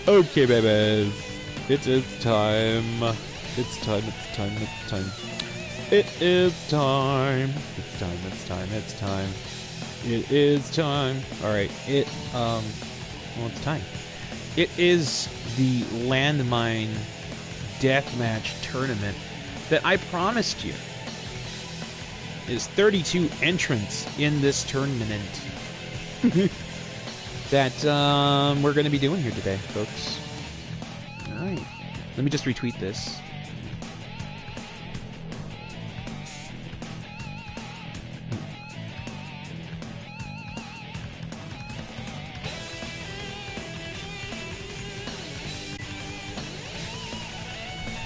Okay, babies. It is time. It's time. It's time. It's time. It is time. It's time. It's time. It's time. It is time. All right. Well, it's time. It is the Landmine Deathmatch tournament that I promised you. There's 32 entrants in this tournament that we're going to be doing here today, folks. All right. Let me just retweet this.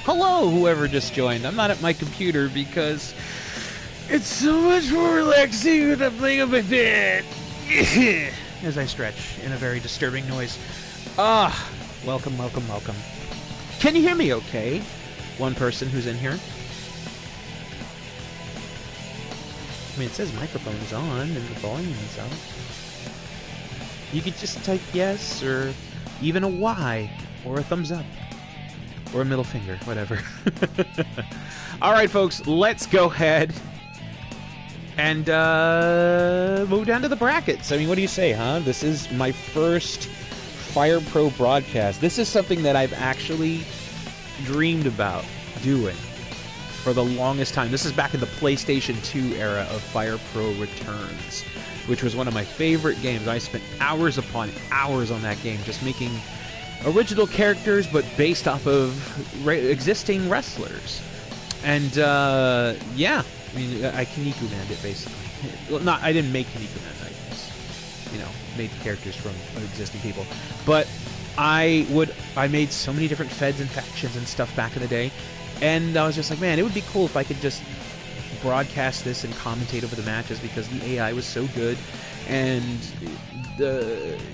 Hello, whoever just joined. I'm not at my computer because it's so much more relaxing when I'm playing on my bed. As I stretch in a very disturbing noise. Welcome, welcome, welcome. Can you hear me okay? One person who's in here. I mean, it says microphone is on and the volume is up. You could just type yes, or even a Y, or a thumbs up. Or a middle finger, whatever. Alright, folks, let's go ahead and move down to the brackets. I mean, what do you say, huh? This is my first Fire Pro broadcast. This is something that I've actually dreamed about doing for the longest time. This is back in the PlayStation 2 era of Fire Pro Returns, which was one of my favorite games. I spent hours upon hours on that game just making original characters, but based off of existing wrestlers. And, yeah. I mean, I Kinniku Manned it, basically. Well, I didn't make Kinniku Manned, I just, made characters from existing people. But I made so many different feds and factions and stuff back in the day, and I was just like, man, it would be cool if I could just broadcast this and commentate over the matches, because the AI was so good, and,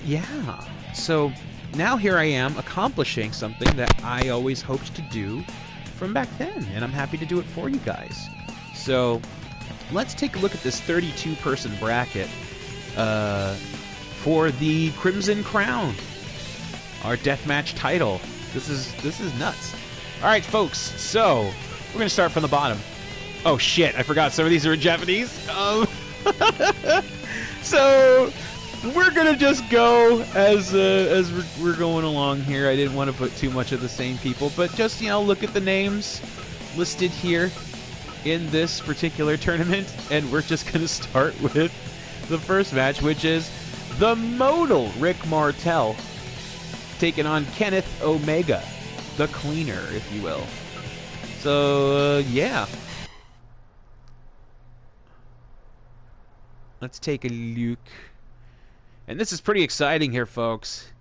yeah. So now here I am accomplishing something that I always hoped to do from back then, and I'm happy to do it for you guys. So let's take a look at this 32-person bracket for the Crimson Crown, our deathmatch title. This is nuts. All right, folks. So we're gonna start from the bottom. Oh shit! I forgot some of these are in Japanese. So we're gonna just go as we're going along here. I didn't want to put too much of the same people, but just look at the names listed here in this particular tournament, and we're just gonna start with the first match, which is the modal Rick Martel taking on Kenneth Omega, the cleaner, if you will. So yeah, let's take a look. And this is pretty exciting here, folks.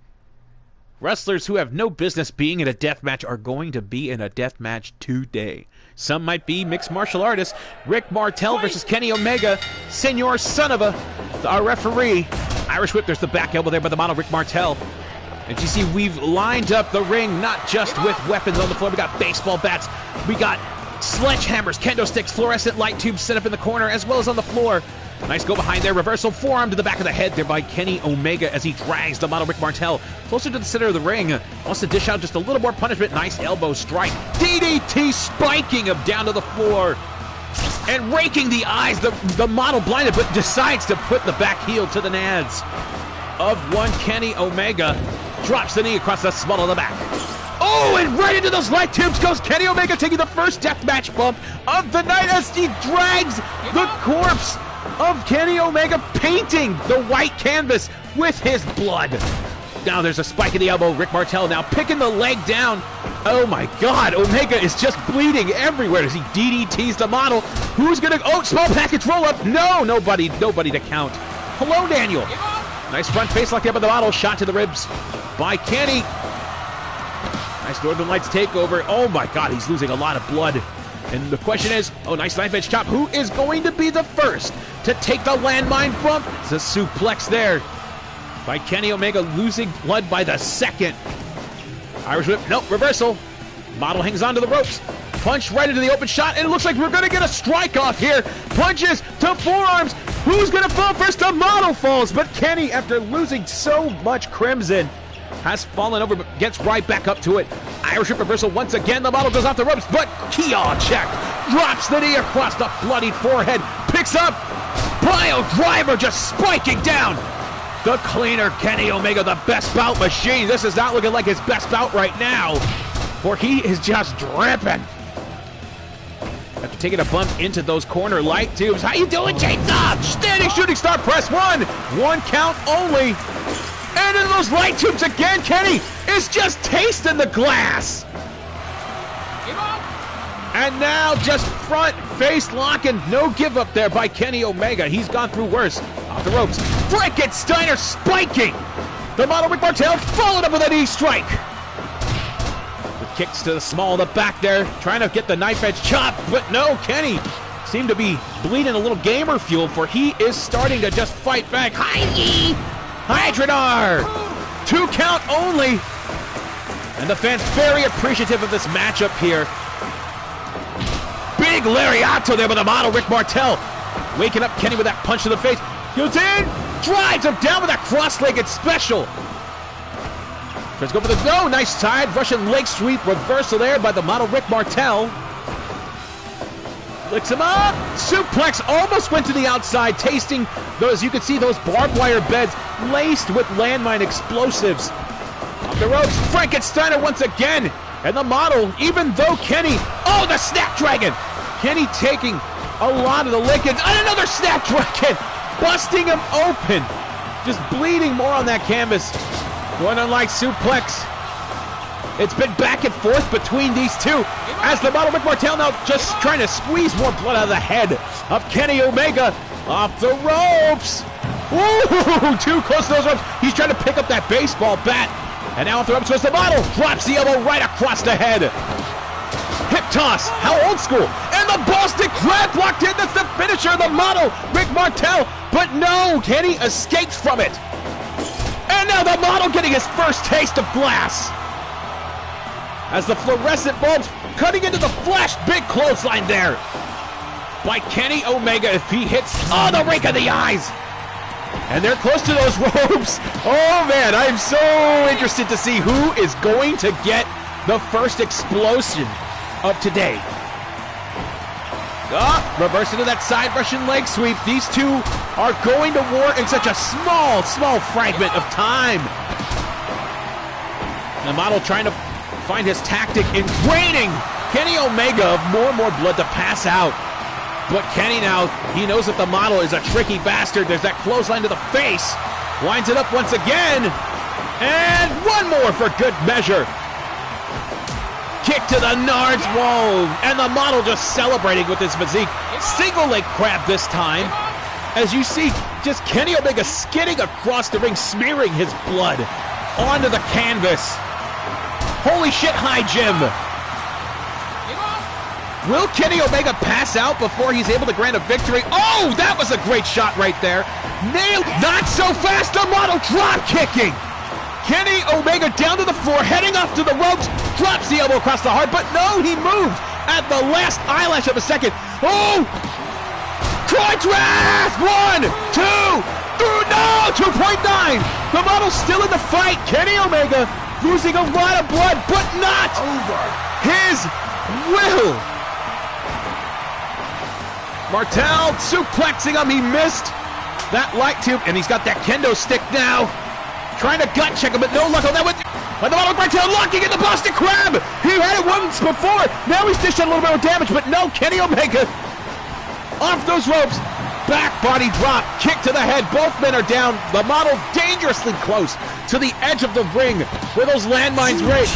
Wrestlers who have no business being in a deathmatch are going to be in a deathmatch today. Some might be mixed martial artists. Rick Martel versus Kenny Omega. Senor son of a... Our referee. Irish whip. There's the back elbow there by the model Rick Martel. And you see, we've lined up the ring, not just with weapons on the floor. We got baseball bats. We got sledgehammers, kendo sticks, fluorescent light tubes set up in the corner, as well as on the floor. Nice go behind there. Reversal forearm to the back of the head there by Kenny Omega as he drags the model Rick Martel closer to the center of the ring. Wants to dish out just a little more punishment. Nice elbow strike. DDT spiking him down to the floor and raking the eyes. The model blinded, but decides to put the back heel to the nads of one Kenny Omega. Drops the knee across the small of the back. Oh, and right into those light tubes goes Kenny Omega, taking the first deathmatch bump of the night as he drags the corpse of Kenny Omega, painting the white canvas with his blood. Now there's a spike in the elbow. Rick Martel now picking the leg down. Oh my God, Omega is just bleeding everywhere as he DDTs the model. Who's gonna... Oh, small package roll up. No, nobody to count. Hello, Daniel. Nice front face lock there by the model. Shot to the ribs by Kenny. Nice Northern Lights takeover. Oh my God, he's losing a lot of blood. And the question is, oh, nice knife edge chop. Who is going to be the first to take the landmine bump? It's a suplex there by Kenny Omega, losing blood by the second. Irish whip, nope, reversal. Model hangs onto the ropes. punch right into the open shot, and it looks like we're going to get a strike off here. Punches to forearms. Who's going to fall first? The model falls, but Kenny, after losing so much crimson, has fallen over, but gets right back up to it. Irish Whip reversal once again. The model goes off the ropes, but Kia check. Drops the knee across the bloodied forehead. Picks up. Bio driver just spiking down. The cleaner Kenny Omega, the best bout machine. This is not looking like his best bout right now, for he is just dripping. After taking a bump into those corner light tubes. How you doing, James? Up! Standing shooting star press one. One count only. And in those light tubes again, Kenny is just tasting the glass. And now just front face locking. No give up there by Kenny Omega. He's gone through worse. Off the ropes. Frankensteiner spiking. The model Rick Martel followed up with a knee strike. With kicks to the small of the back there. Trying to get the knife edge chop. But no, Kenny seemed to be bleeding a little gamer fuel, for he is starting to just fight back. Hi-yee! Hydronar! 2 count only. And the fans very appreciative of this matchup here. Big lariato there by the model Rick Martel. Waking up Kenny with that punch to the face. Goes in, drives him down with that cross-legged special. Tries to go for the go. Nice side Russian leg sweep reversal there by the model Rick Martel. Licks him up. Suplex almost went to the outside, tasting those. You can see those barbed wire beds laced with landmine explosives. Off the ropes, Frankensteiner once again. And the model, even though Kenny, oh, the Snapdragon! Kenny taking a lot of the lickings. And another Snapdragon! Busting him open. Just bleeding more on that canvas. One unlike suplex. It's been back and forth between these two, as the model Rick Martel now just trying to squeeze more blood out of the head of Kenny Omega. Off the ropes. Ooh, too close to those ropes. He's trying to pick up that baseball bat. And now off the ropes goes the model. Drops the elbow right across the head. Hip toss. How old school. And the Boston Crab blocked in. That's the finisher of the model Rick Martel. But no, Kenny escapes from it. And now the model getting his first taste of glass, as the fluorescent bulbs cutting into the flesh. Big clothesline there by Kenny Omega. If he hits, oh, the rake of the eyes. And they're close to those ropes. Oh man, I'm so interested to see who is going to get the first explosion of today. Reverse into that side Russian leg sweep. These two are going to war in such a small fragment of time. The model trying to find his tactic in draining Kenny Omega of more and more blood to pass out. But Kenny now, he knows that the model is a tricky bastard. There's that clothesline to the face. Winds it up once again. And one more for good measure. Kick to the Nards wall. And the model just celebrating with his physique. Single leg crab this time. As you see, just Kenny Omega skidding across the ring, smearing his blood onto the canvas. Holy shit, hi, Jim. Will Kenny Omega pass out before he's able to grant a victory? Oh, that was a great shot right there. Nailed. Not so fast. The model drop kicking. Kenny Omega down to the floor, heading off to the ropes. Drops the elbow across the heart, but no, he moved at the last eyelash of a second. Oh! Crunch wrath! 1, 2, 3, no! 2.9! The model's still in the fight. Kenny Omega losing a lot of blood, but not over his will. Martel suplexing him. He missed that light tube, and he's got that kendo stick now. Trying to gut check him, but no luck on that one. But the model Martel locking in the Boston Crab. He had it once before. Now he's dishing a little bit of damage, but no, Kenny Omega off those ropes. Back body drop, kick to the head. Both men are down. The model dangerously close to the edge of the ring where those landmines rage.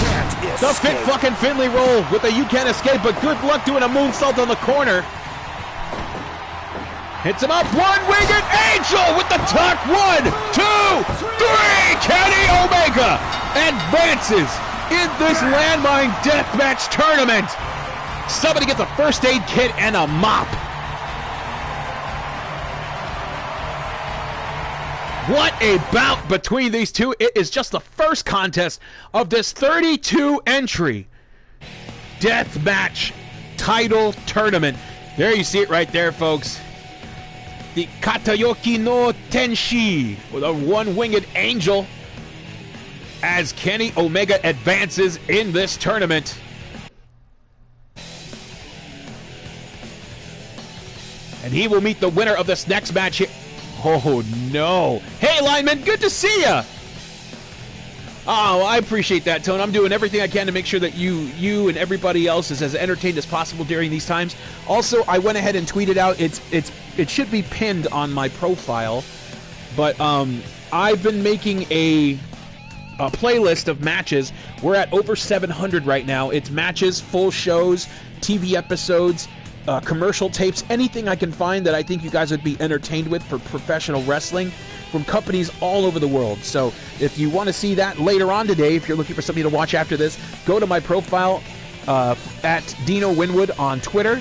The fit fucking Finley roll with the you can't escape, but good luck doing a moonsault on the corner. Hits him up, one-winged angel with the tuck. 1, 2, 3. Kenny Omega advances in this Landmine Deathmatch tournament. Somebody gets a first aid kit and a mop. What a bout between these two. It is just the first contest of this 32 entry Deathmatch title tournament. There you see it right there, folks. The Katayoki no Tenshi, with a one-winged angel, as Kenny Omega advances in this tournament. And he will meet the winner of this next match here. Oh, no. Hey, Lineman, good to see ya. Oh, I appreciate that, Tone. I'm doing everything I can to make sure that you and everybody else is as entertained as possible during these times. Also, I went ahead and tweeted out, it should be pinned on my profile, but I've been making a playlist of matches. We're at over 700 right now. It's matches, full shows, TV episodes, commercial tapes, anything I can find that I think you guys would be entertained with for professional wrestling from companies all over the world. So if you want to see that later on today, if you're looking for something to watch after this, go to my profile at Dino Winwood on Twitter,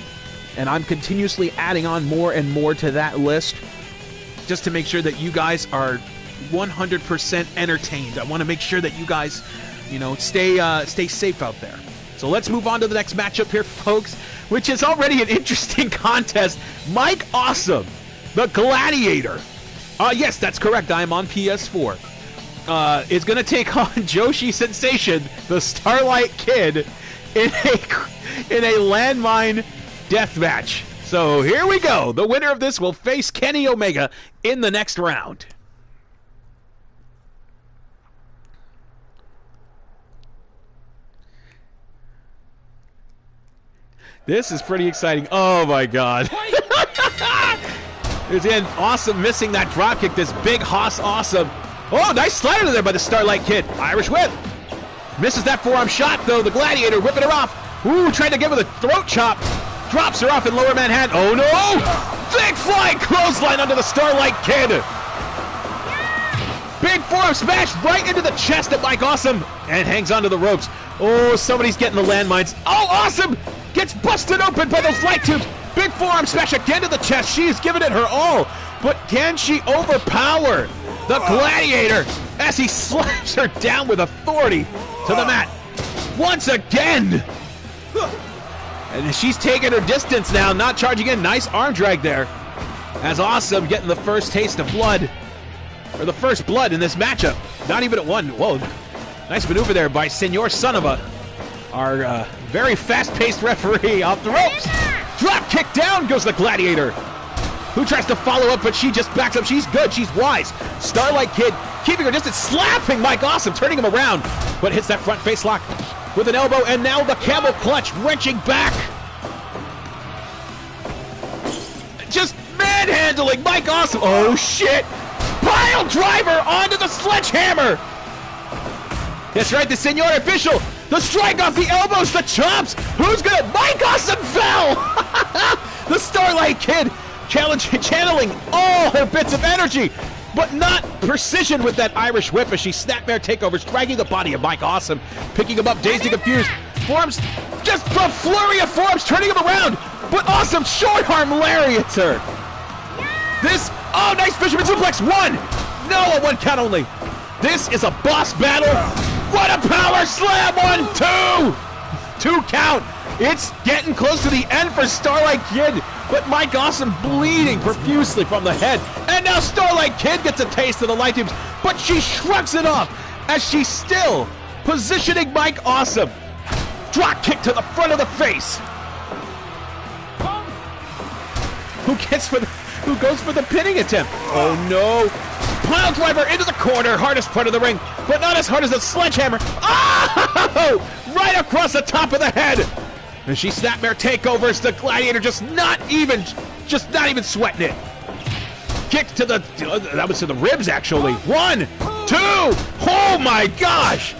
and I'm continuously adding on more and more to that list just to make sure that you guys are 100% entertained. I want to make sure that you guys, stay safe out there. So let's move on to the next matchup here, folks, which is already an interesting contest. Mike Awesome, the Gladiator. Yes, that's correct. I am on PS4. Is going to take on Joshi Sensation, the Starlight Kid, in a Landmine Deathmatch. So here we go. The winner of this will face Kenny Omega in the next round. This is pretty exciting. Oh my God. It's in Awesome missing that dropkick. This big Haas Awesome. Oh, nice slider there by the Starlight Kid. Irish whip. Misses that forearm shot though. The Gladiator whipping her off. Ooh, trying to give her the throat chop. Drops her off in Lower Manhattan. Oh no! Big flying clothesline under the Starlight Kid. Big forearm smash right into the chest of Mike Awesome and hangs onto the ropes. Oh, somebody's getting the landmines. Oh, Awesome gets busted open by those light tubes. Big forearm smash again to the chest. She is giving it her all, but can she overpower the Gladiator as he slaps her down with authority to the mat once again? And she's taking her distance now, not charging in. Nice arm drag there as Awesome getting the first taste of blood, or the first blood in this matchup. Not even at one. Whoa, nice maneuver there by Senor Sonova, our very fast-paced referee. Off the ropes. Drop kick down goes the Gladiator, who tries to follow up, but she just backs up. She's good. She's wise. Starlight Kid keeping her distance, slapping Mike Awesome, turning him around, but hits that front face lock with an elbow, and now the camel clutch, wrenching back. Just manhandling Mike Awesome. Oh, shit. Pile driver onto the sledgehammer. That's right, the Senor Official. The strike off the elbows, the chops. Who's gonna? Mike Awesome fell. The Starlight Kid channeling all her bits of energy, but not precision with that Irish whip as she snapmare takeovers, dragging the body of Mike Awesome, picking him up, dazed and confused. Forearms, just a flurry of forearms, turning him around, but Awesome short arm lariats her. This, oh, nice fisherman suplex. One. No, a one count only. This is a boss battle. What a power slam! 1, 2! 2 count. It's getting close to the end for Starlight Kid, but Mike Awesome bleeding profusely from the head. And now Starlight Kid gets a taste of the light tubes, but she shrugs it off as she's still positioning Mike Awesome. Drop kick to the front of the face. Who goes for the pinning attempt? Oh no! Pile driver into the corner, hardest part of the ring, but not as hard as the sledgehammer. Oh! Right across the top of the head. And she snapmare takeovers. The Gladiator just not even sweating it. Kick to the, that was to the ribs actually. 1, 2. Oh my gosh!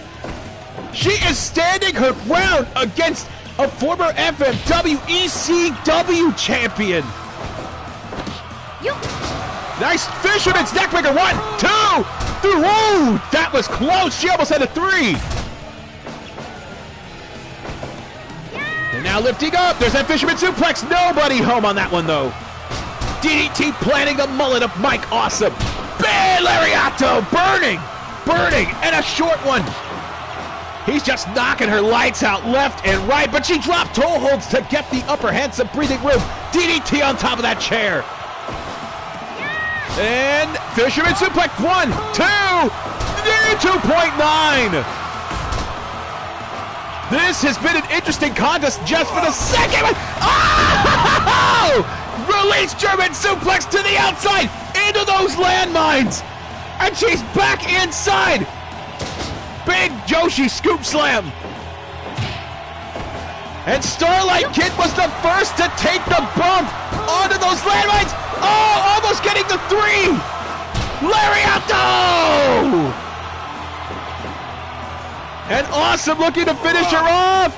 She is standing her ground against a former FMW ECW champion. Nice fisherman's neckbreaker. 1, 2, 3. Whoa, that was close. She almost had a 3. And now lifting up. There's that fisherman suplex. Nobody home on that one though. DDT planting the mullet of Mike Awesome. Bad lariato. Burning. And a short one. He's just knocking her lights out left and right, but she dropped toe holds to get the upper hand, some breathing room. DDT on top of that chair. And Fisherman suplex, 1, 2, 2.9. This has been an interesting contest just for the second one. Oh! Release German suplex to the outside into those landmines. And she's back inside. Big Joshi scoop slam. And Starlight Kid was the first to take the bump onto those landmines. Oh, almost getting the 3. Lariato! And Awesome looking to finish her off.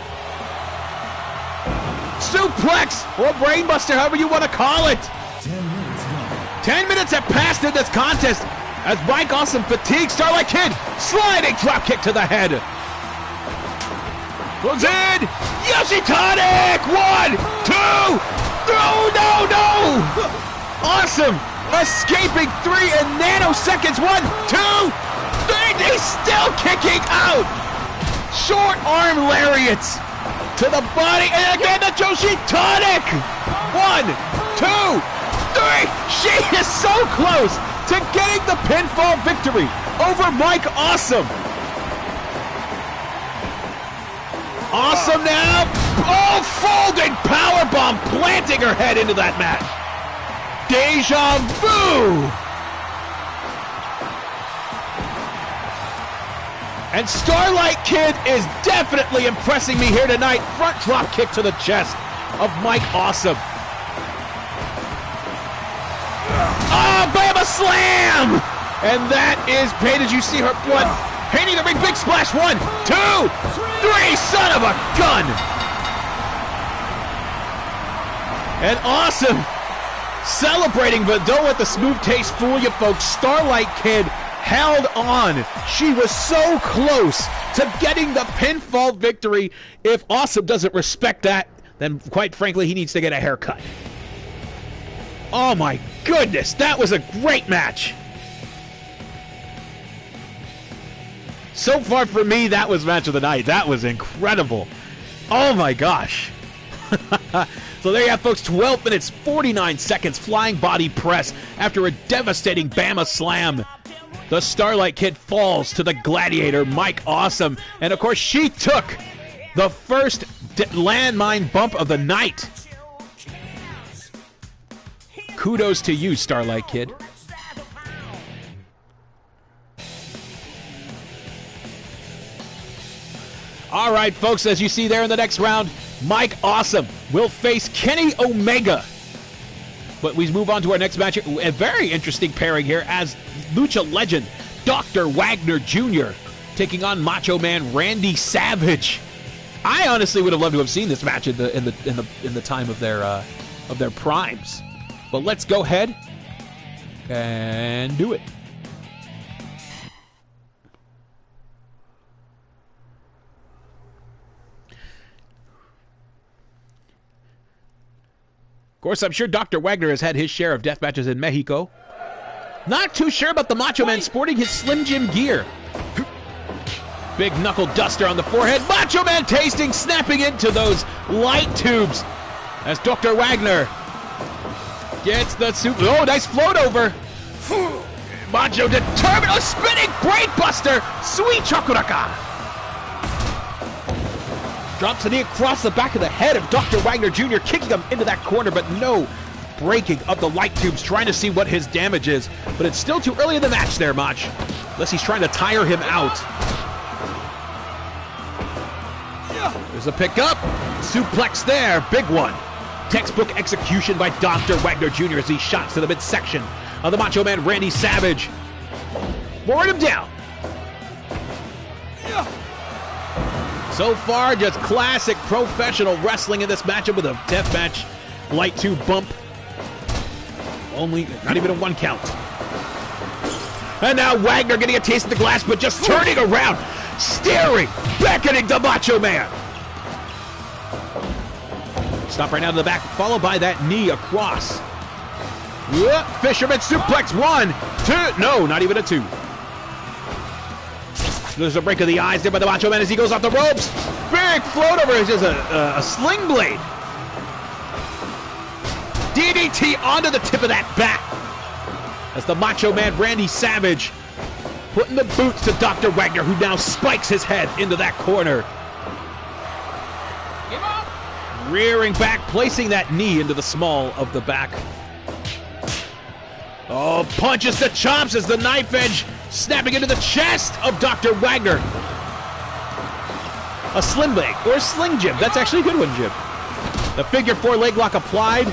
Suplex or brainbuster, however you want to call it. 10 minutes have passed in this contest as Mike Awesome fatigued Starlight Kid. Sliding drop kick to the head. Goes in. Yoshitonic. 1, 2. No. Awesome escaping 3 in nanoseconds. 1, 2, 3. He's still kicking out. Short arm lariats to the body, and again the Joshi Tonic. 1, 2, 3. She is so close to getting the pinfall victory over Mike Awesome. Awesome now. Oh, folding powerbomb, planting her head into that mat. Deja vu. And Starlight Kid is definitely impressing me here tonight. Front drop kick to the chest of Mike Awesome. Oh, Bama Slam! And that is pain as you see her blood painting the ring. Big splash. 1, 2, 3. Son of a gun! And Awesome celebrating, but don't let the smooth taste fool you, folks. Starlight Kid held on. She was so close to getting the pinfall victory. If Awesome doesn't respect that, then quite frankly, he needs to get a haircut. Oh my goodness, that was a great match. So far for me, that was match of the night. That was incredible. Oh my gosh. So there you have, folks, 12 minutes, 49 seconds, flying body press after a devastating Bama Slam. The Starlight Kid falls to the Gladiator, Mike Awesome. And of course, she took the first landmine bump of the night. Kudos to you, Starlight Kid. All right, folks, as you see there in the next round, Mike Awesome will face Kenny Omega. But we move on to our next match. A very interesting pairing here as Lucha legend Dr. Wagner Jr. taking on Macho Man Randy Savage. I honestly would have loved to have seen this match in the time of their primes. But let's go ahead and do it. Of course, I'm sure Dr. Wagner has had his share of death matches in Mexico. Not too sure about the Macho Man sporting his Slim Jim gear. Big knuckle duster on the forehead. Macho Man tasting, snapping into those light tubes as Dr. Wagner gets the suit. Oh, nice float over. Macho determined. A spinning brain buster. Sweet Chokuraka. Drops the knee across the back of the head of Dr. Wagner Jr., kicking him into that corner, but no breaking of the light tubes, trying to see what his damage is. But it's still too early in the match there, Mach. Unless he's trying to tire him out. There's a pickup. Suplex there. Big one. Textbook execution by Dr. Wagner Jr. as he shots to the midsection of the Macho Man Randy Savage. Board him down. So far, just classic professional wrestling in this matchup with a deathmatch light tube bump. Only, not even a 1 count. And now Wagner getting a taste of the glass, but just turning around, staring, beckoning the Macho Man. Stop right now to the back, followed by that knee across. Fisherman suplex, 1, 2, no, not even a 2. There's a break of the eyes there by the Macho Man as he goes off the ropes. Big float over. It's just a sling blade. DDT onto the tip of that bat. As the Macho Man Randy Savage putting the boots to Dr. Wagner, who now spikes his head into that corner. Rearing back, placing that knee into the small of the back. Oh, punches the chops as the knife edge snapping into the chest of Dr. Wagner. A slim leg, or a sling, Jim. That's actually a good one, Jim. The figure 4 leg lock applied.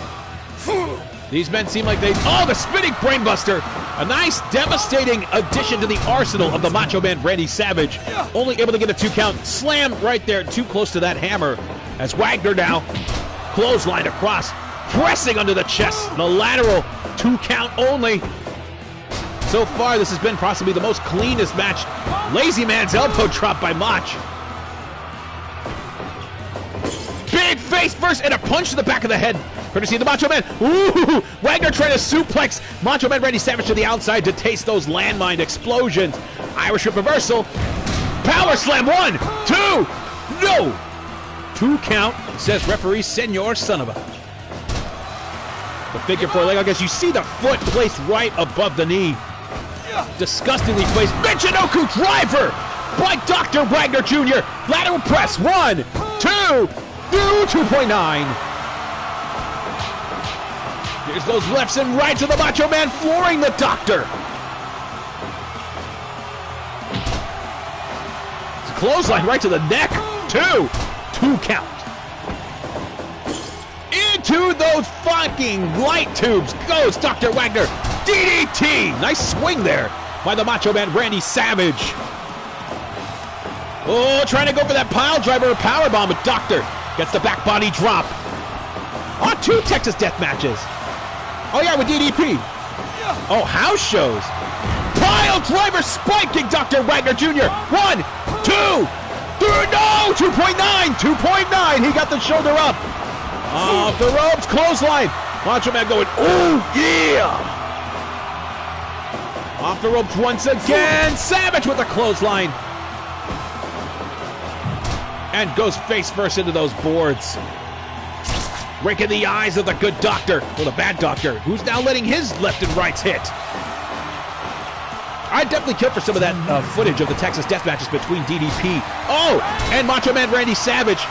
These men seem like they... Oh, the spinning brainbuster. A nice, devastating addition to the arsenal of the Macho Man Randy Savage. Only able to get a 2 count. Slam right there, too close to that hammer. As Wagner now clotheslined across, pressing under the chest. The lateral 2 count only. So far, this has been possibly the most cleanest match. Lazy man's elbow drop by Mach. Big face first and a punch to the back of the head. Courtesy of the Macho Man. Ooh! Wagner trying to suplex Macho Man Randy Savage to the outside to taste those landmine explosions. Irish Whip reversal. Power slam. 1, 2. No! 2 count, says referee Senor son of a. The figure 4 leg, I guess you see the foot placed right above the knee. Disgustingly placed. Michinoku driver by Dr. Wagner Jr. Lateral press. 1, 2, 2.9. Here's those lefts and rights of the Macho Man flooring the Doctor. It's a clothesline right to the neck. 2 count. Into those fucking light tubes goes Dr. Wagner. DDT. Nice swing there by the Macho Man Randy Savage. Oh, trying to go for that pile driver powerbomb, but Doctor gets the back body drop. On 2 Texas death matches. Oh yeah, with DDP. Oh, house shows. Pile driver spiking Dr. Wagner Jr. 1, 2, 3, no! 2.9, 2.9. He got the shoulder up. Off the ropes, clothesline. Macho Man going, oh yeah! Off the ropes once again. Savage with the clothesline. And goes face first into those boards. Breaking the eyes of the good doctor, or the bad doctor, who's now letting his left and rights hit. I'd definitely kill for some of that footage of the Texas death matches between DDP. Oh, and Macho Man Randy Savage.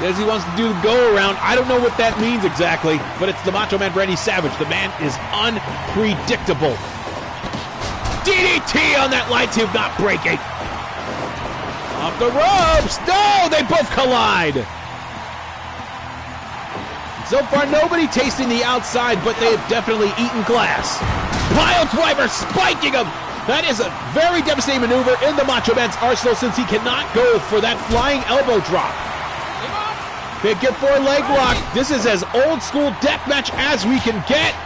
As he wants to do the go around. I don't know what that means exactly, but it's the Macho Man Randy Savage. The man is unpredictable. DDT on that light tube, not breaking. Off the ropes. No, they both collide. So far, nobody tasting the outside, but they have definitely eaten glass. Pile driver spiking him. That is a very devastating maneuver in the Macho Man's arsenal since he cannot go for that flying elbow drop. Figure 4 leg lock. This is as old school deathmatch as we can get.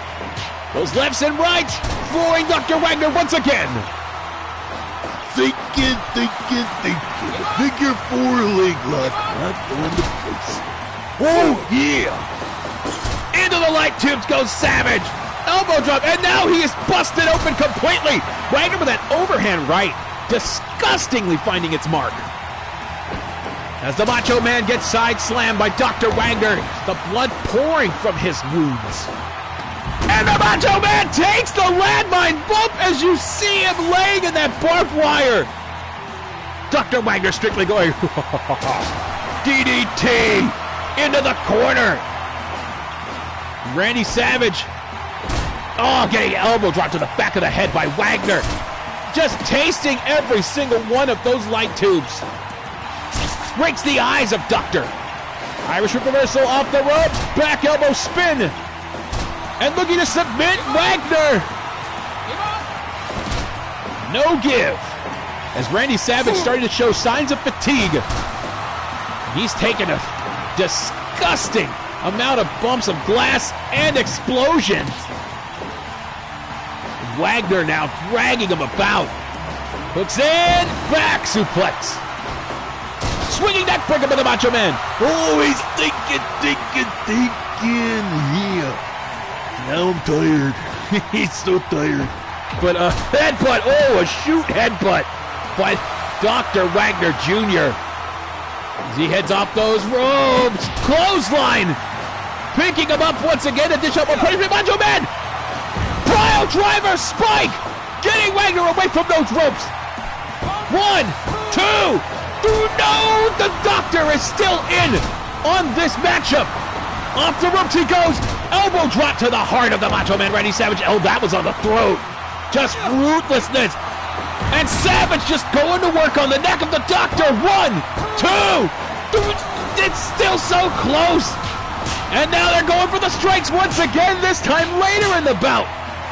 Those lefts and rights, flooring Dr. Wagner once again. Thinking. Figure 4 leg lock. Not going to place. Oh, yeah. Into the light tubes goes Savage. Elbow drop, and now he is busted open completely. Wagner with that overhand right, disgustingly finding its mark. As the Macho Man gets side slammed by Dr. Wagner, the blood pouring from his wounds. And the Macho Man takes the landmine bump as you see him laying in that barbed wire. Dr. Wagner strictly going, DDT into the corner. Randy Savage, oh, getting an elbow drop to the back of the head by Wagner. Just tasting every single one of those light tubes. Breaks the eyes of Doctor. Irish Whip reversal off the ropes. Back elbow spin. And looking to submit Wagner. No give. As Randy Savage started to show signs of fatigue. He's taken a disgusting amount of bumps of glass and explosions. Wagner now dragging him about. Hooks in. Back suplex. Swinging that breaker by the Macho Man. Oh, he's thinking. Yeah. Now I'm tired. He's so tired. But a headbutt. Oh, a shoot headbutt by Dr. Wagner Jr. As he heads off those ropes. Clothesline. Picking him up once again to dish up a punishment. Macho Man. Pile driver spike. Getting Wagner away from those ropes. 1, 2, 3. No, the Doctor is still in on this matchup. Off the ropes he goes. Elbow drop to the heart of the Macho Man Randy Savage. Oh, that was on the throat. Just ruthlessness. And Savage just going to work on the neck of the Doctor. 1, 2, 3. It's still so close. And now they're going for the strikes once again, this time later in the bout.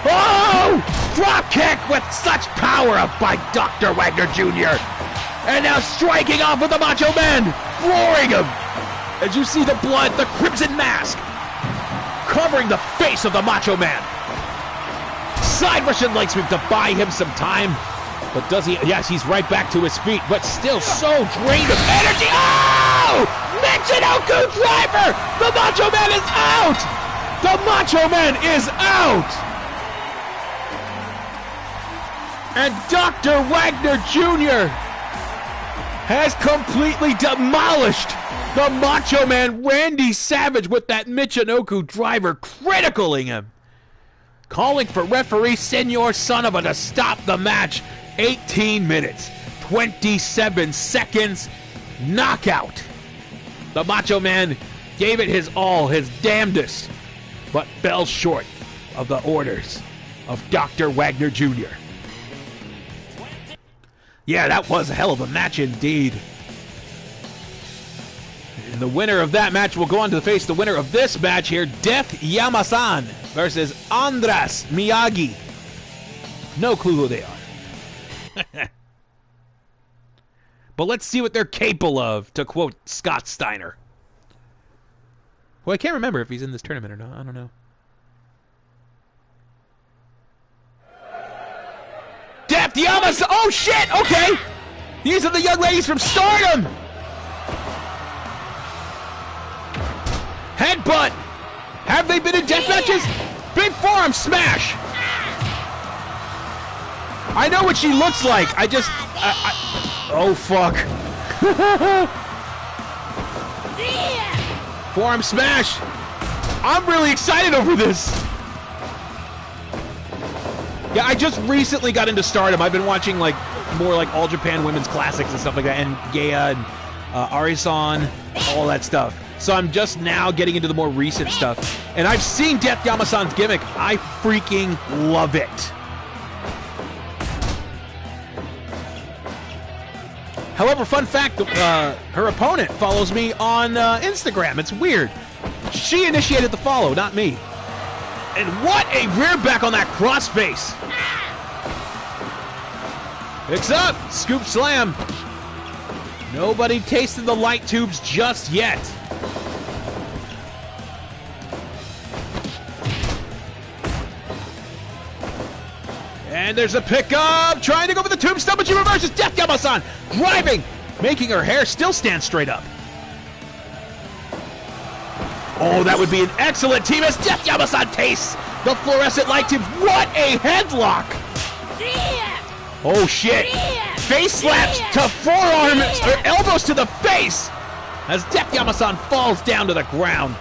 Oh! Drop kick with such power by Dr. Wagner Jr. And now striking off with the Macho Man, flooring him. As you see the blood, the crimson mask, covering the face of the Macho Man. Side Russian leg sweep to buy him some time. But does he? Yes, he's right back to his feet, but still so drained of energy. Oh! Michinoku driver! The Macho Man is out! The Macho Man is out! And Dr. Wagner Jr. has completely demolished the Macho Man Randy Savage with that Michinoku driver, critically him. Calling for referee Senor Son of a to stop the match. 18 minutes, 27 seconds, knockout. The Macho Man gave it his all, his damnedest, but fell short of the orders of Dr. Wagner Jr. Yeah, that was a hell of a match indeed. And the winner of that match will go on to face the winner of this match here, Death Yamasan versus Andras Miyagi. No clue who they are. But let's see what they're capable of, to quote Scott Steiner. Well, I can't remember if he's in this tournament or not. I don't know. Death Yamasan! Oh, shit! Okay! These are the young ladies from Stardom! Headbutt! Have they been in death matches? Big forearm smash! I know what she looks like. Oh, fuck. Forearm smash. I'm really excited over this. Yeah, I just recently got into Stardom. I've been watching like more like All Japan Women's Classics and stuff like that, and Gaea and Arisan, all that stuff. So I'm just now getting into the more recent stuff. And I've seen Death Yamasan's gimmick. I freaking love it. However, fun fact, her opponent follows me on Instagram. It's weird. She initiated the follow, not me. And what a rear back on that crossface. Picks up. Scoop slam. Nobody tasted the light tubes just yet. And there's a pickup, trying to go for the tombstone, but she reverses. Death Yamasan driving, making her hair still stand straight up. Oh, that would be an excellent team as Death Yamasan tastes the fluorescent light tubes. What a headlock! Oh shit! Face slaps to forearms, or elbows to the face, as Death Yamasan falls down to the ground.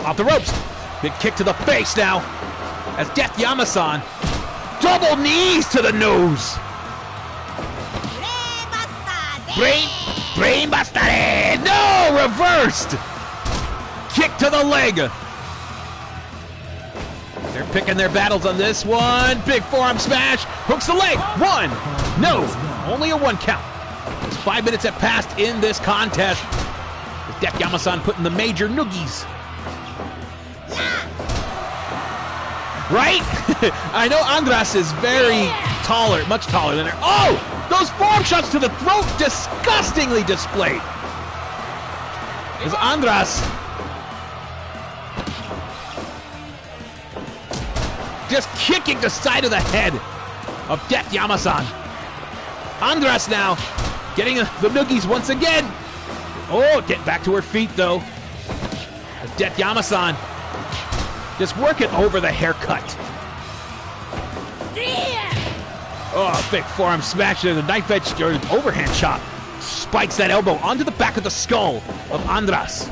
Off the ropes, big kick to the face now, as Death Yamasan double knees to the nose. Brain buster. No, reversed. Kick to the leg. They're picking their battles on this one. Big forearm smash. Hooks the leg. 1. No, only a 1 count. As 5 minutes have passed in this contest, with Death Yamasan putting the major noogies. Right? I know Andras is very taller, much taller than her. Oh! Those forearm shots to the throat, disgustingly displayed. As Andras just kicking the side of the head of Death Yamasan. Andras now getting the noogies once again. Oh, get back to her feet though. As Death Yamasan just working over the haircut. Oh, big forearm smash and a knife edge or overhand chop. Spikes that elbow onto the back of the skull of Andras.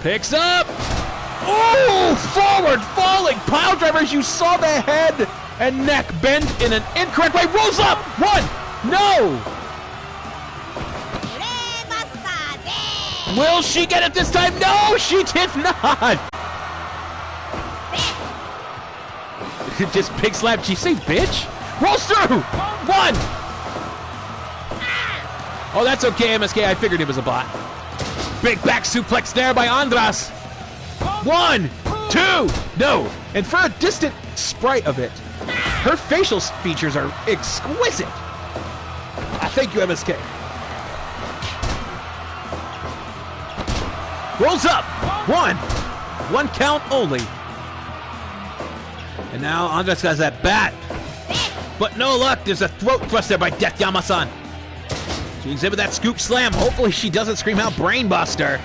Picks up. Oh, forward falling pile drivers. You saw the head and neck bend in an incorrect way. Rolls up. One. No. Will she get it this time? No, she did not. Just pig slap. Did she say bitch? Rolls through. One. Oh, that's okay, MSK. I figured it was a bot. Big back suplex there by Andras. 1, 2, no. And for a distant sprite of it, her facial features are exquisite. Thank you, MSK. Rolls up. 1 count only. And now Andras has that bat. But no luck. There's a throat thrust there by Death Yama-san. She exhibit that scoop slam. Hopefully she doesn't scream out brainbuster.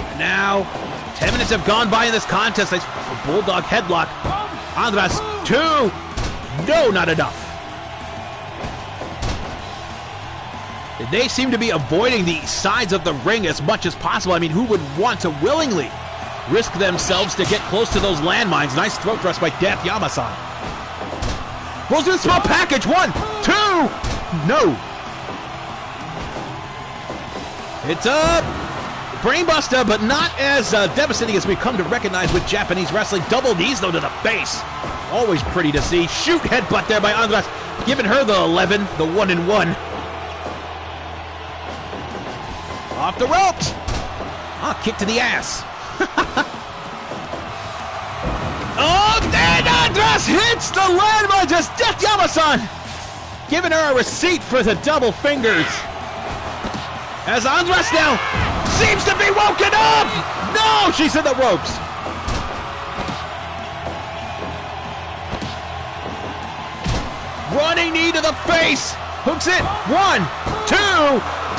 And now, 10 minutes have gone by in this contest. Nice bulldog headlock. Andras, 2. No, not enough. They seem to be avoiding the sides of the ring as much as possible. I mean, who would want to willingly risk themselves to get close to those landmines? Nice throat thrust by Death Yama-san. Rolls to the small package. 1, 2. No. It's a brainbuster, but not as devastating as we've come to recognize with Japanese wrestling. Double knees, though, to the face. Always pretty to see. Shoot headbutt there by Andras, giving her the 11, the 1-1. Off the ropes. Oh, kick to the ass. Oh, and Andras hits the landmine. Just Death Yama-san giving her a receipt for the double fingers. As Andras now seems to be woken up. No, she's in the ropes. Running knee to the face. Hooks it. 1, 2,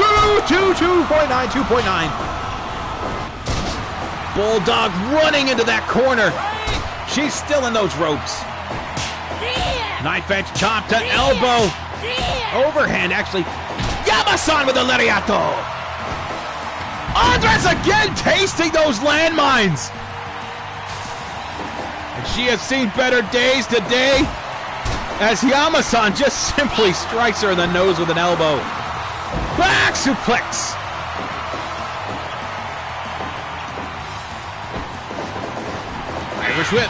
2.9. Bulldog running into that corner. She's still in those ropes. Knife edge chop to elbow. Overhand, actually. Yama-san with a lariato. Andras again tasting those landmines. And she has seen better days today as Yama-san just simply strikes her in the nose with an elbow. Back suplex. Irish whip.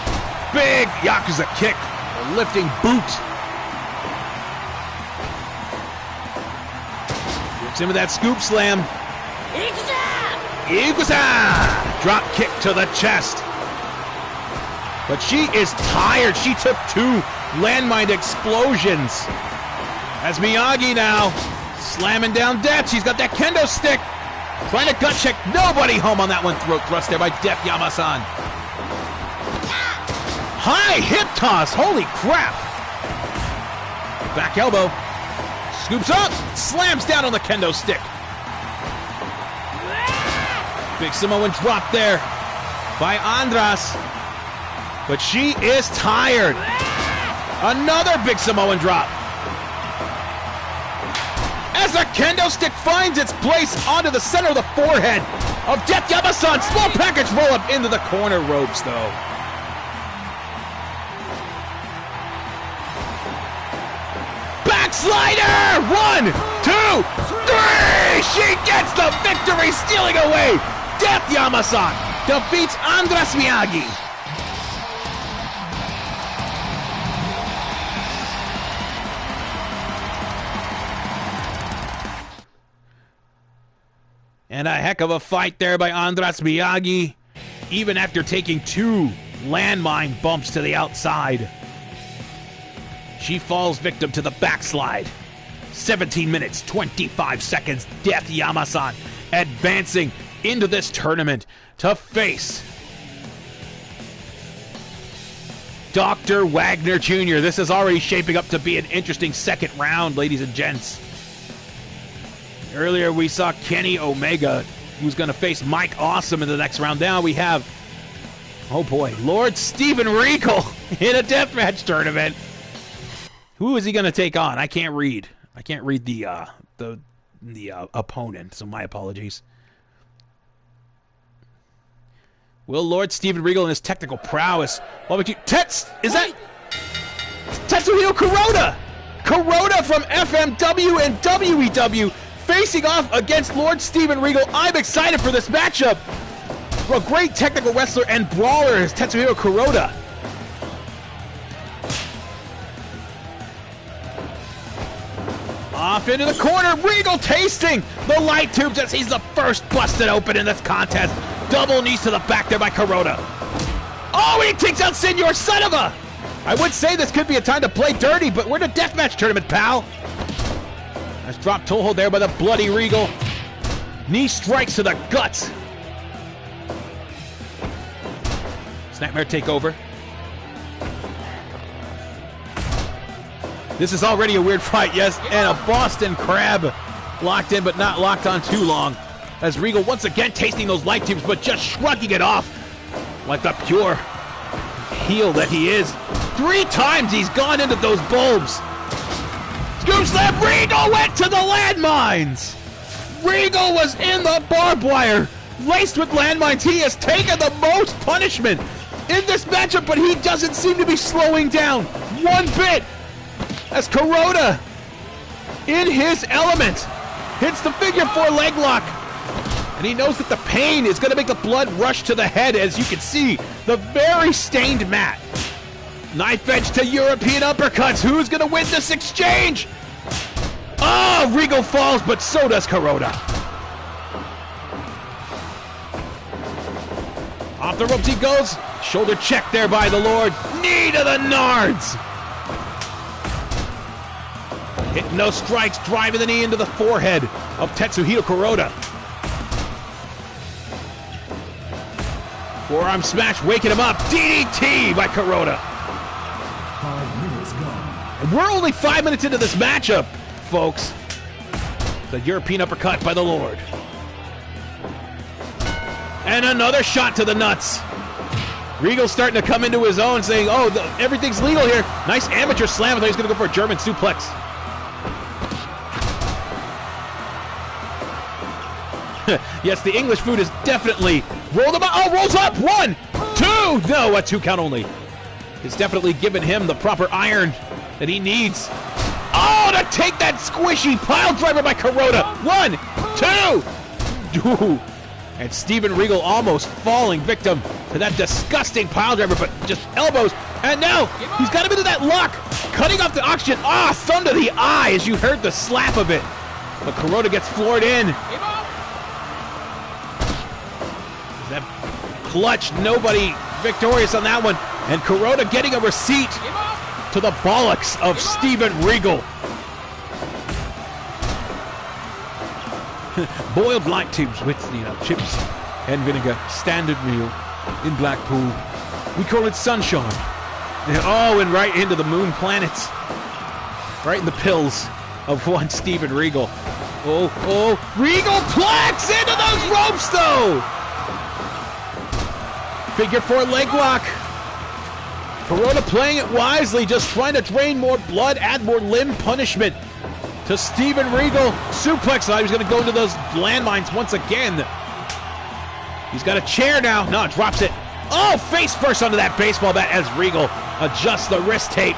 Big Yakuza kick. A lifting boot. Gets him with that scoop slam. Ikusa! Drop kick to the chest. But she is tired. She took 2 landmine explosions. As Miyagi now slamming down Death. She's got that kendo stick. Trying to gut check. Nobody home on that one. Throat thrust there by Death Yama-san. High hip toss. Holy crap. Back elbow. Scoops up. Slams down on the kendo stick. Big Samoan drop there by Andras. But she is tired. Another big Samoan drop. As the kendo stick finds its place onto the center of the forehead of Death Yama-san. Small package roll up into the corner ropes, though. Backslider! 1, 2, 3! She gets the victory, stealing away. Death Yama-san defeats Andras Miyagi. And a heck of a fight there by Andras Miyagi, even after taking 2 landmine bumps to the outside. She falls victim to the backslide. 17 minutes, 25 seconds. Death Yama-san advancing into this tournament to face Dr. Wagner Jr. This is already shaping up to be an interesting second round, ladies and gents. Earlier we saw Kenny Omega who's going to face Mike Awesome in the next round. Now we have, oh boy, Lord Steven Regal in a deathmatch tournament. Who is he going to take on? I can't read. I can't read the opponent, so my apologies. Will Lord Steven Regal and his technical prowess? Is that Tetsuhito Kuroda? Kuroda from FMW and WEW facing off against Lord Steven Regal. I'm excited for this matchup. A great technical wrestler and brawler is Tetsuhito Kuroda. Off into the corner, Regal tasting the light tubes as he's the first busted open in this contest. Double knees to the back there by Kuroda. Oh, he takes out Senor son of a... I would say this could be a time to play dirty, but we're in a deathmatch tournament, pal. Nice drop toe hold there by the bloody Regal. Knee strikes to the guts. Snapmare takeover. This is already a weird fight, yes, and a Boston Crab locked in but not locked on too long. As Regal once again tasting those light tubes but just shrugging it off like the pure heel that he is. 3 times he's gone into those bulbs. Scoop slam, Regal went to the landmines. Regal was in the barbed wire, laced with landmines. He has taken the most punishment in this matchup, but he doesn't seem to be slowing down one bit. As Kuroda, in his element, hits the figure 4 leg lock. And he knows that the pain is going to make the blood rush to the head, as you can see, the very stained mat. Knife edge to European uppercuts. Who's going to win this exchange? Oh, Regal falls, but so does Kuroda. Off the ropes he goes. Shoulder check there by the Lord. Knee to the nards. Hitting those strikes, driving the knee into the forehead of Tetsuhito Kuroda. Forearm smash, waking him up. DDT by Kuroda. 5 minutes gone. And we're only 5 minutes into this matchup, folks. The European uppercut by the Lord. And another shot to the nuts. Regal's starting to come into his own, saying, oh, everything's legal here. Nice amateur slam. I thought he was going to go for a German suplex. Yes, the English food is definitely rolled him up. Oh, rolls up. 1, 2. No, a 2 count only. It's definitely given him the proper iron that he needs. Oh, to take that squishy pile driver by Kuroda. 1, 2. Ooh. And Steven Regal almost falling victim to that disgusting pile driver, but just elbows. And now he's got him into that lock, cutting off the oxygen. Ah, thumb to the eye as you heard the slap of it. But Kuroda gets floored in. That clutch, nobody victorious on that one. And Kuroda getting a receipt to the bollocks of Steven Regal. Boiled light tubes with, chips and vinegar. Standard meal in Blackpool. We call it sunshine. Oh, and right into the moon planets. Right in the pills of one Steven Regal. Oh, Regal plex into those ropes, though! Figure 4 leg lock. Kuroda playing it wisely, just trying to drain more blood, add more limb punishment to Steven Regal. Suplex. He was going to go into those landmines once again. He's got a chair now. No, drops it. Oh, face first onto that baseball bat as Regal adjusts the wrist tape.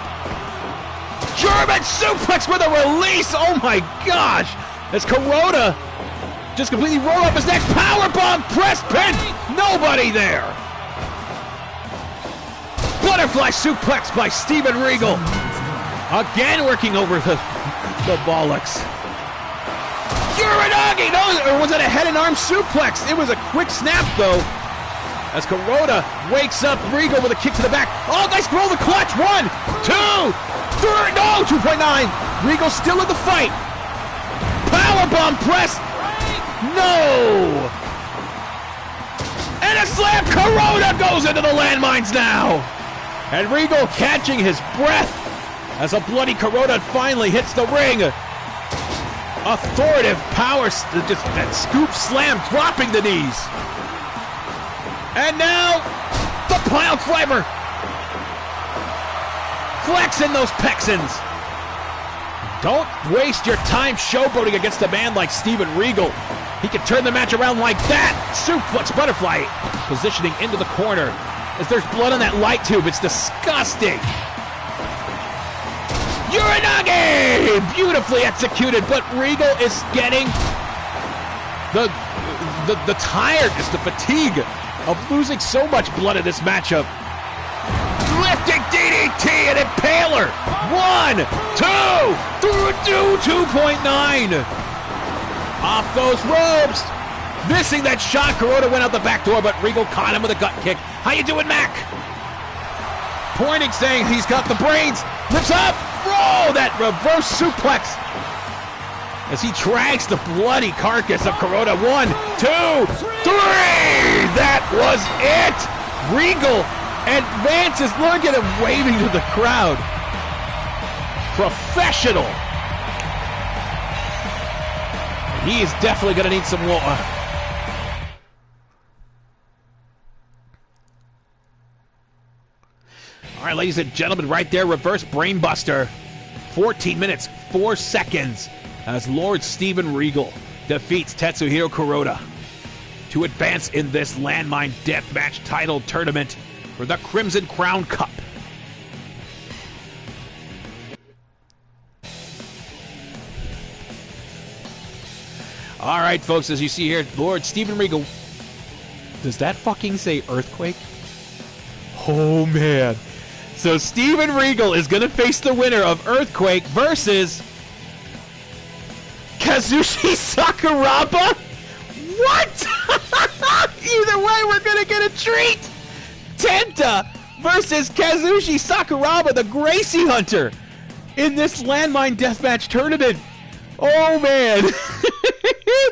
German suplex with a release. Oh my gosh. As Kuroda just completely rolled up his neck. Powerbomb, press pin. Nobody there. Butterfly suplex by Steven Regal. Again working over the bollocks. Uranagi! No, or was it a head and arm suplex? It was a quick snap, though. As Kuroda wakes up Regal with a kick to the back. Oh, nice roll the clutch. 1, 2, 3. No, 2.9. Regal still in the fight. Powerbomb press. No. And a slam. Kuroda goes into the landmines now. And Regal catching his breath as a bloody Kuroda finally hits the ring. authoritative power, just that scoop slam, dropping the knees. And now, the pile driver. Flexing those Texans. Don't waste your time showboating against a man like Steven Regal. He can turn the match around like that. Suplex butterfly positioning into the corner. As there's blood on that light tube, it's disgusting. Uranage! Beautifully executed, but Regal is getting the tiredness, the fatigue of losing so much blood in this matchup. Lifting DDT and Impaler. 1, 2, through 2.9. Off those ropes. Missing that shot. Kuroda went out the back door, but Regal caught him with a gut kick. How you doing, Mac? Pointing, saying he's got the brains. Lifts up. Roll that reverse suplex. As he drags the bloody carcass of Kuroda. 1, 2, 3. That was it. Regal advances. Look at him waving to the crowd. Professional. He is definitely going to need some more. All right, ladies and gentlemen, right there, reverse brainbuster. 14 minutes, 4 seconds as Lord Steven Regal defeats Tetsuhiro Kuroda to advance in this Landmine Deathmatch title tournament for the Crimson Crown Cup. All right, folks, as you see here, Lord Steven Regal. Does that fucking say earthquake? Oh, man. So Steven Regal is going to face the winner of Earthquake versus Kazushi Sakuraba? What? Either way, we're going to get a treat. Tenta versus Kazushi Sakuraba, the Gracie Hunter, in this Landmine Deathmatch tournament. Oh, man.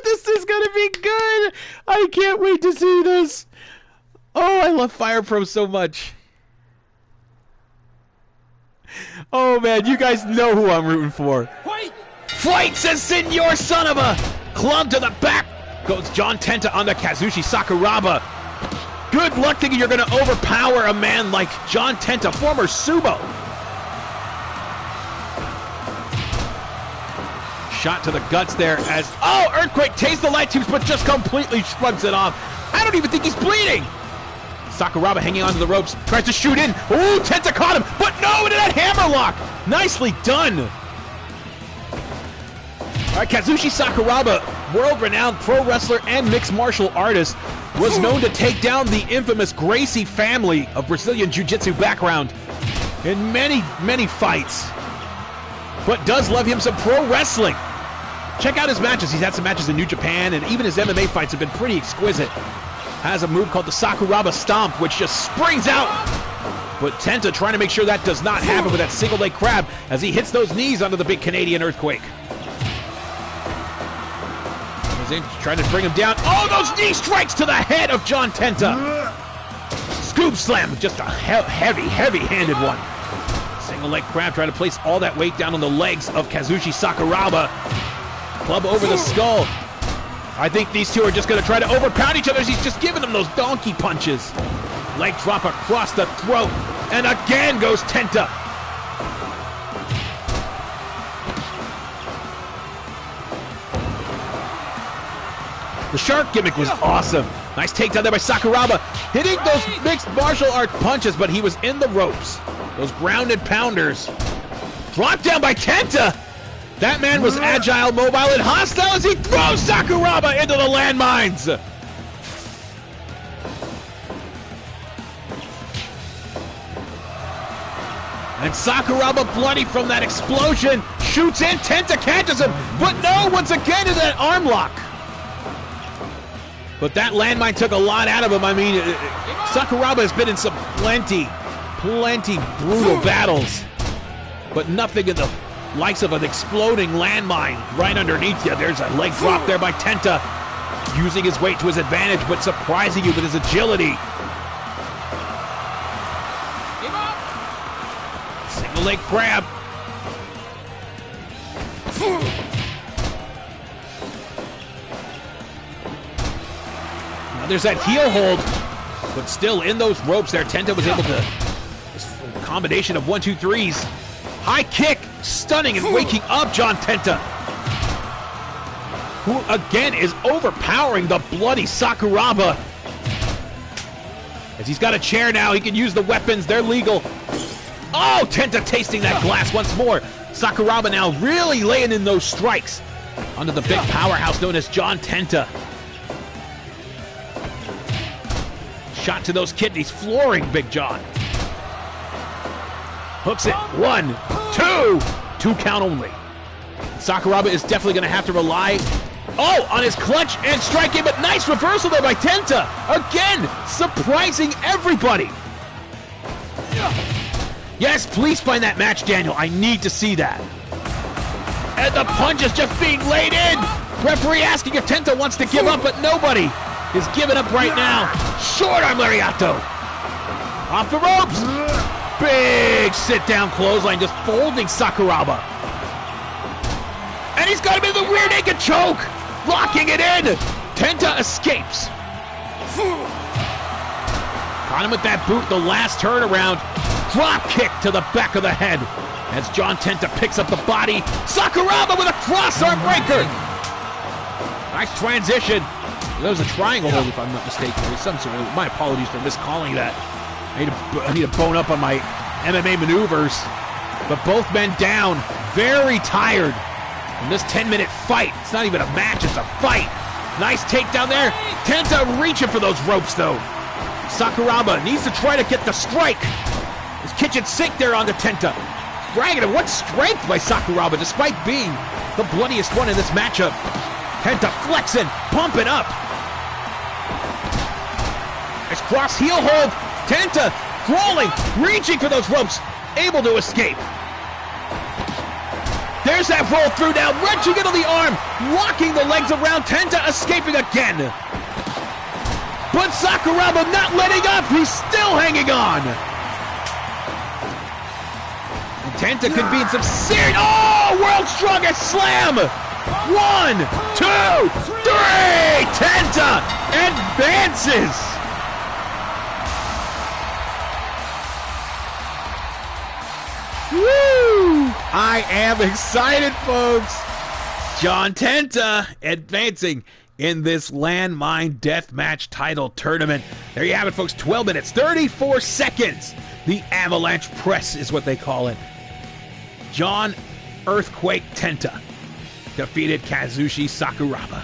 This is going to be good. I can't wait to see this. Oh, I love Fire Pro so much. Oh, man, you guys know who I'm rooting for. Fight! Fight, says Senor son of a... Club to the back. Goes John Tenta onto Kazushi Sakuraba. Good luck thinking you're going to overpower a man like John Tenta, former Sumo. Shot to the guts there as... Oh, Earthquake tastes the light tubes, but just completely shrugs it off. I don't even think he's bleeding. Sakuraba hanging onto the ropes, tries to shoot in. Ooh, Tenta caught him, but no, into that hammerlock. Nicely done. All right, Kazushi Sakuraba, world-renowned pro wrestler and mixed martial artist, was known to take down the infamous Gracie family of Brazilian Jiu-Jitsu background in many, many fights, but does love him some pro wrestling. Check out his matches. He's had some matches in New Japan, and even his MMA fights have been pretty exquisite. Has a move called the Sakuraba Stomp, which just springs out. But Tenta trying to make sure that does not happen with that single leg crab as he hits those knees onto the big Canadian Earthquake. Trying to bring him down. Oh, those knee strikes to the head of John Tenta. Scoop slam, just a heavy-handed one. Single leg crab trying to place all that weight down on the legs of Kazushi Sakuraba. Club over the skull. I think these two are just going to try to overpound each other as he's just giving them those donkey punches. Leg drop across the throat. And again goes Tenta. The shark gimmick was awesome. Nice takedown there by Sakuraba. Hitting those mixed martial art punches, but he was in the ropes. Those grounded pounders. Dropped down by Tenta. That man was agile, mobile, and hostile as he throws Sakuraba into the landmines. And Sakuraba, bloody from that explosion, shoots in. Tenta catches him, but no, once again into that arm lock. But that landmine took a lot out of him. I mean, Sakuraba has been in some plenty brutal battles, but nothing in the likes of an exploding landmine right underneath you. There's a leg drop there by Tenta, using his weight to his advantage, but surprising you with his agility. Single leg grab. there's that heel hold, but still in those ropes there. Tenta was able to, this combination of 1, 2, 3s. High kick, stunning and waking up John Tenta, who again is overpowering the bloody Sakuraba. As he's got a chair now, he can use the weapons, they're legal. Oh, Tenta tasting that glass once more. Sakuraba now really laying in those strikes onto the big powerhouse known as John Tenta. Shot to those kidneys, flooring Big John. Hooks it, 1, 2, 2 count only. Sakuraba is definitely going to have to rely, on his clutch and striking, but nice reversal there by Tenta. Again, surprising everybody. Yes, please find that match, Daniel. I need to see that. And the punch is just being laid in. Referee asking if Tenta wants to give up, but nobody is giving up right now. Short arm lariato. Off the ropes. Big sit-down clothesline, just folding Sakuraba. And he's got him in the rear naked choke. Locking it in. Tenta escapes. Got him with that boot, the last turnaround. Drop kick to the back of the head as John Tenta picks up the body. Sakuraba with a cross-arm breaker. Nice transition. There was a triangle hold, if I'm not mistaken. There's some sort of, my apologies for miscalling that. I need to bone up on my MMA maneuvers. But both men down, very tired in this 10-minute fight. It's not even a match, it's a fight. Nice takedown there. Tenta reaching for those ropes, though. Sakuraba needs to try to get the strike. His kitchen sink there on the Tenta. Bragging of what strength by Sakuraba, despite being the bloodiest one in this matchup. Tenta flexing, pumping up. Nice cross heel hold. Tenta crawling, reaching for those ropes, able to escape. There's that roll through now, wrenching into the arm, locking the legs around. Tenta escaping again. But Sakuraba not letting up, he's still hanging on. Tenta could be in some serious... Oh! World's Strongest Slam! 1, 2, 3! Tenta advances! Woo! I am excited, folks! John Tenta advancing in this Landmine Deathmatch title tournament. There you have it, folks. 12 minutes, 34 seconds. The Avalanche Press is what they call it. John Earthquake Tenta defeated Kazushi Sakuraba.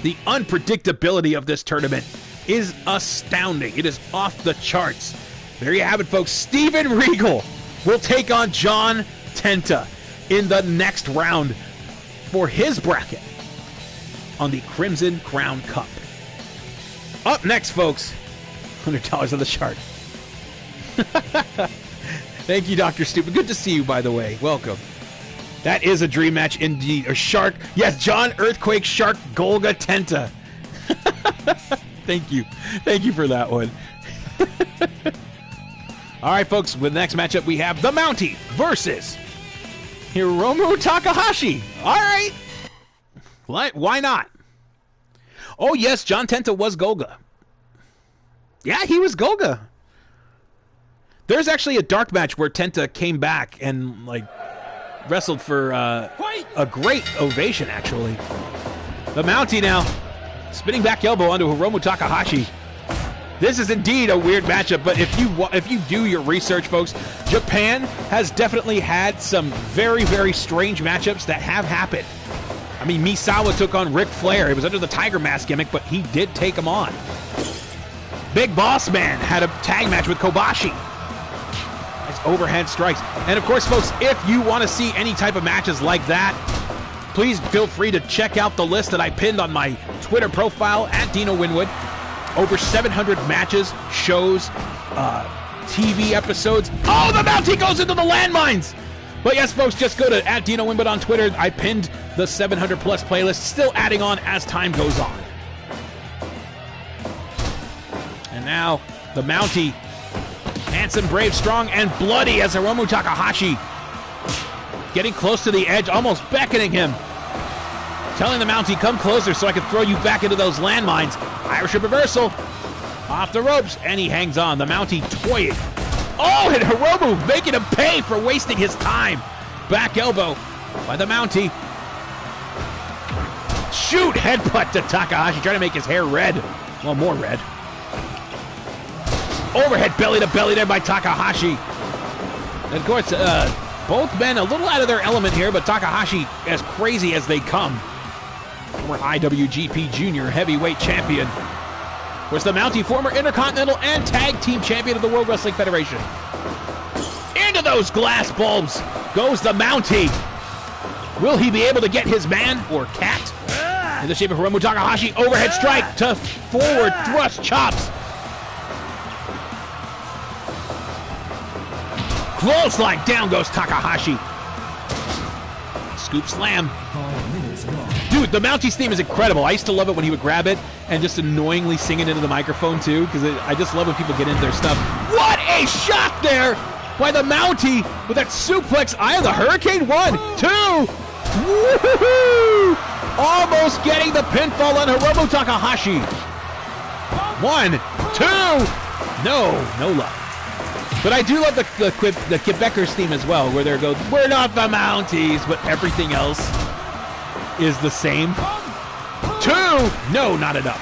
The unpredictability of this tournament is astounding. It is off the charts. There you have it, folks. Steven Regal will take on John Tenta in the next round for his bracket on the Crimson Crown Cup. Up next, folks, $100 on the chart. Thank you, Dr. Stupid. Good to see you, by the way. Welcome. That is a dream match indeed. A Shark. Yes, John Earthquake Shark Golga Tenta. Thank you. Thank you for that one. All right, folks. With the next matchup, we have the Mountie versus Hiromu Takahashi. All right. Why not? Oh, yes, John Tenta was Golga. Yeah, he was Golga. There's actually a dark match where Tenta came back and wrestled for a great ovation, actually. The Mountie now, spinning back elbow onto Hiromu Takahashi. This is indeed a weird matchup, but if you do your research, folks, Japan has definitely had some very, very strange matchups that have happened. I mean, Misawa took on Ric Flair. It was under the Tiger Mask gimmick, but he did take him on. Big Boss Man had a tag match with Kobashi. Overhead strikes. And of course, folks, if you want to see any type of matches like that, please feel free to check out the list that I pinned on my Twitter profile at Dino Winwood. Over 700 matches, shows, TV episodes. Oh, the Mountie goes into the landmines! But yes, folks, just go to at Dino Winwood on Twitter. I pinned the 700 plus playlist, still adding on as time goes on. And now, the Mountie, handsome, brave, strong, and bloody as Hiromu Takahashi getting close to the edge, almost beckoning him. Telling the Mountie, come closer so I can throw you back into those landmines. Irish reversal. Off the ropes, and he hangs on. The Mountie toying. Oh, and Hiromu making him pay for wasting his time. Back elbow by the Mountie. Shoot, headbutt to Takahashi, trying to make his hair red. Well, more red. Overhead belly to belly there by Takahashi. And of course, both men a little out of their element here, but Takahashi as crazy as they come. Former IWGP Junior Heavyweight Champion. Of course, the Mountie, former Intercontinental and Tag Team Champion of the World Wrestling Federation. Into those glass bulbs goes the Mountie. Will he be able to get his man or cat? In the shape of Hiromu Takahashi, overhead strike to forward thrust chops. Clothesline, down goes Takahashi. Scoop slam. 5 minutes gone. Dude, the Mountie's theme is incredible. I used to love it when he would grab it and just annoyingly sing it into the microphone too, because I just love when people get into their stuff. What a shot there by the Mountie with that suplex. Eye of the Hurricane. 1, 2. Woo-hoo-hoo! Almost getting the pinfall on Hiromu Takahashi. 1, 2. No luck. But I do love the Quebecers theme as well, where they go, we're not the Mounties, but everything else is the same. 2. No, not enough.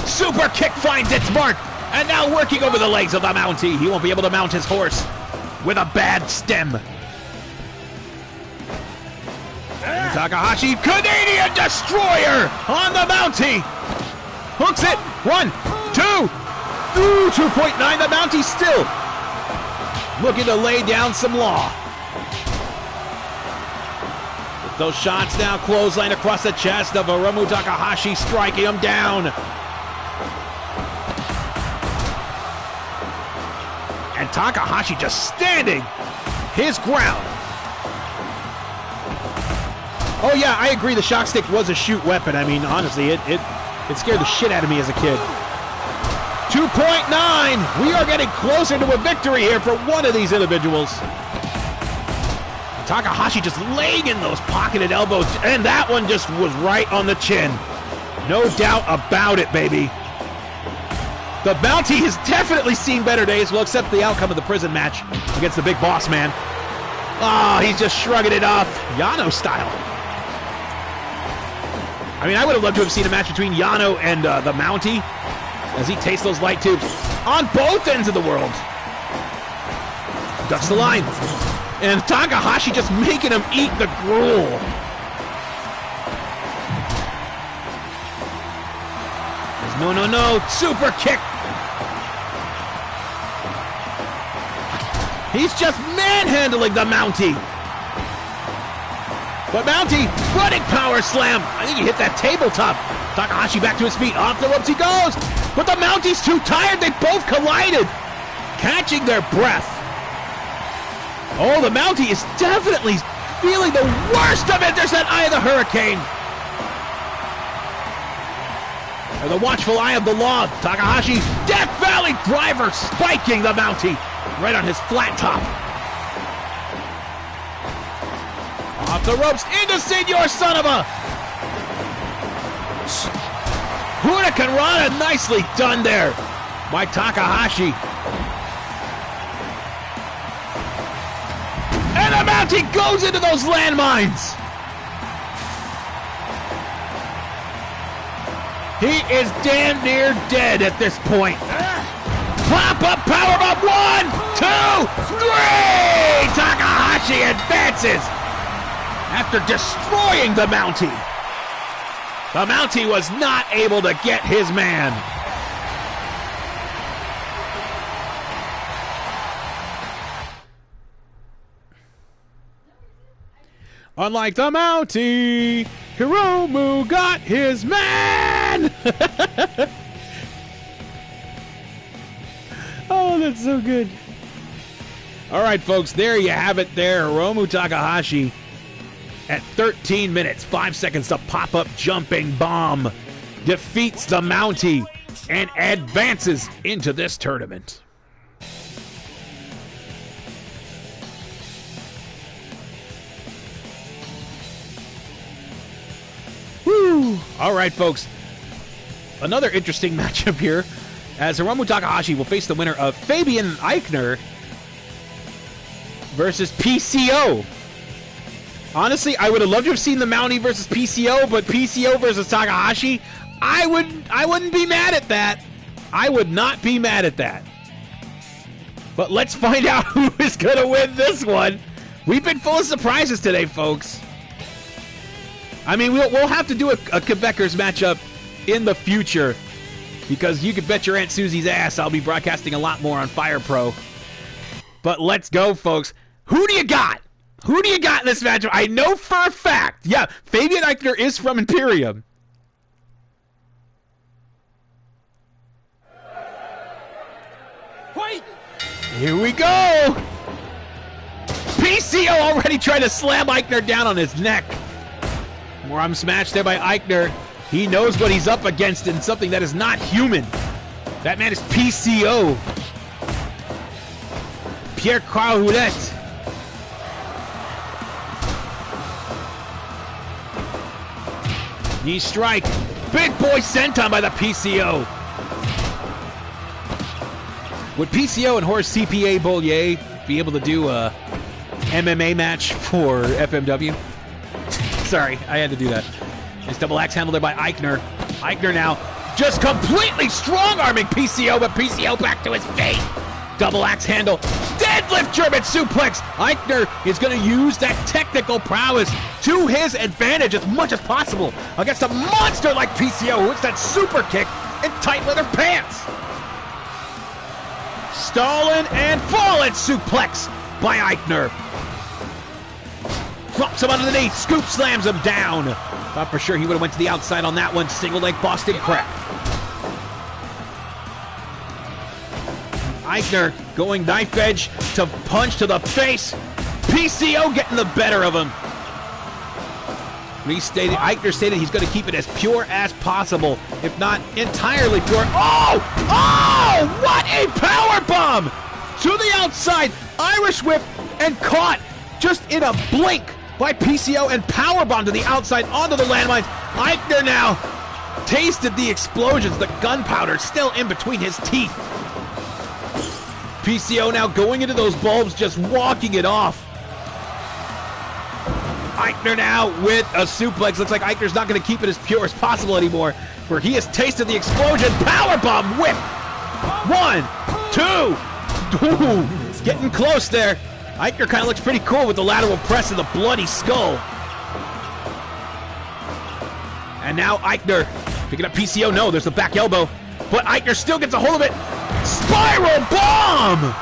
Super kick finds its mark, and now working over the legs of the Mountie. He won't be able to mount his horse with a bad stem. And Takahashi, Canadian Destroyer on the Mountie. Hooks it. 1, 2. Ooh, 2.9. The Mountie still looking to lay down some law. With those shots now, clothesline across the chest of Hiromu Takahashi, striking him down. And Takahashi just standing his ground. Oh yeah, I agree, the shock stick was a shoot weapon. I mean, honestly, it scared the shit out of me as a kid. 2.9! We are getting closer to a victory here for one of these individuals. Takahashi just laying in those pocketed elbows, and that one just was right on the chin. No doubt about it, baby. The Mountie has definitely seen better days. We'll accept the outcome of the prison match against the big boss man. Oh, he's just shrugging it off. Yano style. I mean, I would have loved to have seen a match between Yano and the Mountie as he tastes those light tubes on both ends of the world. Ducks the line. And Takahashi just making him eat the gruel. No. Super kick. He's just manhandling the Mountie. But Mountie, running power slam. I think he hit that tabletop. Takahashi back to his feet. Off the ropes he goes. But the Mountie's too tired. They both collided. Catching their breath. Oh, the Mountie is definitely feeling the worst of it. There's that Eye of the Hurricane. Or the watchful eye of the law. Takahashi, Death Valley driver, spiking the Mountie right on his flat top. Off the ropes, into Senor son of a... Hurricane Rana, nicely done there by Takahashi. And the Mountie goes into those landmines. He is damn near dead at this point. Pop-up powerbomb. 1, 2, 3! Takahashi advances after destroying the Mountie. The Mountie was not able to get his man. Unlike the Mountie, Hiromu got his man! Oh, that's so good. All right, folks, there you have it there. Hiromu Takahashi at 13 minutes, 5 seconds to pop-up jumping bomb defeats the Mountie and advances into this tournament. All right, folks. Another interesting matchup here, as Hiromu Takahashi will face the winner of Fabian Eichner versus PCO. Honestly, I would have loved to have seen the Mountie versus PCO, but PCO versus Takahashi, I wouldn't be mad at that. I would not be mad at that. But let's find out who is going to win this one. We've been full of surprises today, folks. I mean, we'll have to do a Quebecers matchup in the future, because you can bet your Aunt Susie's ass I'll be broadcasting a lot more on Fire Pro. But let's go, folks. Who do you got? Who do you got in this matchup? I know for a fact. Yeah, Fabian Eichner is from Imperium. Wait! Here we go! PCO already trying to slam Eichner down on his neck. Arm smash there by Eichner. He knows what he's up against in something that is not human. That man is PCO. Pierre Carhoulet. Knee strike. Big boy senton by the PCO. Would PCO and Horace CPA Bollier be able to do a MMA match for FMW? Sorry, I had to do that. Nice double axe handle there by Eichner. Eichner now just completely strong-arming PCO, but PCO back to his feet. Double axe handle. Deadlift German suplex. Eichner is going to use that technical prowess to his advantage as much as possible against a monster like PCO, who hits that super kick in tight leather pants. Stolen and fallen suplex by Eichner. Drops him underneath, scoop slams him down. Thought for sure he would have went to the outside on that one. Single leg Boston Crab. Eichner going knife edge to punch to the face. PCO getting the better of him. Eichner stated he's going to keep it as pure as possible, if not entirely pure. Oh! Oh! What a power bomb! To the outside, Irish whip, and caught just in a blink by PCO, and powerbomb to the outside onto the landmines. Eichner now tasted the explosions, the gunpowder still in between his teeth. PCO now going into those bulbs, just walking it off. Eichner now with a suplex. Looks like Eichner's not going to keep it as pure as possible anymore, for he has tasted the explosion. Powerbomb whip. 1, 2. Ooh, getting close there. Eichner kind of looks pretty cool with the lateral press and the bloody skull. And now Eichner picking up PCO. No, there's the back elbow. But Eichner still gets a hold of it. Spiral bomb!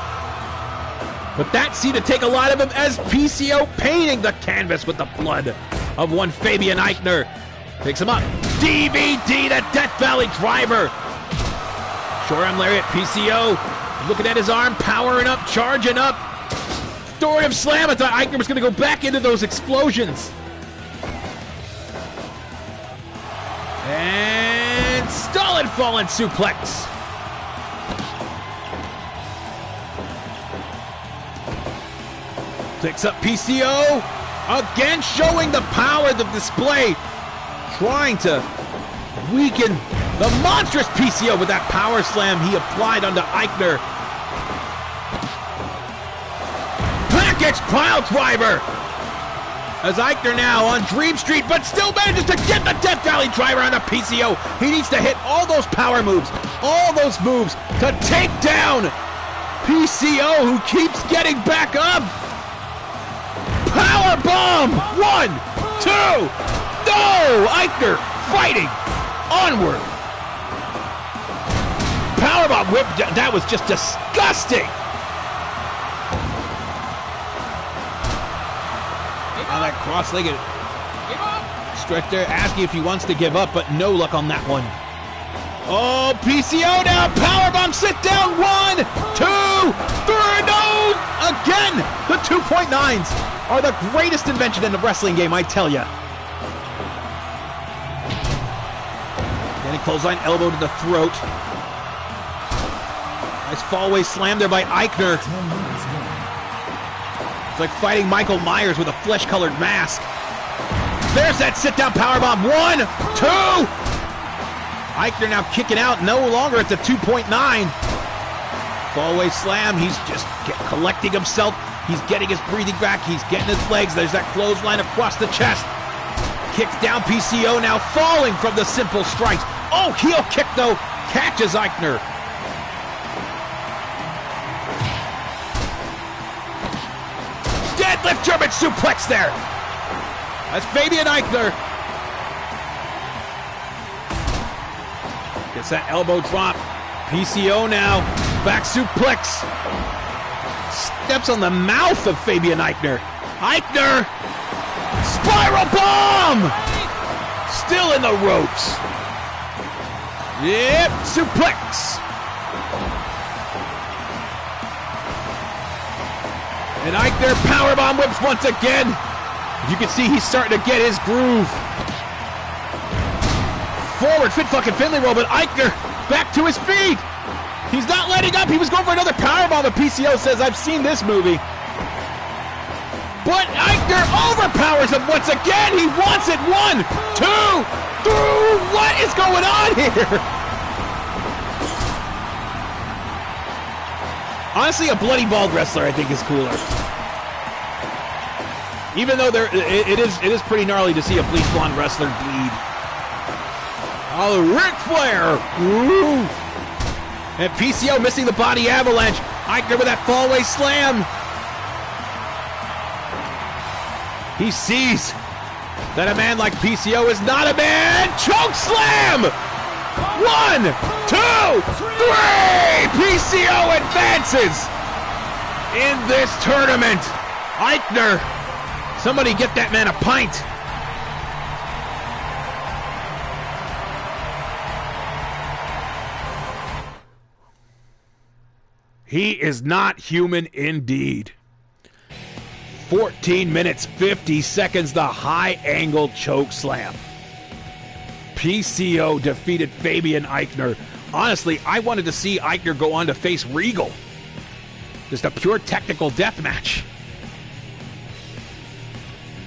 But that seemed to take a lot of him as PCO painting the canvas with the blood of one Fabian Eichner. Picks him up. DVD, the Death Valley driver. Short arm lariat, PCO looking at his arm, powering up, charging up. Thorium slam. I thought Eichner was going to go back into those explosions. And stolid fallen suplex. Picks up PCO. Again showing the power of the display. Trying to weaken the monstrous PCO with that power slam he applied onto Eichner. Package pile driver. As Eichner now on Dream Street, but still manages to get the Death Valley driver onto PCO. He needs to hit all those power moves, all those moves to take down PCO, who keeps getting back up. Power bomb! 1, 2. No! Eichner fighting onward. Powerbomb whip. That was just disgusting. Now that cross-legged stretch there, asking if he wants to give up, but no luck on that one. Oh, PCO now, powerbomb, sit down, 1, 2, 3, no! Again, the 2.9s are the greatest invention in the wrestling game, I tell ya. Then a clothesline elbow to the throat. Nice fallaway slam there by Eichner. It's like fighting Michael Myers with a flesh-colored mask. There's that sit-down powerbomb. 1, 2! Eichner now kicking out, no longer at the 2.9. Fallaway slam, he's just collecting himself. He's getting his breathing back. He's getting his legs. There's that clothesline across the chest. Kicks down PCO, now falling from the simple strikes. Oh, heel kick though, catches Eichner. Deadlift German suplex there. That's Fabian Eichner. Gets that elbow drop. PCO now, back suplex. Steps on the mouth of Fabian Eichner. Eichner, spiral bomb! Still in the ropes. Yep, suplex. And Eichner powerbomb whips once again. You can see he's starting to get his groove. Forward, fit fucking Finley roll, but Eichner back to his feet. He's not letting up. He was going for another powerbomb, but PCO says, I've seen this movie. But Eichner overpowers him once again. He wants it. 1, 2, 3. What is going on here? Honestly, a bloody bald wrestler I think is cooler. Even though it is pretty gnarly to see a bleach blonde wrestler bleed. Oh, Ric Flair! Woo! And PCO missing the body avalanche. Eichner with that fallaway slam. He sees that a man like PCO is not a man. Choke slam! 1, 2, 3! PCO advances in this tournament. Eichner, somebody get that man a pint. He is not human indeed. 14 minutes, 50 seconds, the high-angle choke slam. PCO defeated Fabian Eichner. Honestly, I wanted to see Eichner go on to face Regal. Just a pure technical death match.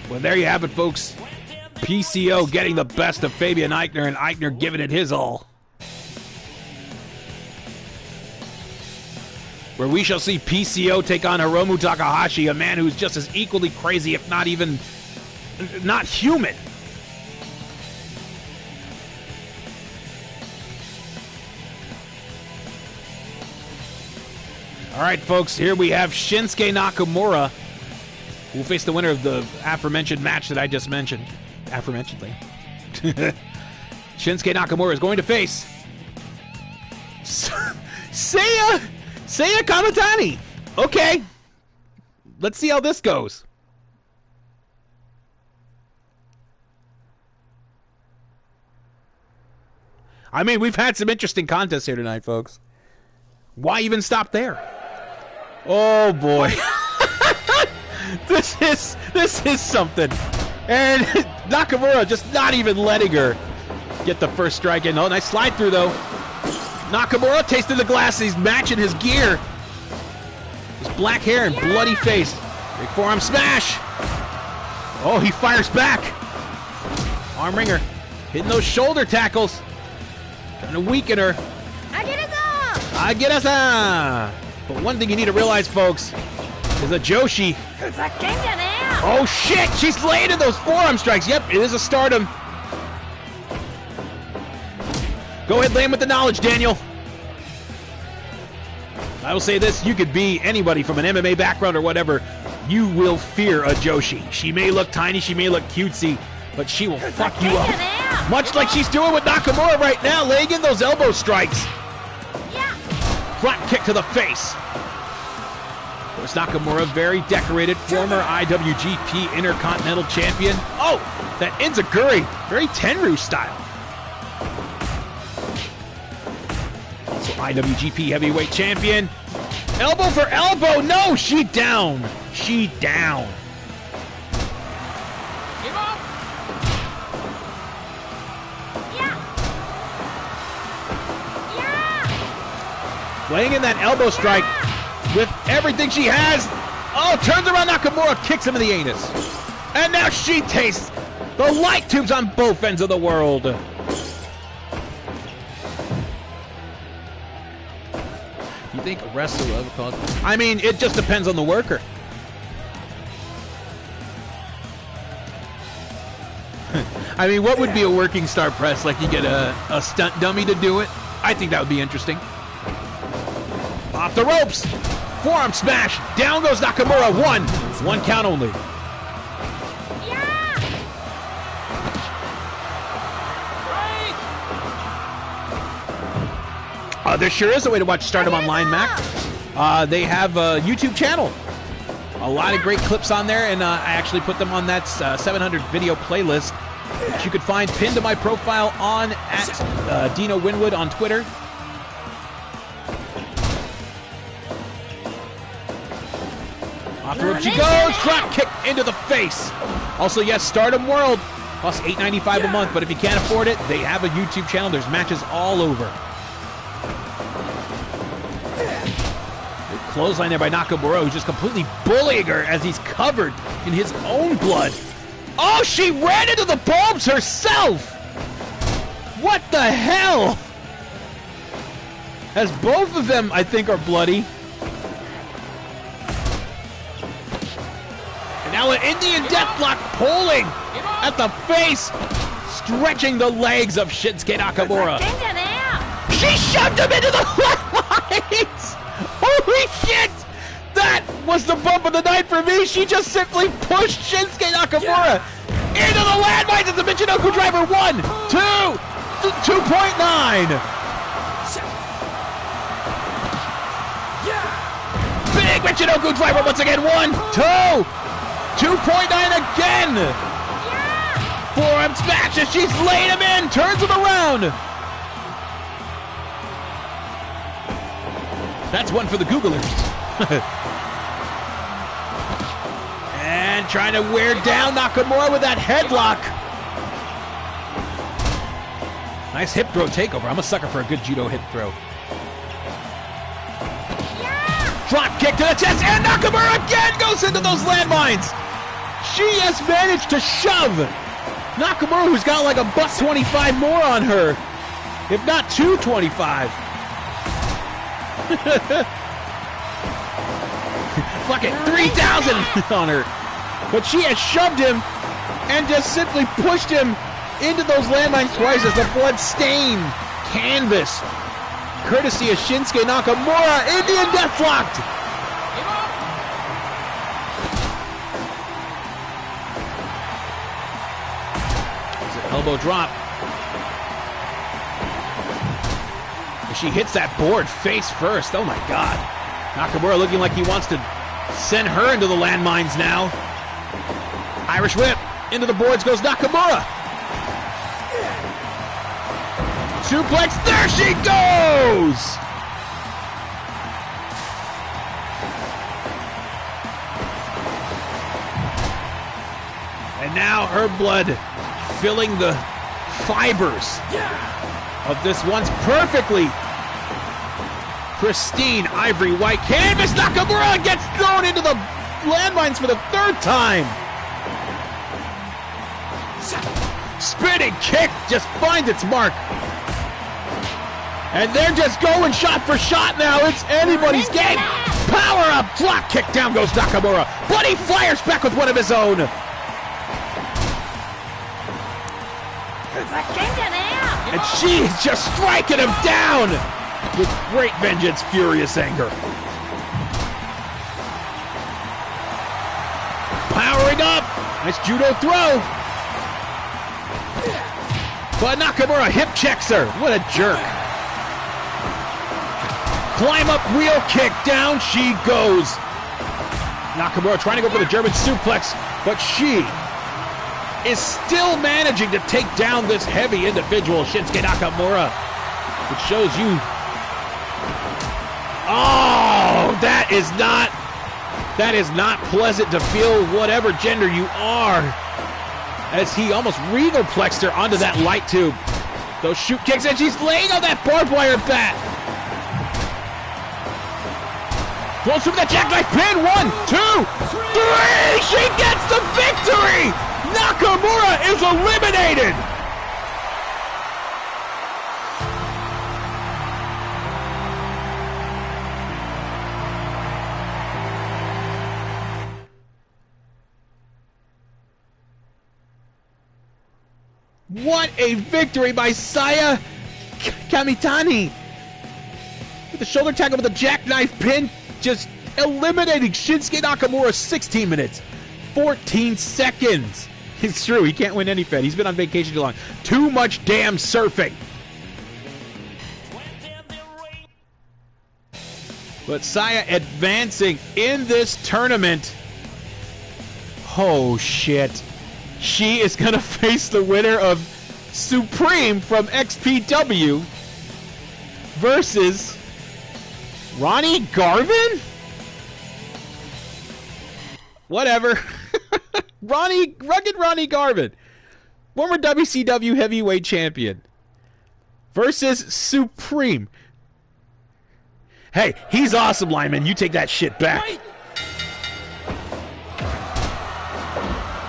Well, there you have it, folks. PCO getting the best of Fabian Eichner, and Eichner giving it his all. Where we shall see PCO take on Hiromu Takahashi, a man who's just as equally crazy, if not even not human. All right, folks, here we have Shinsuke Nakamura, who will face the winner of the aforementioned match that I just mentioned. Aforementionedly. Shinsuke Nakamura is going to face Seiya Kamitani. Okay. Let's see how this goes. I mean, we've had some interesting contests here tonight, folks. Why even stop there? Oh boy. This is something. And Nakamura just not even letting her get the first strike in. Oh, nice slide through though. Nakamura tasting the glass. He's matching his gear. His black hair and bloody face. Big forearm smash. Oh, he fires back. Arm wringer. Hitting those shoulder tackles. Trying to weaken her. But one thing you need to realize, folks, is that Joshi. Oh shit! She's landed those forearm strikes. Yep, it is a stardom. Go ahead, land with the knowledge, Daniel. I will say this, you could be anybody from an MMA background or whatever, you will fear a Joshi. She may look tiny, she may look cutesy, but she will fuck you up. Much like she's doing with Nakamura right now, laying in those elbow strikes. Front kick to the face. Of course, Nakamura, very decorated, former IWGP Intercontinental Champion. Oh, that Enziguri, very Tenryu style. Also IWGP Heavyweight Champion. Elbow for elbow. No, she down. She down. Laying in that elbow strike with everything she has. Oh, turns around Nakamura, kicks him in the anus. And now she tastes The light tubes on both ends of the world. You think a wrestler will ever cause... I mean, it just depends on the worker. I mean, what would be a working star press? Like you get a stunt dummy to do it? I think that would be interesting. Off the ropes. Forearm smash. Down goes Nakamura. One count only. There sure is a way to watch Stardom Online, Mac. They have a YouTube channel. A lot of great clips on there, and I actually put them on that 700 video playlist, which you could find pinned to my profile on at Dino Winwood on Twitter. Off the rope she goes, drop kick into the face. Also, yes, Stardom World costs $8.95 a month, but if you can't afford it, they have a YouTube channel. There's matches all over. Clothesline there by Nakamura, who's just completely bullying her as he's covered in his own blood. Oh, she ran into the bulbs herself! What the hell? As both of them, I think, are bloody. And now an Indian Deathlock pulling at the face, stretching the legs of Shinsuke Nakamura. She shoved him into the lines! Holy shit! That was the bump of the night for me. She just simply pushed Shinsuke Nakamura into the landmines of the Michinoku driver. 1, 2, 2.9. Big Michinoku driver once again. 1, 2, 2.9 again. Forearm smash as she's laid him in. Turns him around. That's one for the Googlers. And trying to wear down Nakamura with that headlock. Nice hip throw takeover. I'm a sucker for a good judo hip throw. Drop kick to the chest, and Nakamura again goes into those landmines. She has managed to shove Nakamura, who's got like $125 more on her, if not $225. Fuck it, 3,000 on her. But she has shoved him and just simply pushed him into those landmines twice as the blood-stained canvas, courtesy of Shinsuke Nakamura. Indian Deathlocked. It's an elbow drop. She hits that board face first. Oh my God. Nakamura looking like he wants to send her into the landmines now. Irish whip. Into the boards goes Nakamura. Suplex. There she goes. And now her blood filling the fibers of this once perfectly pristine ivory white canvas. Nakamura gets thrown into the landmines for the third time. Spinning kick just finds its mark. And they're just going shot for shot now. It's anybody's game. Power up, drop kick, down goes Nakamura. But he fires back with one of his own. And she is just striking him down with great vengeance, furious anger. Powering up. Nice judo throw. But Nakamura hip checks her. What a jerk. Climb up wheel kick. Down she goes. Nakamura trying to go for the German suplex, but she is still managing to take down this heavy individual, Shinsuke Nakamura. Which shows you... Oh, that is not pleasant to feel, whatever gender you are. As he almost regal plexed her onto that light tube. Those shoot kicks, and she's laying on that barbed wire bat. Close to the jackknife pin. 1, 2, 3. She gets the victory. Nakamura is eliminated! What a victory by Saya Kamitani! With the shoulder tackle with a jackknife pin, just eliminating Shinsuke Nakamura. 16 minutes, 14 seconds. It's true, he can't win any Fed. He's been on vacation too long. Too much damn surfing. But Saya advancing in this tournament. Oh, shit. She is going to face the winner of Supreme from XPW versus Ronnie Garvin? Whatever. Rugged Ronnie Garvin, former WCW heavyweight champion, versus Supreme. Hey, he's awesome, lineman. You take that shit back.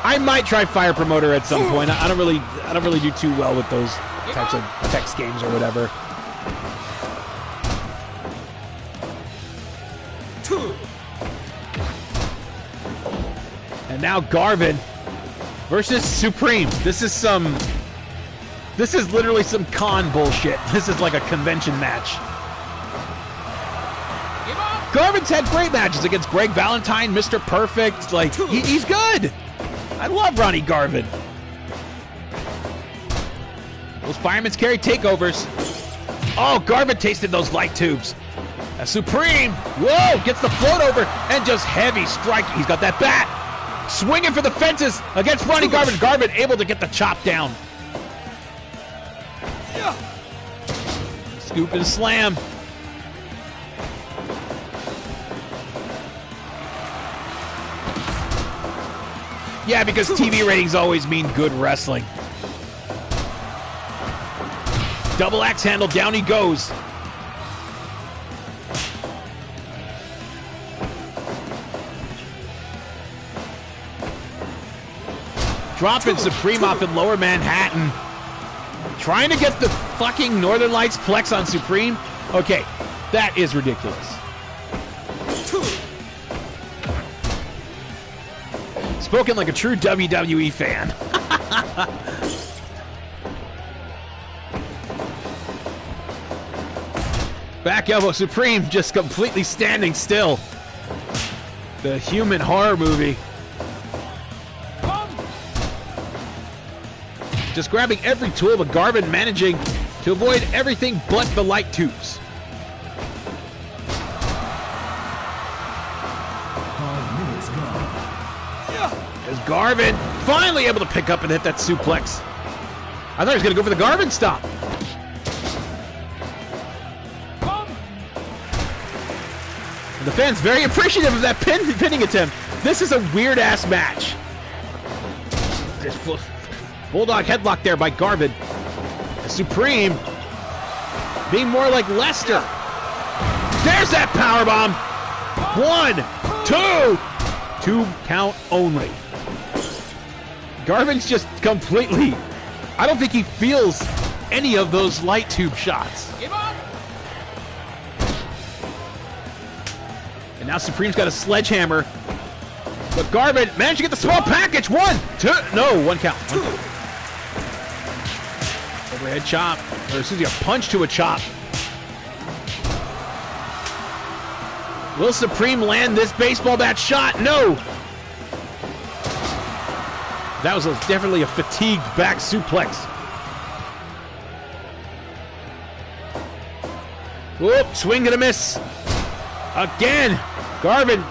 I might try Fire Promoter at some point. I don't really do too well with those types of text games or whatever. And now Garvin versus Supreme. This is literally some con bullshit. This is like a convention match. Garvin's had great matches against Greg Valentine, Mr. Perfect. Like, he's good. I love Ronnie Garvin. Those firemen's carry takeovers. Oh, Garvin tasted those light tubes. Supreme, whoa, gets the float over and just heavy strike. He's got that bat. Swinging for the fences against Ronnie Garvin. Garvin able to get the chop down. Scoop and slam. Yeah, because TV ratings always mean good wrestling. Double axe handle, down he goes. Dropping Supreme off in Lower Manhattan. Trying to get the fucking Northern Lights Plex on Supreme. Okay, that is ridiculous. Spoken like a true WWE fan. Back elbow, Supreme just completely standing still. The human horror movie. Just grabbing every tool, but Garvin managing to avoid everything but the light tubes. 5 minutes gone. As Garvin finally able to pick up and hit that suplex. I thought he was going to go for the Garvin stop. And the fans very appreciative of that pinning attempt. This is a weird-ass match. Bulldog headlock there by Garvin. Supreme being more like Lester. There's that powerbomb. 1, 2. 2 count only. Garvin's just completely... I don't think he feels any of those light tube shots. And now Supreme's got a sledgehammer. But Garvin managed to get the small package. 1, 2. No, 1 count. 1 count. Overhead chop. Or excuse me, a punch to a chop. Will Supreme land this baseball bat shot? No! That was definitely a fatigued back suplex. Whoop, swing and a miss. Again, Garvin.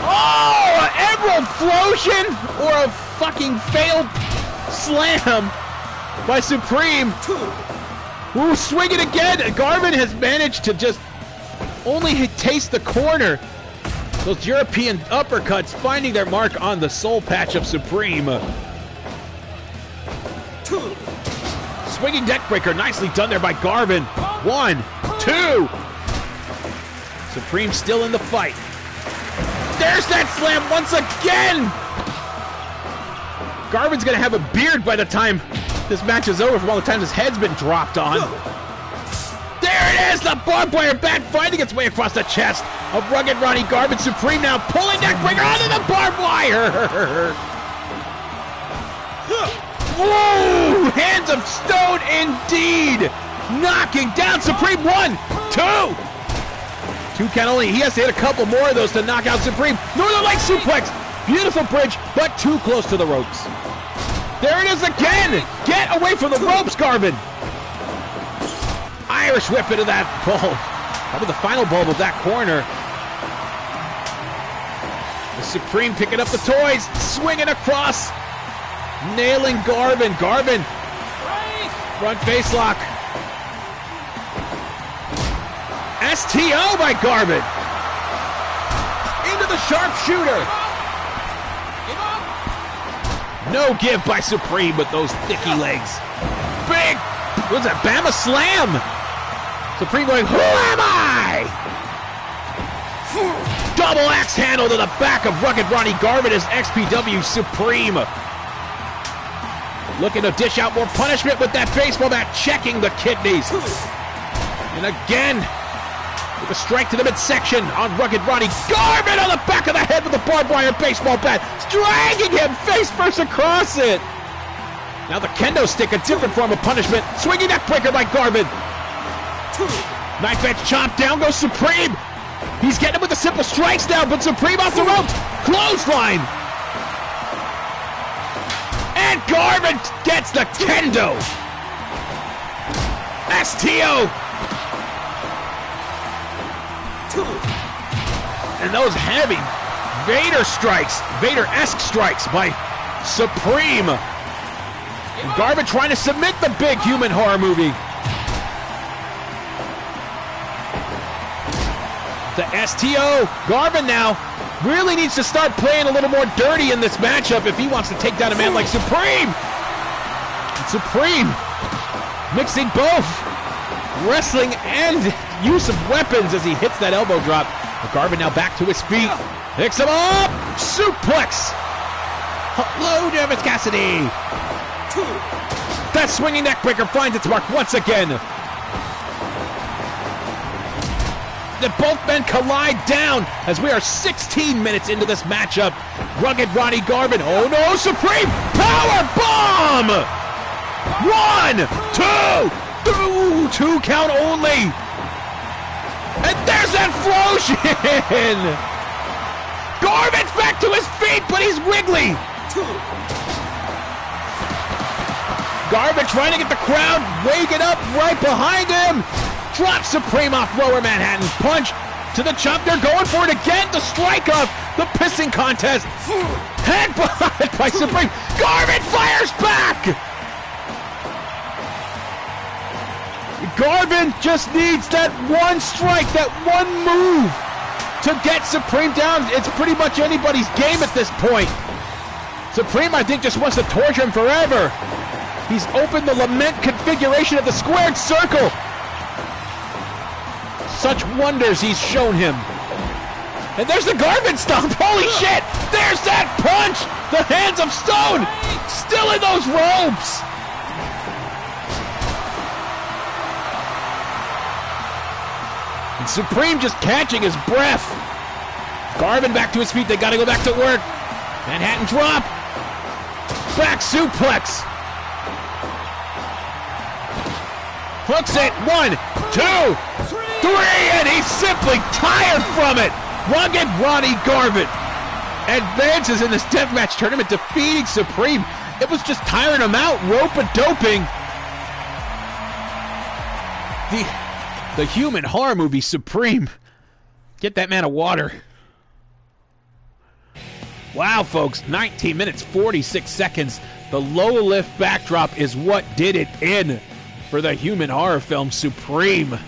Oh, an Emerald Flosion or a fucking failed slam by Supreme. Ooh, swing it again. Garvin has managed to just only taste the corner. Those European uppercuts finding their mark on the soul patch of Supreme. Swinging deck breaker, nicely done there by Garvin. 1, 2. Supreme still in the fight. There's that slam once again. Garvin's going to have a beard by the time this match is over from all the times his head's been dropped on. There it is! The barbed wire bat finding its way across the chest of Rugged Ronnie Garvin. Supreme now pulling neckbreaker onto the barbed wire. Whoa! Hands of stone indeed! Knocking down Supreme. 1, 2. 2 count only. He has to hit a couple more of those to knock out Supreme. Northern Light suplex. Beautiful bridge, but too close to the ropes. There it is again! Get away from the ropes, Garvin! Irish whip into that bulb. Probably the final bulb of that corner. The Supreme picking up the toys, swinging across. Nailing Garvin. Garvin. Front face lock. STO by Garvin. Into the sharpshooter. No give by Supreme with those thicky legs. Big, what's that, Bama Slam? Supreme going, who am I? Double axe handle to the back of Rugged Ronnie Garvin as XPW Supreme. Looking to dish out more punishment with that baseball bat, checking the kidneys. And again, with a strike to the midsection on Rugged Ronnie Garvin on the back of the head with a barbed wire baseball bat, dragging him face first across it. Now the kendo stick, a different form of punishment. Swinging that breaker by Garvin. Knife edge chop, down goes Supreme. He's getting him with the simple strikes now, but Supreme off the ropes. Clothesline. And Garvin gets the kendo. STO. And those heavy Vader strikes, Vader-esque strikes by Supreme. And Garvin trying to submit the big human horror movie. The STO. Garvin now really needs to start playing a little more dirty in this matchup if he wants to take down a man like Supreme. And Supreme mixing both wrestling and use of weapons as he hits that elbow drop. But Garvin now back to his feet. Picks him up. Suplex. Hello, Nervous Cassidy. That swinging neckbreaker finds its mark once again. The both men collide down as we are 16 minutes into this matchup. Rugged Ronnie Garvin. Oh no, Supreme power bomb. 1, 2, 2 count only. And there's that Flowsion! Garvin's back to his feet, but he's wiggly. Garvin trying to get the crowd waking up right behind him. Drops Supreme off Lower Manhattan. Punch to the chop. They're going for it again. The strike off. The pissing contest. Headbutt by Supreme. Garvin fires back. Garvin just needs that one strike, that one move to get Supreme down. It's pretty much anybody's game at this point. Supreme, I think, just wants to torture him forever. He's opened the lament configuration of the squared circle. Such wonders he's shown him. And there's the Garvin stomp. Holy shit! There's that punch! The hands of stone! Still in those ropes! And Supreme just catching his breath. Garvin back to his feet. They got to go back to work. Manhattan drop. Back suplex. Hooks it. 1, 2, 3. And he's simply tired from it. Rugged Ronnie Garvin advances in this deathmatch tournament, defeating Supreme. It was just tiring him out. Rope-a-doping. The human horror movie Supreme. Get that man a water. Wow, folks. 19 minutes, 46 seconds. The low lift backdrop is what did it in for the human horror film Supreme.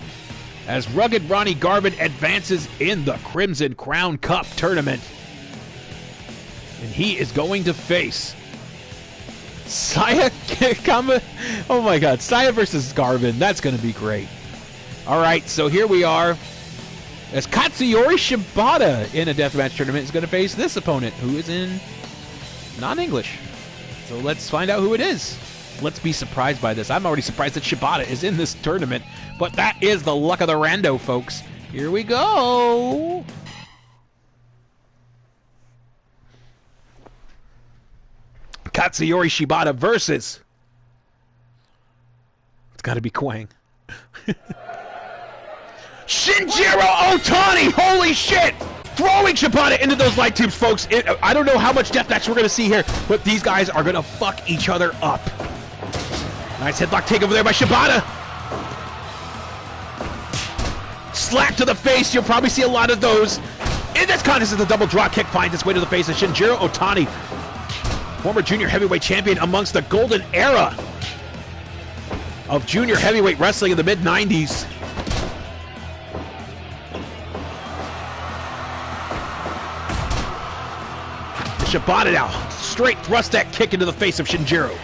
As Rugged Ronnie Garvin advances in the Crimson Crown Cup tournament. And he is going to face Saya Kama. Oh my god, Saya versus Garvin. That's going to be great. Alright, so here we are. As Katsuyori Shibata in a deathmatch tournament is going to face this opponent, who is in non-English. So let's find out who it is. Let's be surprised by this. I'm already surprised that Shibata is in this tournament, but that is the luck of the rando, folks. Here we go. Katsuyori Shibata versus... It's got to be Kwang. Shinjiro Otani! Holy shit! Throwing Shibata into those light tubes, folks. I don't know how much deathmatch we're going to see here, but these guys are going to fuck each other up. Nice headlock take over there by Shibata. Slap to the face. You'll probably see a lot of those. In this contest, the double drop kick finds its way to the face of Shinjiro Otani, former junior heavyweight champion amongst the golden era of junior heavyweight wrestling in the mid-90s. Shibata now, straight thrust that kick into the face of Shinjiro.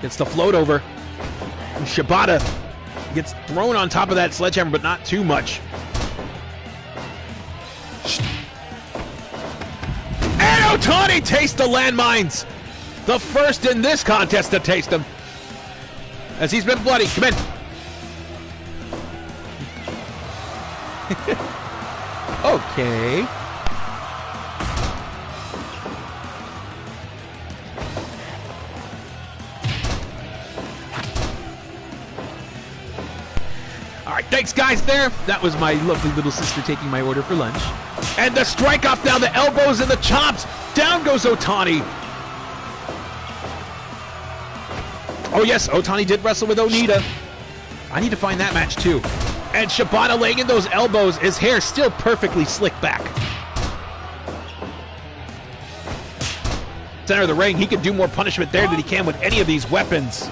Gets the float over. And Shibata gets thrown on top of that sledgehammer, but not too much. And Otani tastes the landmines. The first in this contest to taste them. As he's been bloody. Come in. Okay. Alright, thanks guys there. That was my lovely little sister taking my order for lunch. And the strike off now, the elbows and the chops. Down goes Otani. Oh yes, Otani did wrestle with Onita. I need to find that match too. And Shibata laying in those elbows, his hair still perfectly slicked back. Center of the ring, he can do more punishment there than he can with any of these weapons.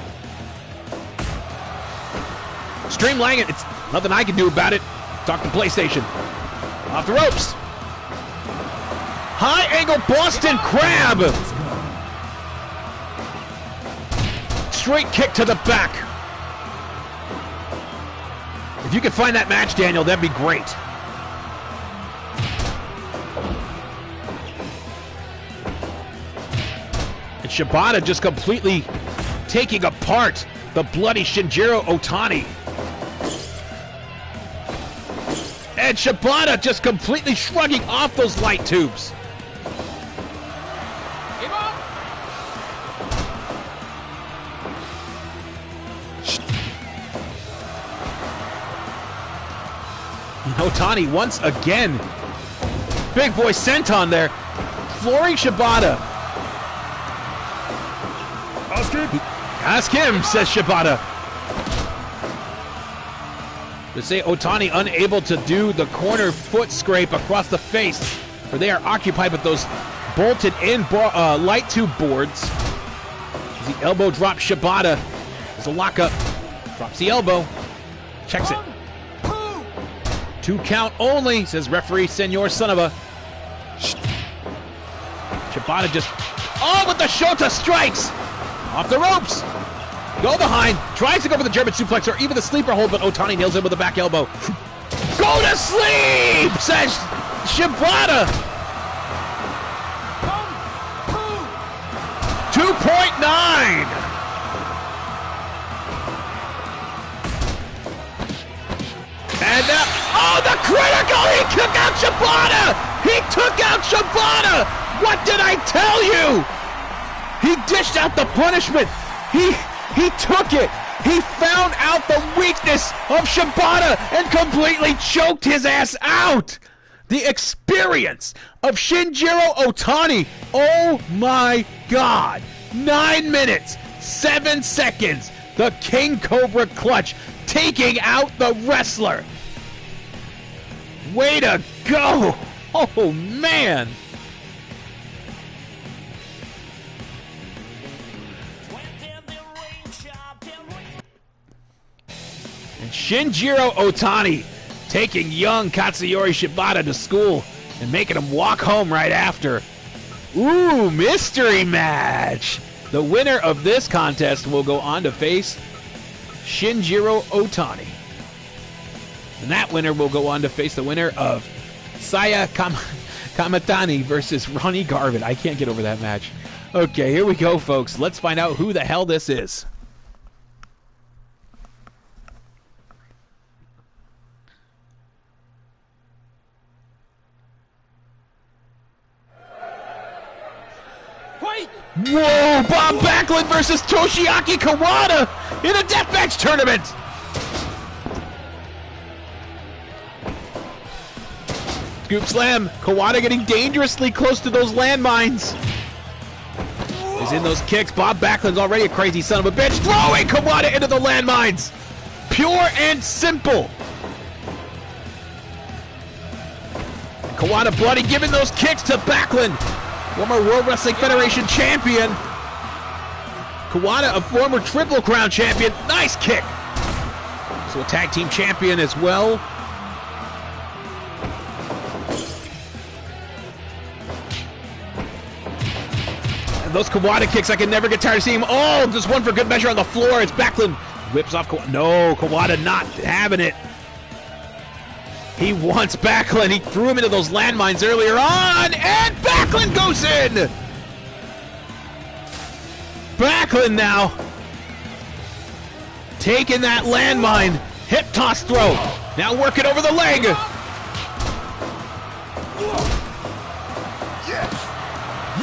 Streamlining it, it's nothing I can do about it. Talk to PlayStation. Off the ropes. High angle Boston Crab. Straight kick to the back. If you could find that match, Daniel, that'd be great. And Shibata just completely taking apart the bloody Shinjiro Otani. And Shibata just completely shrugging off those light tubes. Otani once again. Big boy senton there. Flooring Shibata. Ask him, says Shibata. To say Otani unable to do the corner foot scrape across the face, for they are occupied with those bolted in light tube boards. As the elbow drops Shibata. There's a lockup. Drops the elbow. Checks it. 2 count only, says referee Senor son of a. Shibata just, oh, with the Shota strikes. Off the ropes. Go behind. Tries to go for the German suplex or even the sleeper hold, but Otani nails him with a back elbow. Go to sleep, says Shibata. 2.9. And oh, the critical! He took out Shibata! He took out Shibata! What did I tell you? He dished out the punishment. He took it. He found out the weakness of Shibata and completely choked his ass out. The experience of Shinjiro Otani. Oh my God. 9 minutes, 7 seconds. The King Cobra clutch taking out the wrestler. Way to go. Oh man. And Shinjiro Otani taking young Katsuyori Shibata to school and making him walk home right after. Ooh, mystery match. The winner of this contest will go on to face Shinjiro Otani. And that winner will go on to face the winner of Saya Kamatani versus Ronnie Garvin. I can't get over that match. Okay, here we go, folks. Let's find out who the hell this is. Wait! Whoa! Bob Backlund versus Toshiaki Kawada in a deathmatch tournament! Scoop slam. Kawada getting dangerously close to those landmines. He's in those kicks. Bob Backlund's already a crazy son of a bitch. Throwing Kawada into the landmines. Pure and simple. Kawada bloody giving those kicks to Backlund. Former World Wrestling Federation champion. Kawada, a former Triple Crown champion. Nice kick. So a tag team champion as well. And those Kawada kicks, I can never get tired of seeing them. Oh, just one for good measure on the floor. It's Backlund. Whips off Kawada. No, Kawada not having it. He wants Backlund. He threw him into those landmines earlier on, and Backlund goes in! Backlund now taking that landmine. Hip toss throw. Now working over the leg.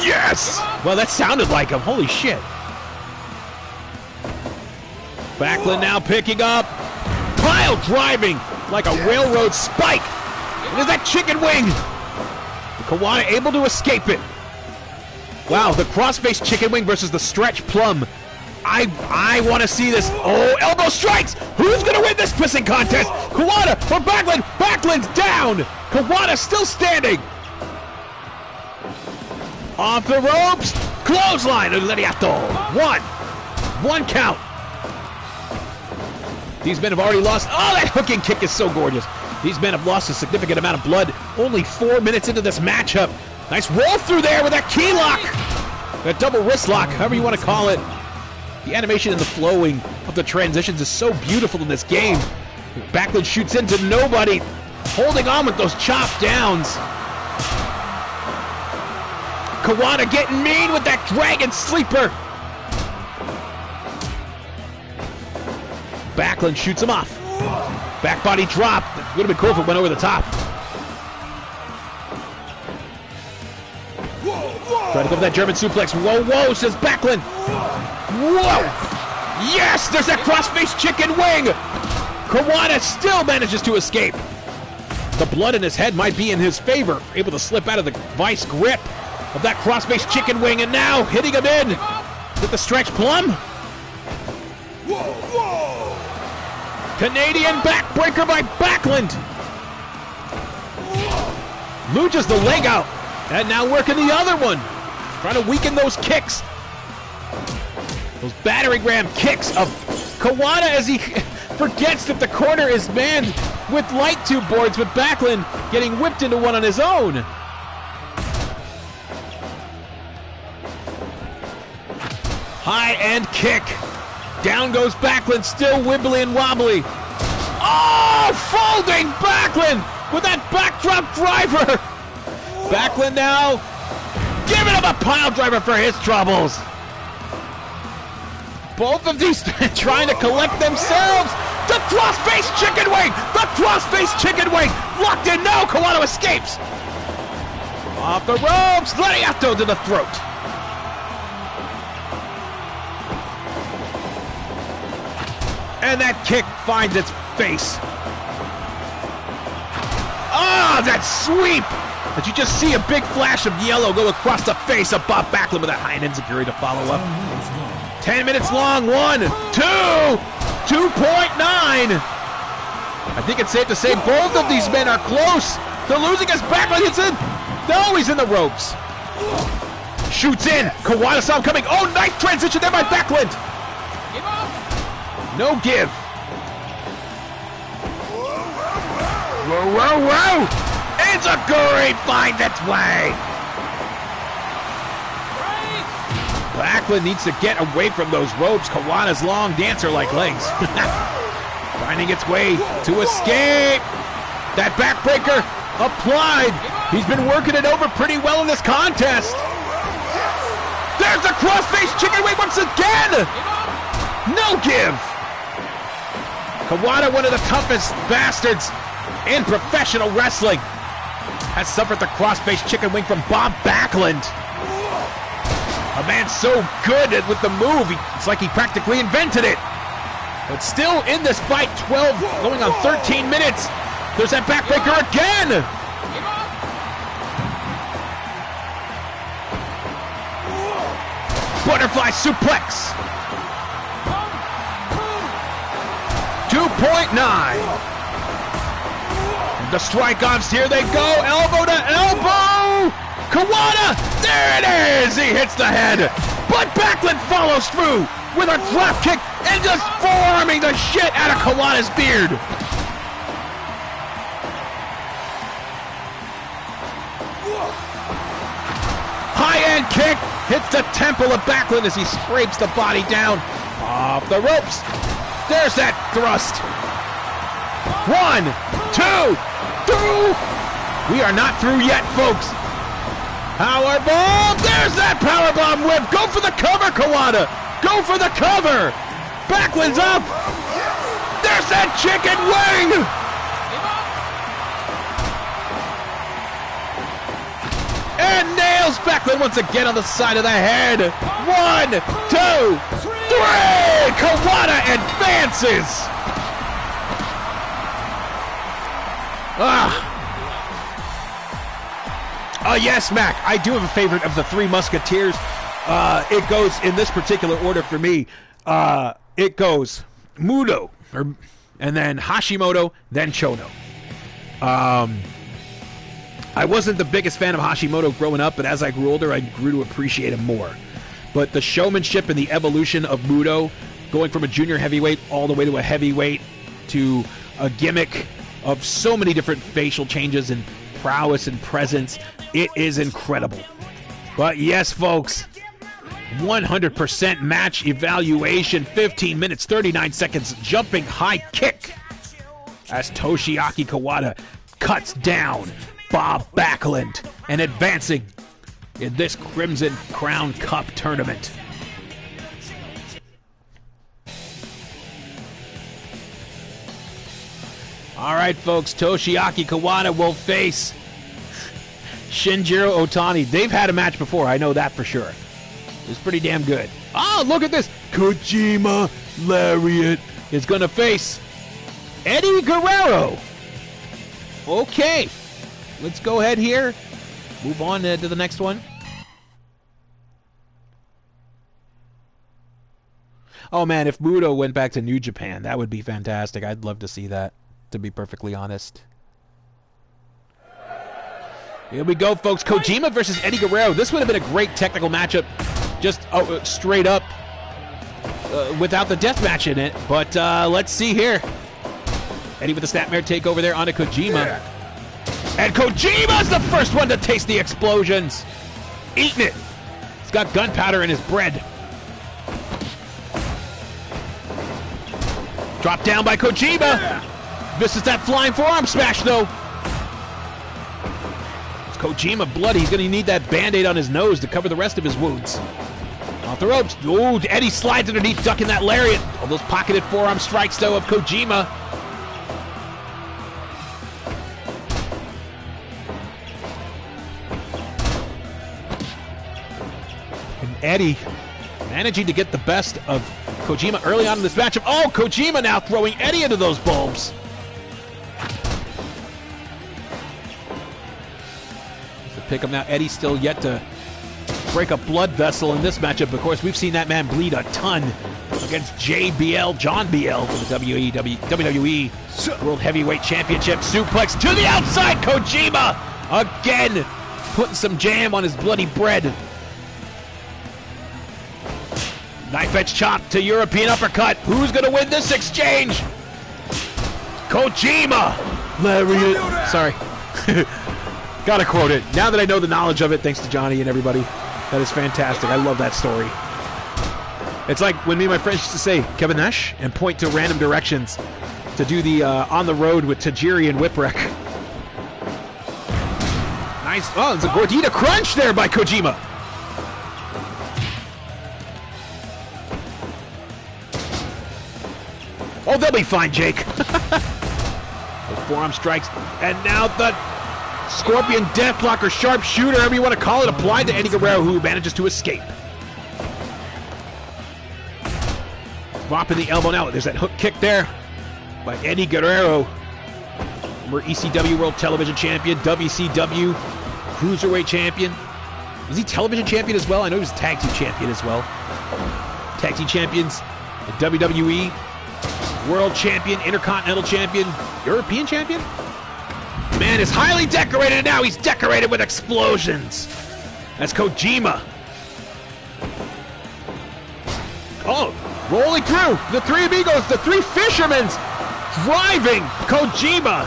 Yes! Well, that sounded like him. Holy shit. Backlund now picking up. Pile driving like a railroad spike. There's that chicken wing. Kawada able to escape it. Wow, the cross-face chicken wing versus the stretch plum. I want to see this. Oh, elbow strikes. Who's going to win this pissing contest? Kawada or Backlund? Backlund's down. Kawada still standing. Off the ropes. Clothesline. Lariato. One count. These men have already lost. Oh, that hooking kick is so gorgeous. These men have lost a significant amount of blood. Only 4 minutes into this matchup. Nice roll through there with that key lock. That double wrist lock, however you want to call it. The animation and the flowing of the transitions is so beautiful in this game. Backlund shoots into nobody. Holding on with those chop downs. Kawada getting mean with that dragon sleeper. Backlund shoots him off. Back body drop. Would have been cool if it went over the top. Trying to go for that German suplex. Whoa, whoa, says Backlund. Whoa! Yes, there's that cross-face chicken wing. Kawada still manages to escape. The blood in his head might be in his favor. Able to slip out of the vice grip of that cross-face chicken wing, and now hitting him in with the stretch plum. Canadian backbreaker by Backlund. Luges the leg out. And now working the other one. Trying to weaken those kicks. Those battering ram kicks of Kawada as he forgets that the corner is manned with light tube boards, with Backlund getting whipped into one on his own. High end kick. Down goes Backlund, still wibbly and wobbly. Oh, folding Backlund with that backdrop driver. Backlund now giving him a pile driver for his troubles. Both of these trying to collect themselves. The cross-face chicken wing. The cross-face chicken wing. Locked in. No, Kawada escapes. Off the ropes. Lariato to the throat. And that kick finds its face. Ah, that sweep! But you just see a big flash of yellow go across the face of Bob Backlund with a high insecurity to follow up. 10 minutes long. 1, 2, 2.9. I think it's safe to say both of these men are close to losing as Backlund hits in. No, he's in the ropes. Shoots in. Kawada saw him coming. Oh, nice transition there by Backlund. No give. Whoa, whoa, whoa! Enziguri finds its way! Backlund needs to get away from those ropes. Kawada's long dancer-like legs. Finding its way to escape. That backbreaker applied. He's been working it over pretty well in this contest. There's the cross-face chicken wing once again! No give! Kawada, one of the toughest bastards in professional wrestling, has suffered the cross-face chicken wing from Bob Backlund. A man so good with the move, it's like he practically invented it. But still in this fight, 12 going on 13 minutes. There's that backbreaker again! Butterfly suplex. 2.9. The strike-offs, here they go. Elbow to elbow. Kawada, there it is. He hits the head. But Backlund follows through with a drop kick and just forearming the shit out of Kawada's beard. High-end kick hits the temple of Backlund as he scrapes the body down. Off the ropes. There's that thrust. 1, 2, through. We are not through yet, folks. Powerbomb. There's that powerbomb whip. Go for the cover, Kawada. Go for the cover. Backlund's up. There's that chicken wing. And nails Backlund once again on the side of the head. 1, 2, 3. Kawada advances. Yes, Mac. I do have a favorite of the Three Musketeers. It goes in this particular order for me. It goes Muto, and then Hashimoto, then Chono. I wasn't the biggest fan of Hashimoto growing up, but as I grew older, I grew to appreciate him more. But the showmanship and the evolution of Muto, going from a junior heavyweight all the way to a heavyweight to a gimmick of so many different facial changes and prowess and presence, it is incredible. But yes, folks, 100% match evaluation, 15 minutes, 39 seconds, jumping high kick as Toshiaki Kawada cuts down Bob Backlund and advancing in this Crimson Crown Cup tournament. All right, folks, Toshiaki Kawada will face Shinjiro Otani. They've had a match before, I know that for sure. It was pretty damn good. Oh, look at this. Kojima Lariat is going to face Eddie Guerrero. Okay, let's go ahead here. Move on to the next one. Oh, man, if Muto went back to New Japan, that would be fantastic. I'd love to see that, to be perfectly honest. Here we go, folks. Kojima versus Eddie Guerrero. This would have been a great technical matchup, just straight up, without the death match in it. But let's see here. Eddie with the snapmare takeover there onto Kojima. And Kojima's the first one to taste the explosions. Eating it. He's got gunpowder in his bread. Dropped down by Kojima. Misses that flying forearm smash, though. It's Kojima bloody. He's going to need that Band-Aid on his nose to cover the rest of his wounds. Off the ropes. Ooh, Eddie slides underneath, ducking that lariat. All those pocketed forearm strikes, though, of Kojima. And Eddie managing to get the best of Kojima early on in this matchup. Oh, Kojima now throwing Eddie into those bulbs. To pick him now. Eddie still yet to break a blood vessel in this matchup. Of course, we've seen that man bleed a ton against JBL, John BL, for the WWE World Heavyweight Championship. Suplex to the outside. Kojima again putting some jam on his bloody bread. Knife edge chop to European uppercut. Who's going to win this exchange? Kojima! Lariat. Sorry. Gotta quote it. Now that I know the knowledge of it, thanks to Johnny and everybody. That is fantastic. I love that story. It's like when me and my friends used to say, Kevin Nash, and point to random directions to do the On the Road with Tajiri and Whipwreck. Nice. Oh, it's a Gordita crunch there by Kojima. Oh, they'll be fine, Jake. Those forearm strikes. And now the Scorpion Deathlock or Sharpshooter, however you want to call it, applied to Eddie Guerrero, who manages to escape. Dropping the elbow now. There's that hook kick there by Eddie Guerrero. Former ECW World Television Champion, WCW Cruiserweight Champion. Was he Television Champion as well? I know he was Tag Team Champion as well. Tag Team Champions, the WWE World Champion, Intercontinental Champion, European Champion? Man is highly decorated, and now he's decorated with explosions. That's Kojima. Oh, rolling through. The three amigos, the three fishermen driving Kojima.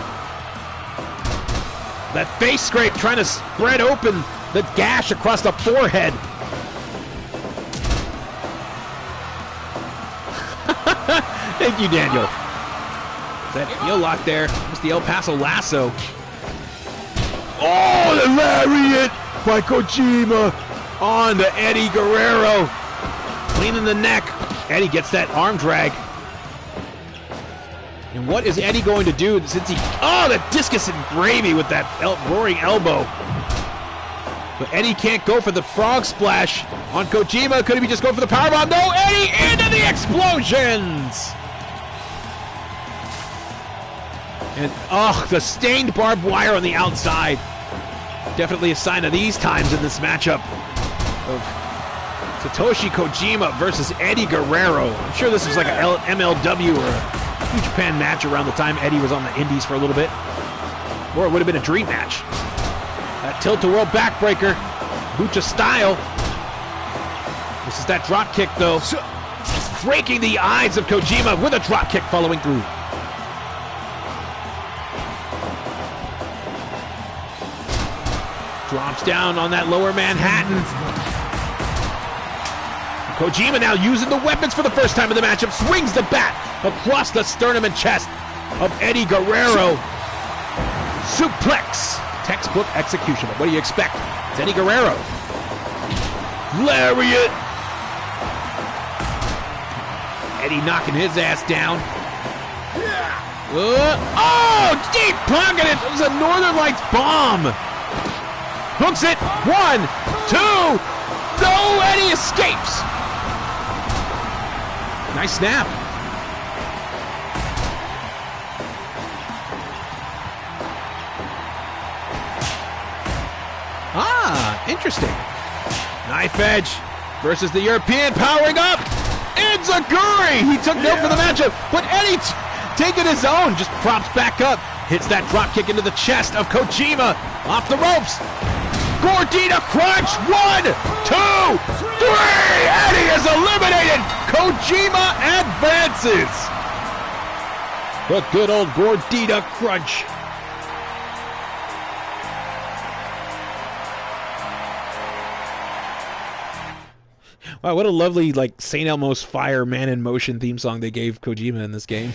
That face scrape trying to spread open the gash across the forehead. Thank you, Daniel. That heel lock there. It's the El Paso lasso. Oh, the lariat by Kojima on to Eddie Guerrero. Cleaning the neck. Eddie gets that arm drag. And what is Eddie going to do since he... Oh, the discus and gravy with that roaring elbow. But Eddie can't go for the frog splash on Kojima. Could he be just going for the powerbomb? No, Eddie into the explosions! And, oh, the stained barbed wire on the outside. Definitely a sign of these times in this matchup of Satoshi Kojima versus Eddie Guerrero. I'm sure this was like a MLW or a New Japan match around the time Eddie was on the indies for a little bit. Or it would have been a dream match. That tilt-a-world backbreaker. Lucha style. This is that drop kick, though. Breaking the eyes of Kojima with a drop kick following through. Drops down on that lower Manhattan. Kojima now using the weapons for the first time in the matchup. Swings the bat across the sternum and chest of Eddie Guerrero. Suplex. Textbook execution. But what do you expect? It's Eddie Guerrero. Lariat. Eddie knocking his ass down. Oh, deep pocket. It was a Northern Lights bomb. Hooks it. 1, 2. No, Eddie escapes. Nice snap. Ah, interesting. Knife edge versus the European powering up. Enziguri. He took note for the matchup, but Eddie taking his own, just props back up. Hits that drop kick into the chest of Kojima. Off the ropes. Gordita crunch. 1, 2, 3. Eddie is eliminated. Kojima advances. The good old Gordita crunch. Wow, what a lovely, like, St. Elmo's Fire Man in Motion theme song they gave Kojima in this game.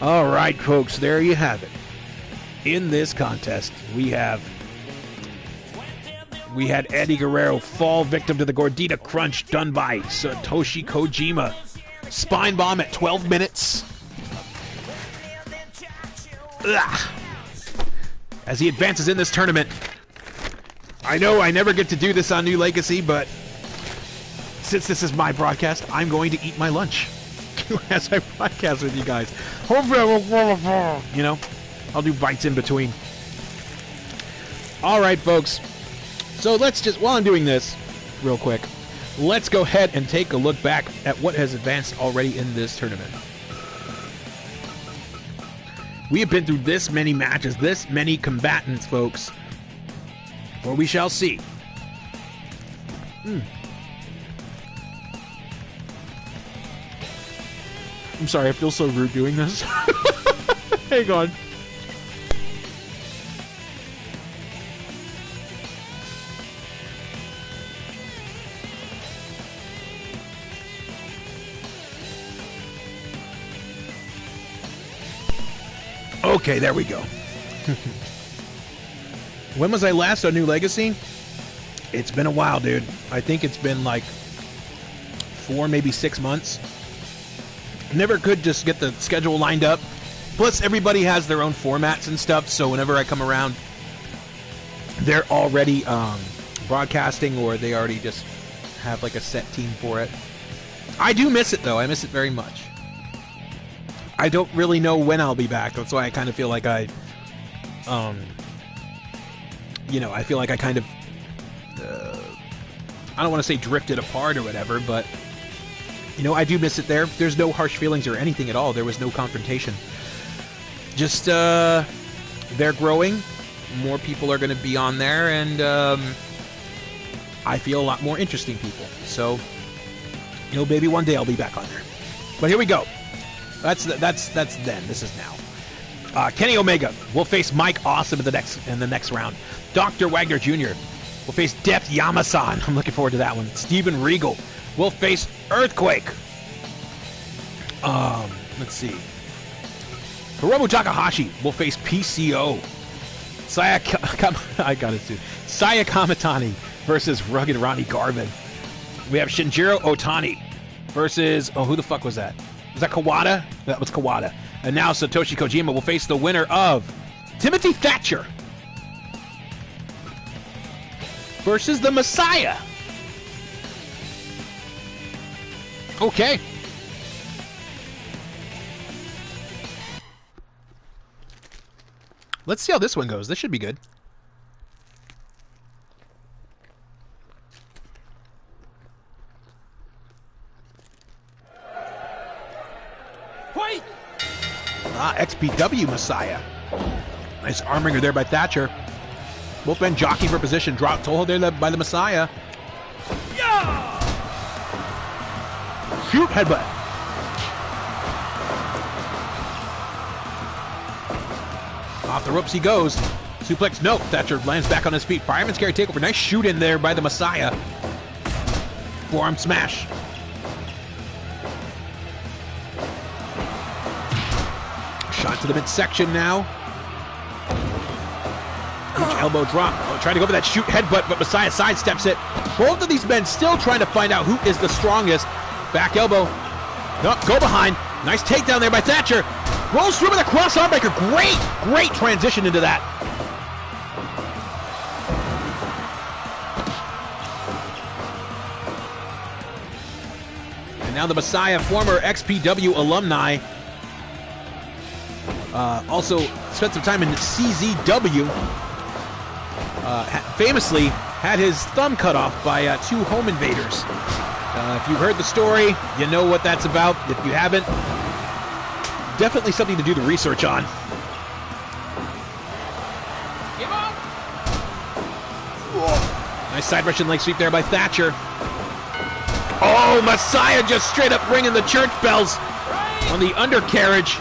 All right, folks, there you have it. In this contest, we had Eddie Guerrero fall victim to the Gordita Crunch done by Satoshi Kojima. Spine bomb at 12 minutes. Ugh. As he advances in this tournament. I know I never get to do this on New Legacy, but since this is my broadcast, I'm going to eat my lunch as I broadcast with you guys. You know, I'll do bites in between. All right, folks. So let's just, while I'm doing this, real quick, let's go ahead and take a look back at what has advanced already in this tournament. We have been through this many matches, this many combatants, folks. For we shall see. I'm sorry, I feel so rude doing this. Hang on. Okay, there we go. When was I last on New Legacy? It's been a while, dude. I think it's been like 4, maybe 6 months. Never could just get the schedule lined up. Plus, everybody has their own formats and stuff, so whenever I come around, they're already broadcasting, or they already just have like a set team for it. I do miss it, though. I miss it very much. I don't really know when I'll be back. That's why I kind of feel like I feel like I kind of, I don't want to say drifted apart or whatever, but, I do miss it there. There's no harsh feelings or anything at all. There was no confrontation. Just, they're growing. More people are going to be on there, and I feel a lot more interesting people. So, maybe one day I'll be back on there. But here we go. That's then. This is now. Kenny Omega will face Mike Awesome in the next round. Dr. Wagner Jr. will face Death Yamasan. I'm looking forward to that one. Steven Regal will face Earthquake. Let's see. Hiromu Takahashi will face PCO. Saya Kamitani versus Rugged Ronnie Garvin. We have Shinjiro Otani versus... Oh, who the fuck was that? Was that Kawada? That was Kawada. And now Satoshi Kojima will face the winner of Timothy Thatcher versus the Messiah. Okay. Let's see how this one goes. This should be good. Wait! XPW Messiah. Nice arm wringer there by Thatcher. Both men jockeying for position. Drop toe hold there by the Messiah. Yeah! Shoot headbutt. Off the ropes he goes. Suplex, no. Thatcher lands back on his feet. Fireman's carry takeover. Nice shoot in there by the Messiah. Forearm smash. Shot to the midsection now. Huge elbow drop. Oh, trying to go for that shoot headbutt, but Messiah sidesteps it. Both of these men still trying to find out who is the strongest. Back elbow. No, go behind. Nice takedown there by Thatcher. Rolls through with a cross arm breaker. Great transition into that. And now the Messiah, former XPW alumni, also spent some time in CZW. Famously had his thumb cut off by 2 home invaders. If you've heard the story, you know what that's about. If you haven't, definitely something to do the research on. Give up! Nice side Russian leg sweep there by Thatcher. Oh, Messiah just straight up ringing the church bells on the undercarriage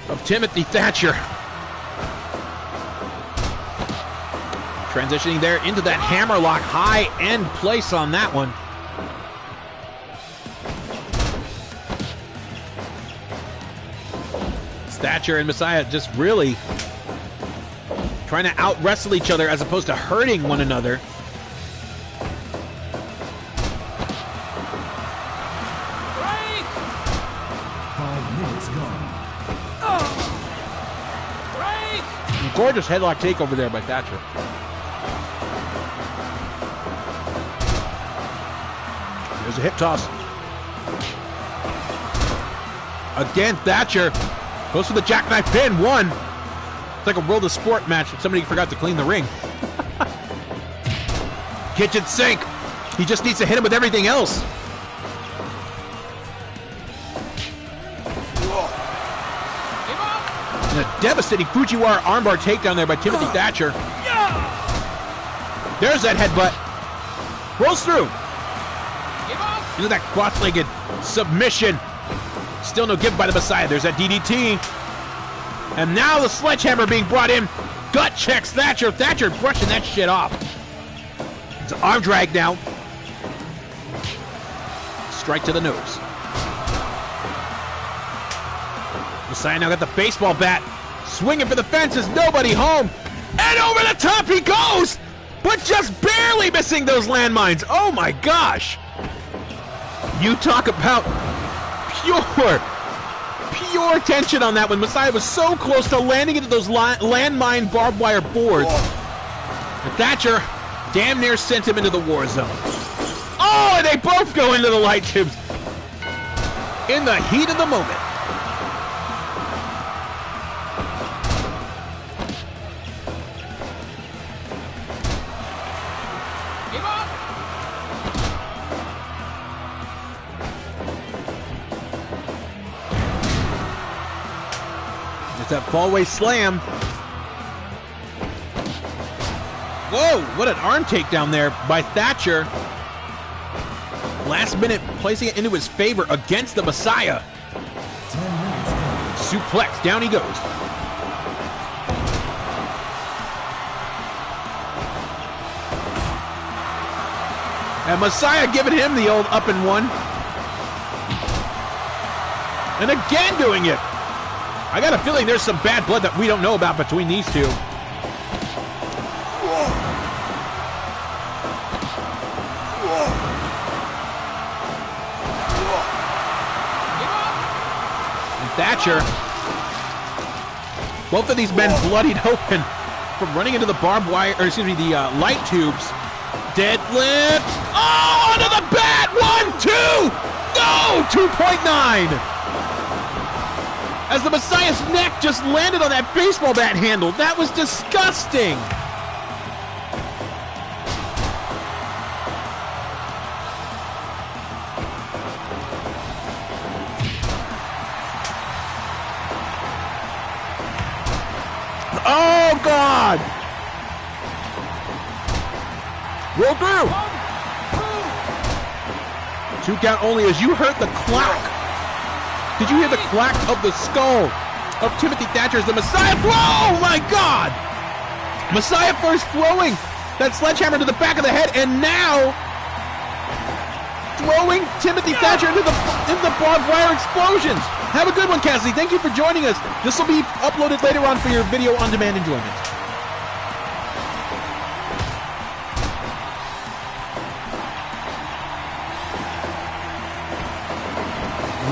of Timothy Thatcher. Transitioning there into that hammerlock, high end place on that one. Thatcher and Messiah just really trying to out-wrestle each other as opposed to hurting one another. Break! 5 minutes gone. Break! Gorgeous headlock takeover there by Thatcher. There's a hip toss. Again, Thatcher goes for the jackknife pin. 1. It's like a World of Sport match if somebody forgot to clean the ring. Kitchen sink. He just needs to hit him with everything else. And a devastating Fujiwara armbar takedown there by Timothy Thatcher. There's that headbutt. Rolls through. Into that cross-legged submission. Still no give by the Messiah. There's that DDT. And now the sledgehammer being brought in. Gut checks Thatcher. Thatcher brushing that shit off. It's an arm drag now. Strike to the nose. Messiah now got the baseball bat. Swinging for the fences, nobody home. And over the top he goes, but just barely missing those landmines. Oh my gosh. You talk about pure tension on that one. Messiah was so close to landing into those landmine barbed wire boards. But Thatcher damn near sent him into the war zone. Oh, and they both go into the light tubes in the heat of the moment. Give up! It's that fallaway slam. Whoa, what an arm takedown there by Thatcher. Last minute, placing it into his favor against the Messiah. 10 minutes gone. Suplex, down he goes. And Messiah giving him the old up and one. And again doing it. I got a feeling there's some bad blood that we don't know about between these two. And Thatcher. Both of these men bloodied open from running into the barbed wire, or excuse me, the light tubes. Deadlift. Oh, onto the bat. 1, 2. No, 2.9. As the Messiah's neck just landed on that baseball bat handle. That was disgusting. Oh, God. Roll through. 2 count only as you heard the clack. Did you hear the clack of the skull of Timothy Thatcher as the Messiah throw? Oh my God! Messiah first throwing that sledgehammer to the back of the head, and now throwing Timothy Thatcher into the barbed wire explosions. Have a good one, Cassidy. Thank you for joining us. This will be uploaded later on for your video on demand enjoyment.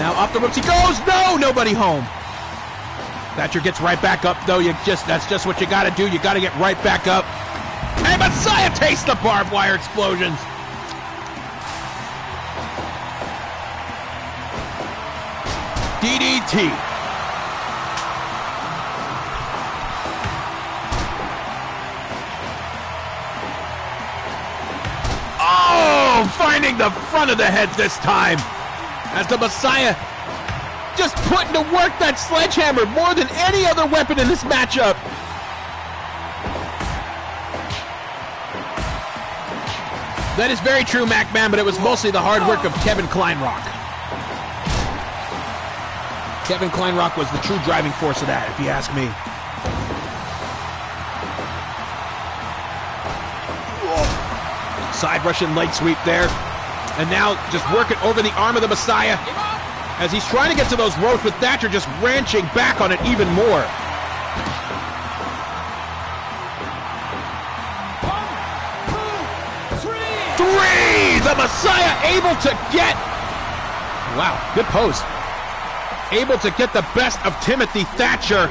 Now off the ropes he goes. No, nobody home. Thatcher gets right back up, though. That's just what you got to do. You got to get right back up. And Messiah tastes the barbed wire explosions. DDT. Oh, finding the front of the head this time. As the Messiah just putting to work that sledgehammer more than any other weapon in this matchup. That is very true, MacMan, but it was mostly the hard work of Kevin Kleinrock. Kevin Kleinrock was the true driving force of that, if you ask me. Side Russian leg sweep there. And now just working over the arm of the Messiah as he's trying to get to those ropes, with Thatcher just wrenching back on it even more. 1, 2, 3. The Messiah able to get... Wow, good pose. Able to get the best of Timothy Thatcher.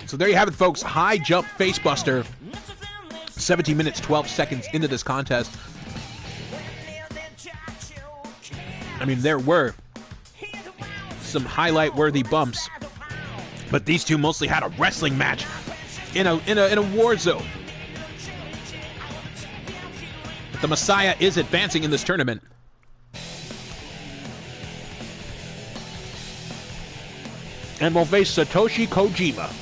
So there you have it, folks. High jump facebuster. 17 minutes, 12 seconds into this contest. I mean, there were some highlight-worthy bumps, but these two mostly had a wrestling match in a war zone. But the Messiah is advancing in this tournament. and will face Satoshi Kojima.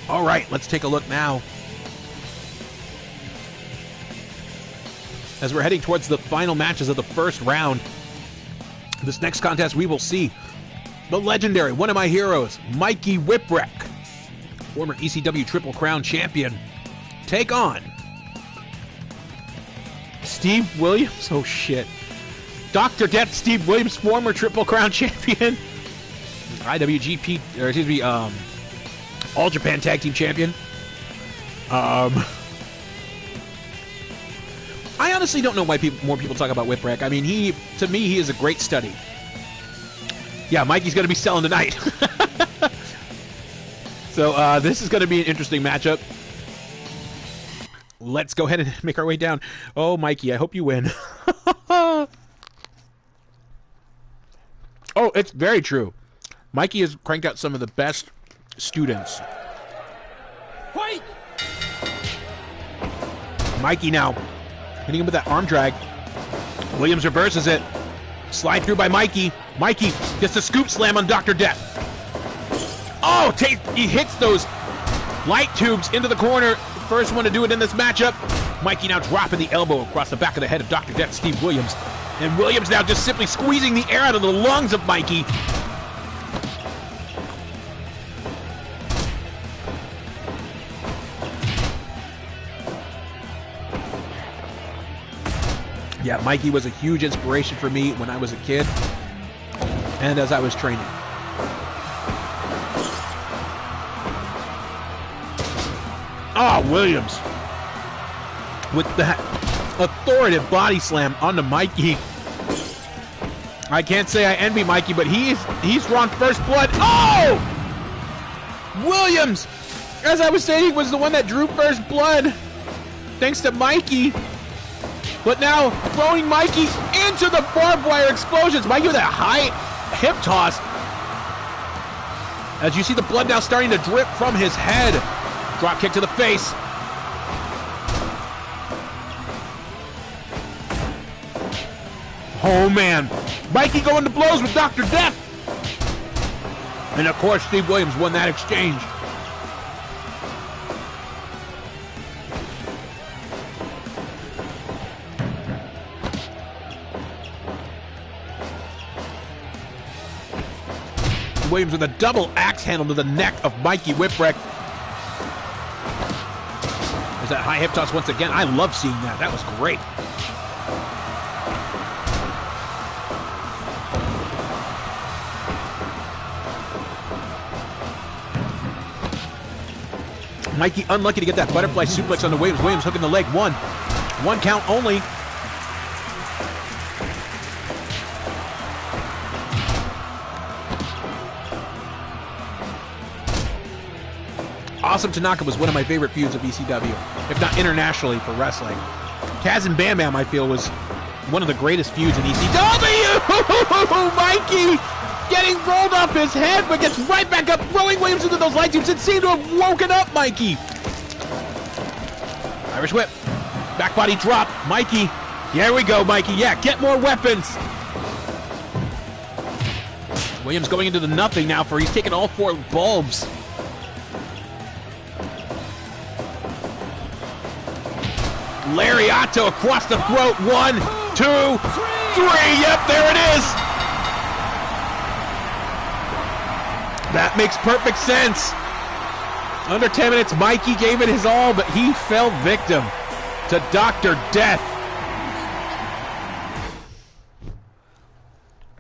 All right, let's take a look now. As we're heading towards the final matches of the first round, this next contest we will see the legendary, one of my heroes, Mikey Whipwreck, former ECW Triple Crown champion, take on Steve Williams. Oh shit. Dr. Death Steve Williams, former Triple Crown champion, IWGP, or excuse me, All Japan Tag Team champion. I honestly don't know why more people talk about Whipwreck. I mean, to me, he is a great study. Yeah, Mikey's going to be selling tonight. So this is going to be an interesting matchup. Let's go ahead and make our way down. Oh, Mikey, I hope you win. Oh, it's very true. Mikey has cranked out some of the best students. Wait! Mikey now hitting him with that arm drag. Williams reverses it. Slide through by Mikey. Mikey gets a scoop slam on Dr. Death. Oh, he hits those light tubes into the corner. First one to do it in this matchup. Mikey now dropping the elbow across the back of the head of Dr. Death, Steve Williams. And Williams now just simply squeezing the air out of the lungs of Mikey. Yeah, Mikey was a huge inspiration for me when I was a kid and as I was training. Ah, Williams with that authoritative body slam onto Mikey. I can't say I envy Mikey, but he's drawn first blood. Oh! Williams, as I was saying, was the one that drew first blood, thanks to Mikey. But now throwing Mikey into the barbed wire explosions. Mikey with a high hip toss. As you see the blood now starting to drip from his head. Drop kick to the face. Oh man. Mikey going to blows with Dr. Death. And of course Steve Williams won that exchange. Williams with a double axe handle to the neck of Mikey Whipwreck. There's that high hip toss once again. I love seeing that. That was great. Mikey unlucky to get that butterfly suplex on the Williams. Williams hooking the leg. One count only. Awesome Tanaka was one of my favorite feuds of ECW, if not internationally for wrestling. Kaz and Bam Bam, I feel, was one of the greatest feuds in ECW. Mikey getting rolled off his head, but gets right back up, throwing Williams into those light tubes. It seemed to have woken up Mikey. Irish whip. Back body drop. Mikey. Here we go, Mikey. Yeah, get more weapons. Williams going into the nothing now for he's taking all 4 bulbs. Lariato across the throat. 1, 2, 3. Yep, there it is. That makes perfect sense. Under 10 minutes, Mikey gave it his all, but he fell victim to Dr. Death.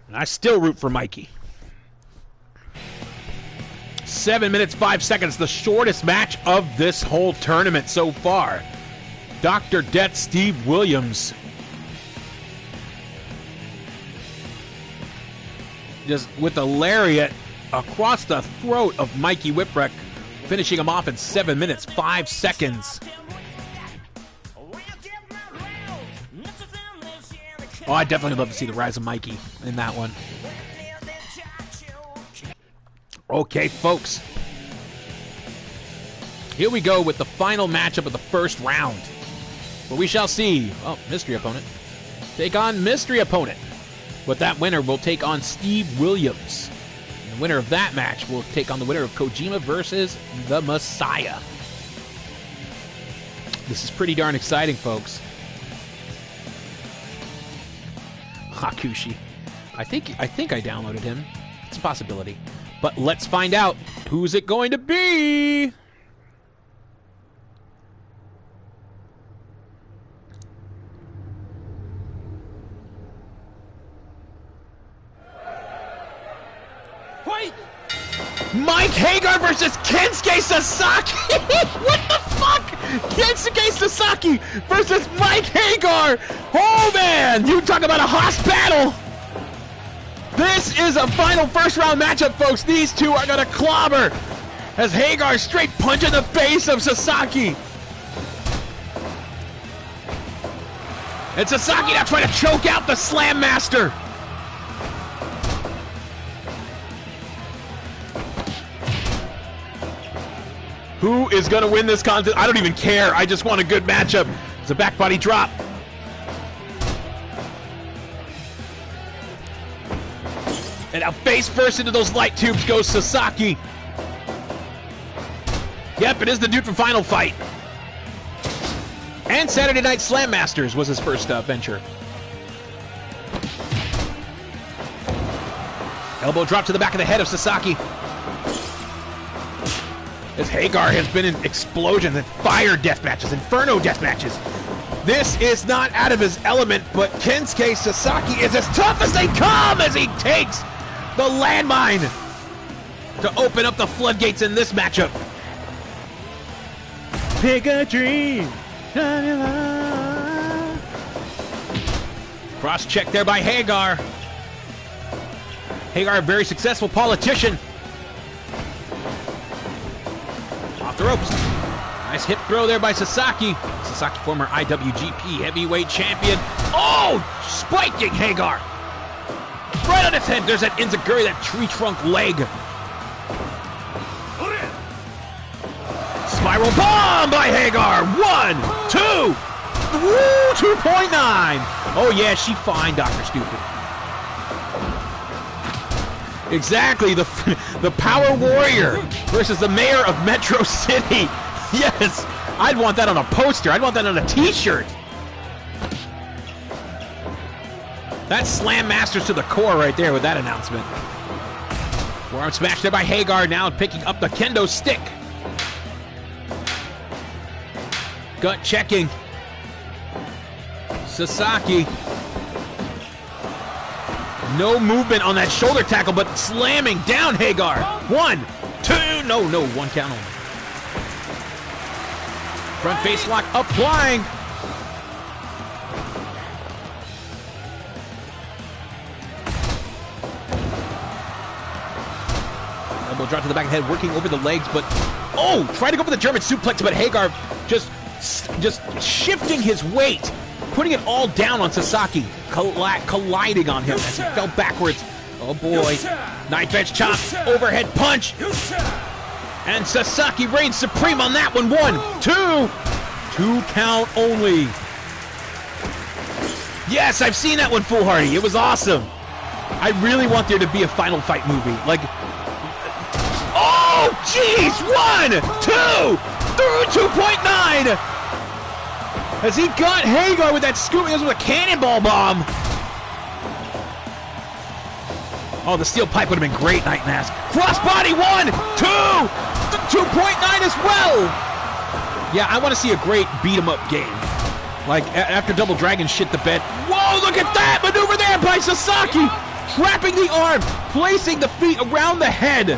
And I still root for Mikey. 7 minutes, 5 seconds, the shortest match of this whole tournament so far. Dr. Death, Steve Williams. Just with a lariat across the throat of Mikey Whipwreck, finishing him off in 7 minutes, 5 seconds. Oh, I'd definitely love to see the rise of Mikey in that one. Okay, folks. Here we go with the final matchup of the first round. But we shall see. Oh, mystery opponent. Take on mystery opponent. But that winner will take on Steve Williams. And the winner of that match will take on the winner of Kojima versus the Messiah. This is pretty darn exciting, folks. Hakushi. I think I downloaded him. It's a possibility. But let's find out. Who's it going to be? Fight! Mike Hagar versus Kensuke Sasaki! What the fuck? Kensuke Sasaki versus Mike Hagar! Oh man! You talk about a hoss battle! This is a final first round matchup, folks. These two are gonna clobber as Hagar straight punch in the face of Sasaki. And Sasaki now trying to choke out the Slam Master. Who is going to win this contest? I don't even care. I just want a good matchup. It's a back body drop. And now face first into those light tubes goes Sasaki. Yep, it is the dude from Final Fight. And Saturday Night Slam Masters was his first venture. Elbow drop to the back of the head of Sasaki. As Hagar has been in explosions and fire death matches, inferno death matches. This is not out of his element, but Kensuke Sasaki is as tough as they come as he takes the landmine to open up the floodgates in this matchup. Pick a dream. Cross check there by Hagar. Hagar, a very successful politician. The ropes. Nice hip throw there by Sasaki. Sasaki, former IWGP heavyweight champion. Oh! Spiking Hagar. Right on his head. There's that Enziguri, that tree trunk leg. Spiral bomb by Hagar. 1, 2. Woo! 2.9. Oh yeah, she fine, Dr. Stupid. Exactly, the Power Warrior versus the Mayor of Metro City. Yes, I'd want that on a poster. I'd want that on a t-shirt. That's Slam Masters to the core right there with that announcement. Forearm smash there by Hagar, now picking up the kendo stick. Gut checking. Sasaki. No movement on that shoulder tackle, but slamming down Hagar. 1, 2, no, one count only. Front face lock applying. Elbow drop to the back of the head, working over the legs, but oh, trying to go for the German suplex, but Hagar just shifting his weight, putting it all down on Sasaki, colliding on him as he fell backwards. Oh boy. Knife edge chop, overhead punch. And Sasaki reigns supreme on that one. 1, 2 count only. Yes, I've seen that one foolhardy. It was awesome. I really want there to be a Final Fight movie. Like, oh, jeez. 1, 2, through 2.9. As he got Hagar with that scoop, he was with a cannonball bomb. Oh, the steel pipe would have been great, Night Mask. Crossbody, 1, 2, 2.9 as well. Yeah, I want to see a great beat-em-up game. Like, after Double Dragon shit the bed. Whoa, look at that maneuver there by Sasaki. Trapping the arm, placing the feet around the head.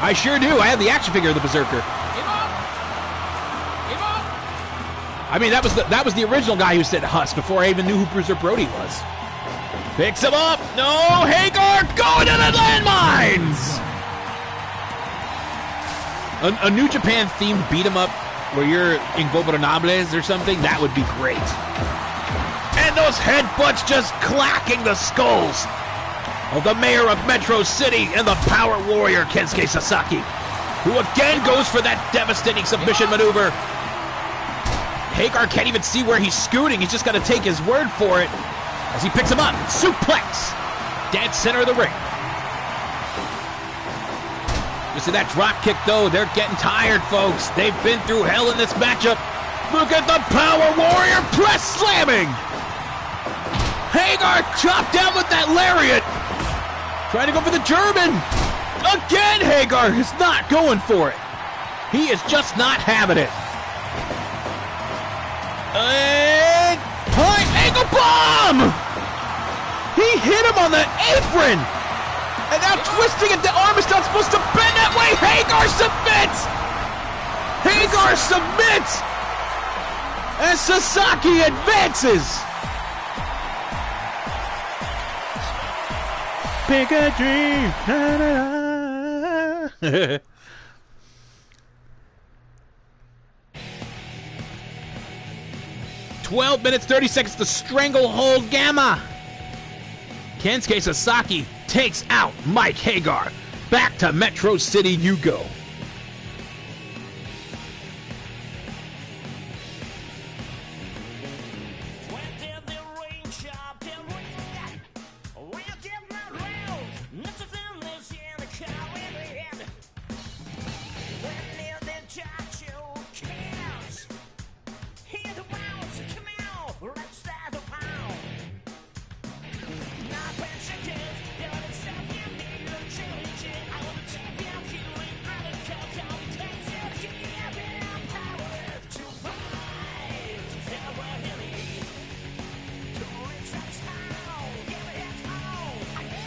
I sure do. I have the action figure of the Berserker. I mean, that was the original guy who said Huss before I even knew who Bruiser Brody was. Picks him up. No, Hagar going to the landmines. A New Japan themed beat 'em up where you're Ingobernables or something, that would be great. And those headbutts just clacking the skulls of the Mayor of Metro City and the Power Warrior Kensuke Sasaki, who again goes for that devastating submission maneuver. Hagar can't even see where he's scooting. He's just got to take his word for it as he picks him up. Suplex. Dead center of the ring. You see that drop kick, though? They're getting tired, folks. They've been through hell in this matchup. Look at the Power Warrior press slamming. Hagar chopped down with that lariat. Trying to go for the German. Again, Hagar is not going for it. He is just not having it. And high ankle bomb! He hit him on the apron! And now twisting it, the arm is not supposed to bend that way! Hagar submits! Hagar submits! And Sasaki advances! Pick a dream! Na, na, na. 12 minutes, 30 seconds to stranglehold Gamma. Kensuke Sasaki takes out Mike Hagar. Back to Metro City you go.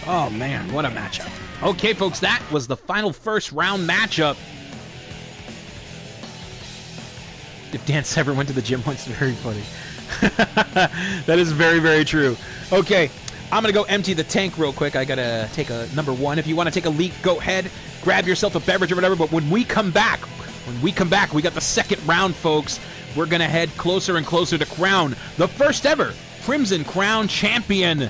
Oh man, what a matchup. Okay, folks, that was the final first round matchup. If Dan Sever went to the gym once, very funny. That is very, very true. Okay, I'm going to go empty the tank real quick. I got to take a number one. If you want to take a leak, go ahead. Grab yourself a beverage or whatever. But when we come back, we got the second round, folks. We're going to head closer and closer to crown the first ever Crimson Crown champion.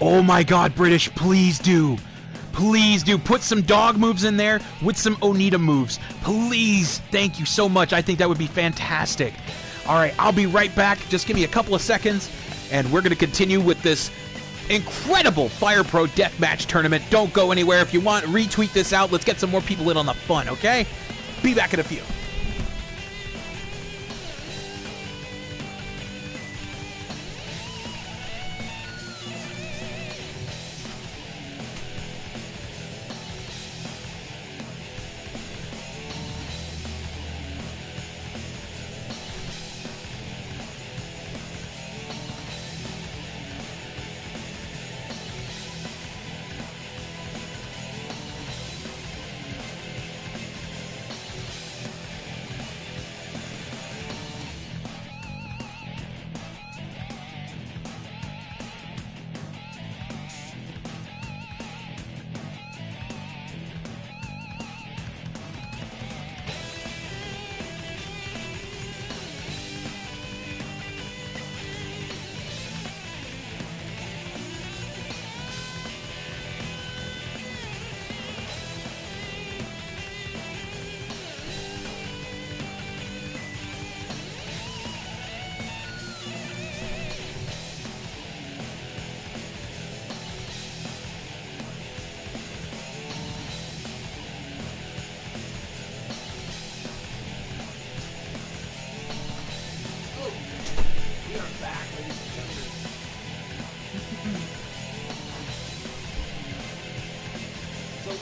Oh my God, British, please do. Please do. Put some dog moves in there with some Onita moves. Please. Thank you so much. I think that would be fantastic. All right, I'll be right back. Just give me a couple of seconds, and we're going to continue with this incredible Fire Pro Deathmatch tournament. Don't go anywhere. If you want, retweet this out. Let's get some more people in on the fun, okay? Be back in a few.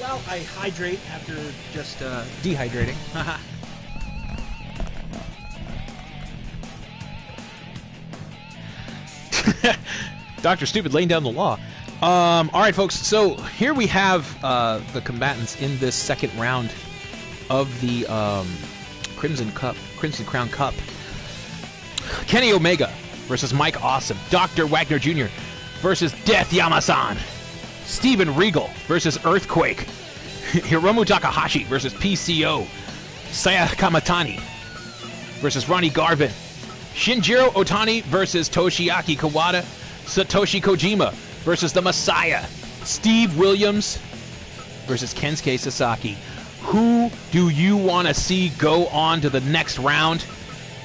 Well, I hydrate after just dehydrating. Dr. Stupid laying down the law. All right, folks. So here we have the combatants in this second round of the Crimson Crown Cup. Kenny Omega versus Mike Awesome. Dr. Wagner Jr. versus Death Yamasan. Steven Regal versus Earthquake. Hiromu Takahashi versus PCO. Saya Kamatani versus Ronnie Garvin. Shinjiro Otani versus Toshiaki Kawada. Satoshi Kojima versus the Messiah. Steve Williams versus Kensuke Sasaki. Who do you want to see go on to the next round?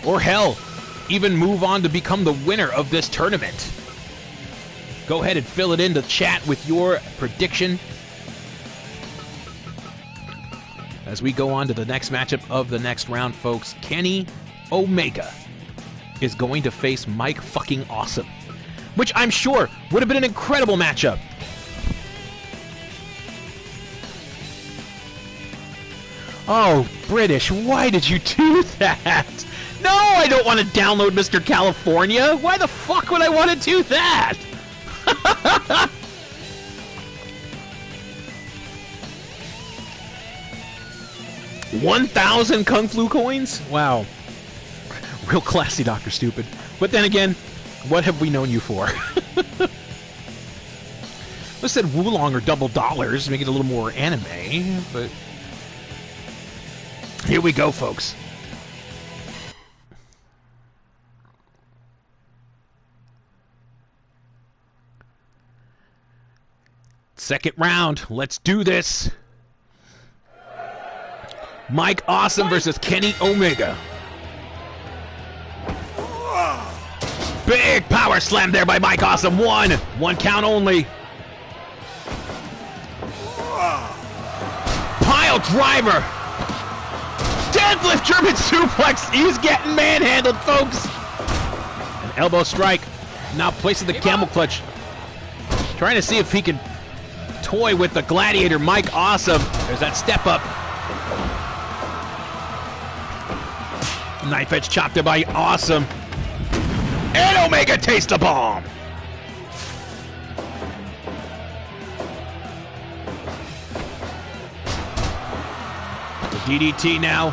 Or hell, even move on to become the winner of this tournament? Go ahead and fill it in the chat with your prediction as we go on to the next matchup of the next round, folks. Kenny Omega is going to face Mike fucking Awesome, which I'm sure would have been an incredible matchup. Oh, British, why did you do that? No, I don't want to download Mr. California. Why the fuck would I want to do that? 1,000 Kung Flu coins? Wow. Real classy, Dr. Stupid. But then again, what have we known you for? I said Wulong or double dollars, make it a little more anime, but here we go, folks. Second round, let's do this. Mike Awesome versus Kenny Omega. Big power slam there by Mike Awesome. One count only. Pile driver. Deadlift German suplex. He's getting manhandled, folks. An elbow strike. Now placing the camel clutch. Trying to see if he can toy with the gladiator, Mike Awesome. There's that step up. Knife edge chop there by Awesome. And Omega takes the bomb. The DDT now.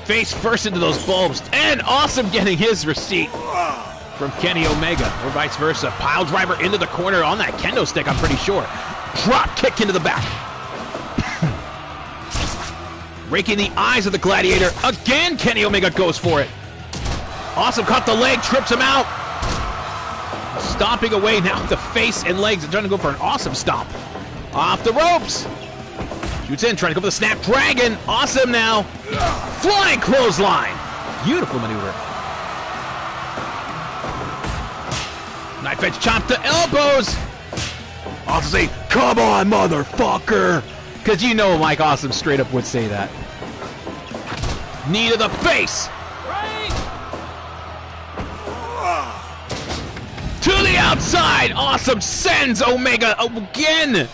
Face first into those bulbs. And Awesome getting his receipt from Kenny Omega, or vice versa. Pile driver into the corner on that kendo stick, I'm pretty sure. Drop kick into the back. Raking the eyes of the gladiator. Again, Kenny Omega goes for it. Awesome caught the leg, trips him out. Stomping away now with the face and legs and trying to go for an Awesome stomp. Off the ropes. Shoots in, trying to go for the Snapdragon. Awesome now. Flying clothesline. Beautiful maneuver. Knife edge chop to elbows. Awesome say, come on, motherfucker. Because you know Mike Awesome straight up would say that. Knee to the face. Right. To the outside. Awesome sends Omega again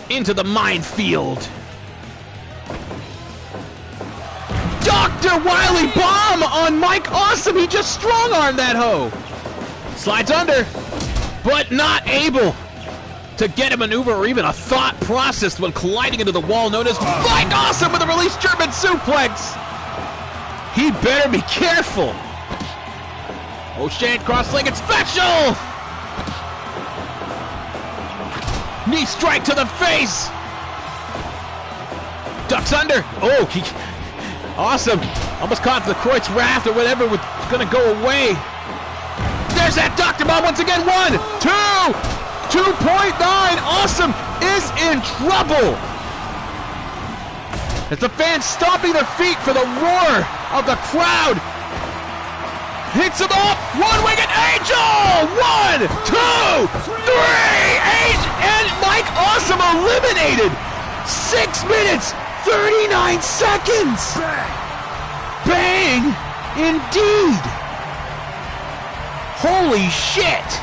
into the minefield. Dr. Wily Bomb on Mike Awesome. He just strong-armed that hoe. Slides under, but not able to get a maneuver or even a thought process when colliding into the wall, known as Mike Awesome with a release German suplex. He better be careful. O'Shea cross-legged special. Knee strike to the face. Ducks under. Oh, Awesome. Almost caught the Kreutz Raft or whatever was going to go away. There's that Dr. Bomb once again. 1, 2. 2.9. Awesome is in trouble. As the fans stomping their feet for the roar of the crowd. Hits him up. One-winged angel. 1, 2, 3. And Mike Awesome eliminated. 6 minutes, 39 seconds. Bang indeed. Holy shit.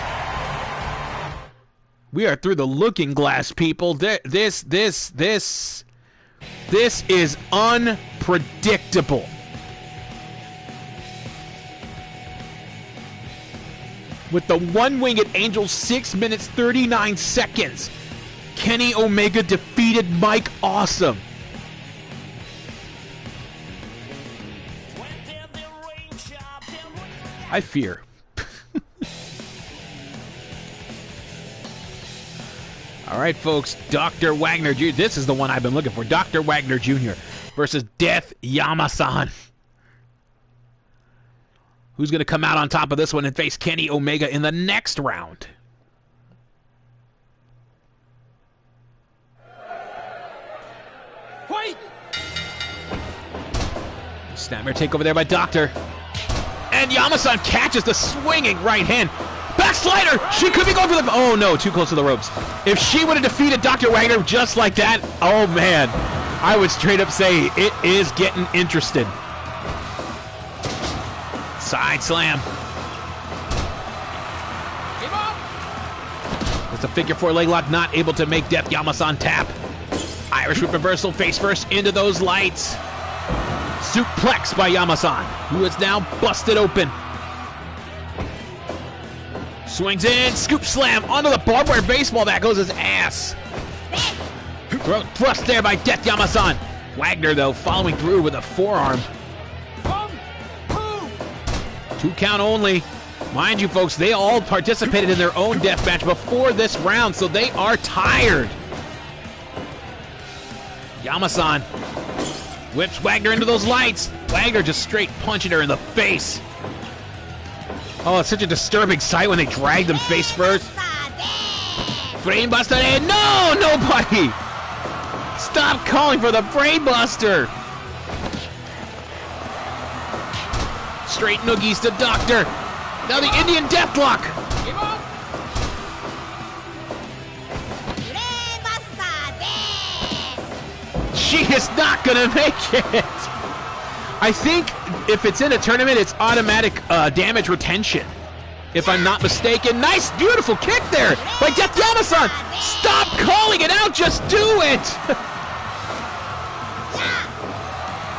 We are through the looking glass, people. This is unpredictable. With the one-winged angel, 6 minutes, 39 seconds. Kenny Omega defeated Mike Awesome. I fear. All right, folks, Dr. Wagner Jr. This is the one I've been looking for. Dr. Wagner Jr. versus Death Yamasan. Who's going to come out on top of this one and face Kenny Omega in the next round? Fight! Snapmare take over there by Doctor. And Yamasan catches the swinging right hand. Backslider! She could be going for the... Oh, no, too close to the ropes. If she would have defeated Dr. Wagner just like that, oh, man. I would straight up say it is getting interesting. Side slam. Give up! It's a figure four leg lock, not able to make Death Yamasan tap. Irish whip reversal, face first into those lights. Suplex by Yamasan, who is now busted open. Swings in, scoop slam onto the barbed wire baseball. That goes his ass. Throat thrust there by Death Yamasan. Wagner, though, following through with a forearm. 1, 2. 2 count only. Mind you, folks, they all participated in their own death match before this round, so they are tired. Yamasan whips Wagner into those lights. Wagner just straight punching her in the face. Oh, it's such a disturbing sight when they drag them face first. Brainbuster in. No, nobody. Stop calling for the Brainbuster. Straight noogies to Doctor. Now the Indian Deathlock. Give up! She is not going to make it. I think if it's in a tournament, it's automatic damage retention. If I'm not mistaken. Nice, beautiful kick there by Death Yamasan. Stop calling it out. Just do it.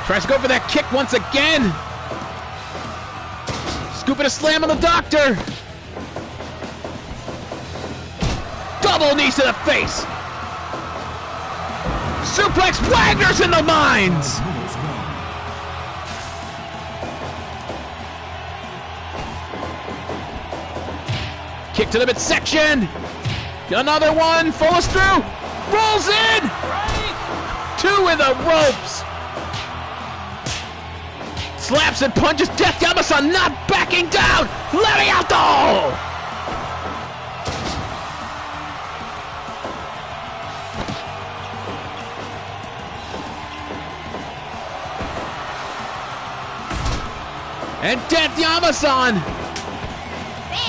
Tries to go for that kick once again. Scooping a slam on the Doctor. Double knees to the face. Suplex. Wagner's in the mines. Kick to the midsection. Another one. Follows through. Rolls in. Right! 2 in the ropes. Slaps and punches Death Yamasan, not backing down. Lariato. And Death Yamasan.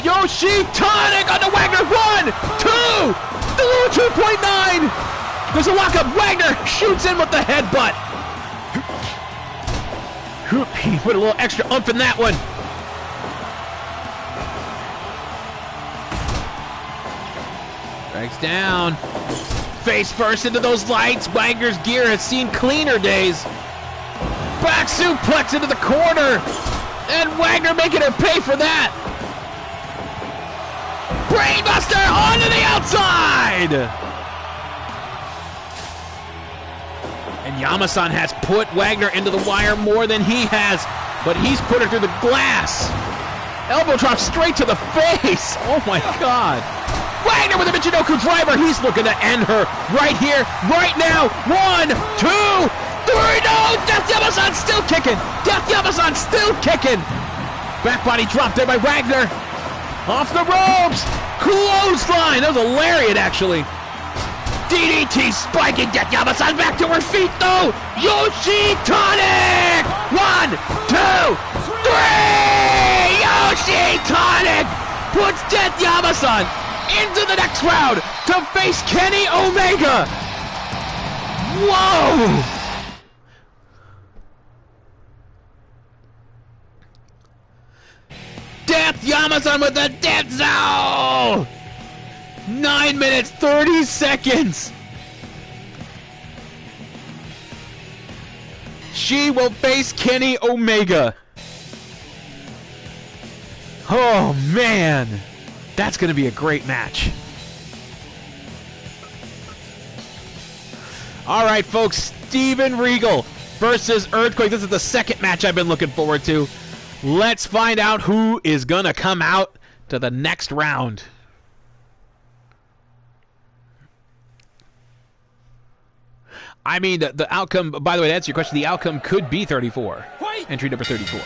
Yoshi tonic on the Wagner. 1, 2, 2.9. There's a lockup. Wagner shoots in with the headbutt. He put a little extra oomph in that one. Drags down. Face first into those lights. Wagner's gear has seen cleaner days. Back suplex into the corner. And Wagner making her pay for that. Brainbuster onto the outside! And Yamasan has put Wagner into the wire more than he has, but he's put her through the glass. Elbow drop straight to the face. Oh my God. Wagner with a Michinoku driver. He's looking to end her right here, right now. 1, 2, 3. No! Death Yamasan still kicking. Death Yamasan still kicking. Back body drop there by Wagner. Off the ropes! Clothesline! That was a lariat, actually. DDT spiking Death Yamasan back to her feet, though! Yoshi Tonic! 1, 2, 3! Yoshi Tonic puts Death Yamasan into the next round to face Kenny Omega! Whoa! Death Yamasan with the death zone! 9 minutes, 30 seconds! She will face Kenny Omega. Oh, man. That's going to be a great match. All right, folks. Steven Regal versus Earthquake. This is the second match I've been looking forward to. Let's find out who is going to come out to the next round. I mean, the outcome, by the way, to answer your question, the outcome could be 34. Wait. Entry number 34.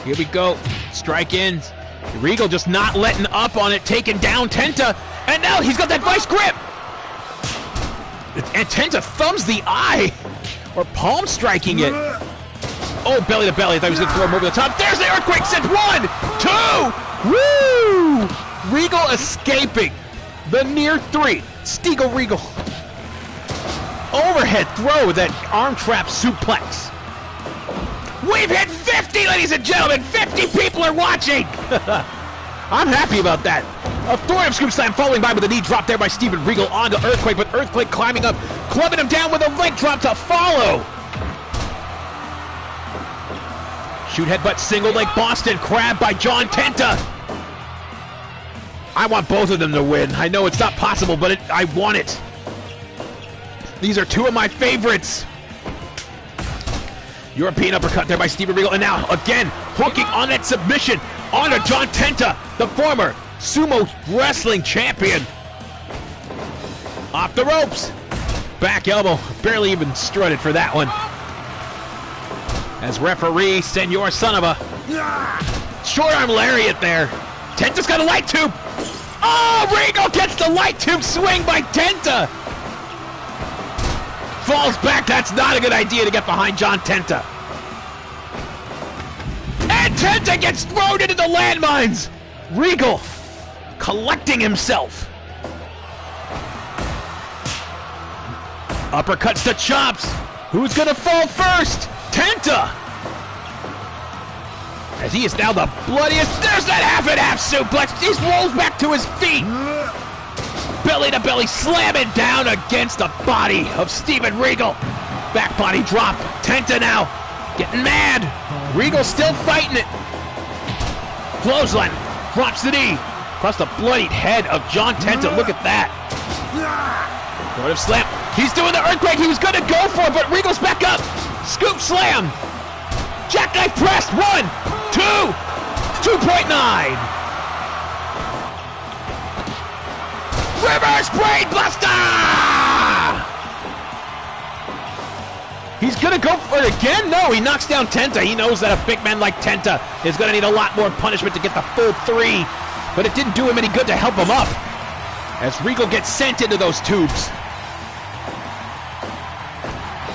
Here we go. Strike in. Regal just not letting up on it, taking down Tenta. And now he's got that vice grip. And Tenta thumbs the eye! Or palm striking it. Oh, belly to belly. I thought he was going to throw him over the top. There's the earthquake sent. 1, 2! Woo! Regal escaping. The near 3. Stiegel Regal. Overhead throw with that arm trap suplex. We've hit 50, ladies and gentlemen! 50 people are watching! I'm happy about that. A Thorium scoop slam following by with a knee drop there by Steven Regal onto Earthquake, but Earthquake climbing up, clubbing him down with a leg drop to follow. Shoot headbutt single leg Boston Crab by John Tenta. I want both of them to win. I know it's not possible, but I want it. These are two of my favorites. European uppercut there by Steven Regal, and now again hooking on that submission onto John Tenta, the former sumo wrestling champion. Off the ropes. Back elbow, barely even strutted for that one. As referee, Senor son of a short arm lariat there. Tenta's got a light tube. Oh, Regal gets the light tube swing by Tenta. Falls back. That's not a good idea to get behind John Tenta. And Tenta gets thrown into the landmines. Regal collecting himself. Uppercuts to chops. Who's gonna fall first? Tenta. As he is now the bloodiest. There's that half and half suplex. He rolls back to his feet. Belly to belly, slamming down against the body of Steven Regal. Back body drop. Tenta now getting mad. Regal still fighting it. Clothesline. Drops the knee. Across the bloodied head of John Tenta. Look at that. Sort of slam. He's doing the earthquake. He was going to go for it, but Regal's back up. Scoop slam. Jackknife press. 1, 2, 2.9. Reverse brain buster! He's gonna go for it again? No, he knocks down Tenta. He knows that a big man like Tenta is gonna need a lot more punishment to get the full 3, but it didn't do him any good to help him up as Regal gets sent into those tubes.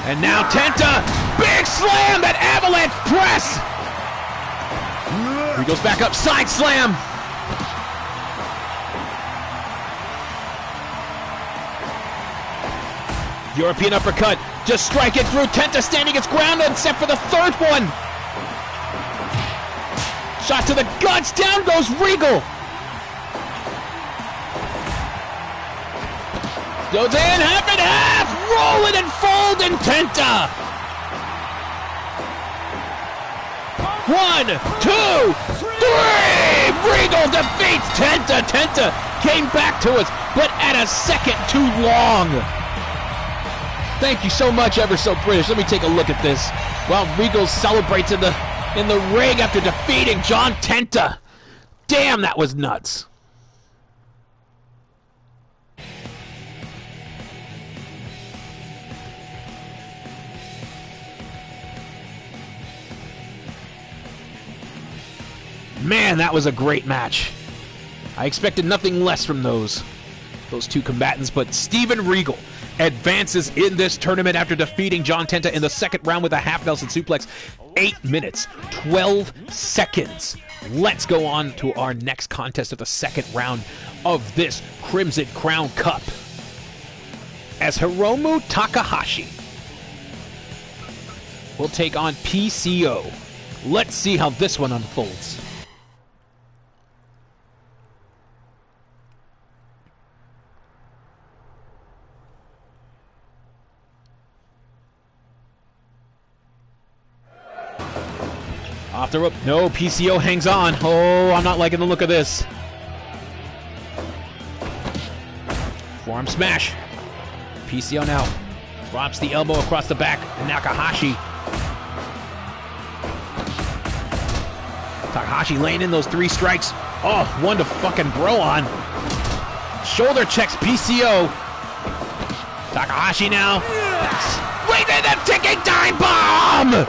And now Tenta, big slam, that avalanche press! Regal's back up, side slam. European uppercut, just strike it through. Tenta standing its ground except for the third one. Shot to the guts, down goes Regal. Goes in, half and half, rolling and folding Tenta. 1, 2, 3, Regal defeats Tenta. Tenta came back to us, but at a second too long. Thank you so much, Ever So British. Let me take a look at this. While Regal celebrates in the ring after defeating John Tenta. Damn, that was nuts. Man, that was a great match. I expected nothing less from those two combatants, but Steven Regal advances in this tournament after defeating John Tenta in the second round with a half Nelson suplex. 8 minutes, 12 seconds. Let's go on to our next contest of the second round of this Crimson Crown Cup. As Hiromu Takahashi will take on PCO. Let's see how this one unfolds. Off the rope. No, PCO hangs on. Oh, I'm not liking the look of this. Forearm smash. PCO now drops the elbow across the back. And Takahashi. Takahashi laying in those 3 strikes. Oh, one to fucking bro on. Shoulder checks PCO. Takahashi now. Wait, that ticking time bomb!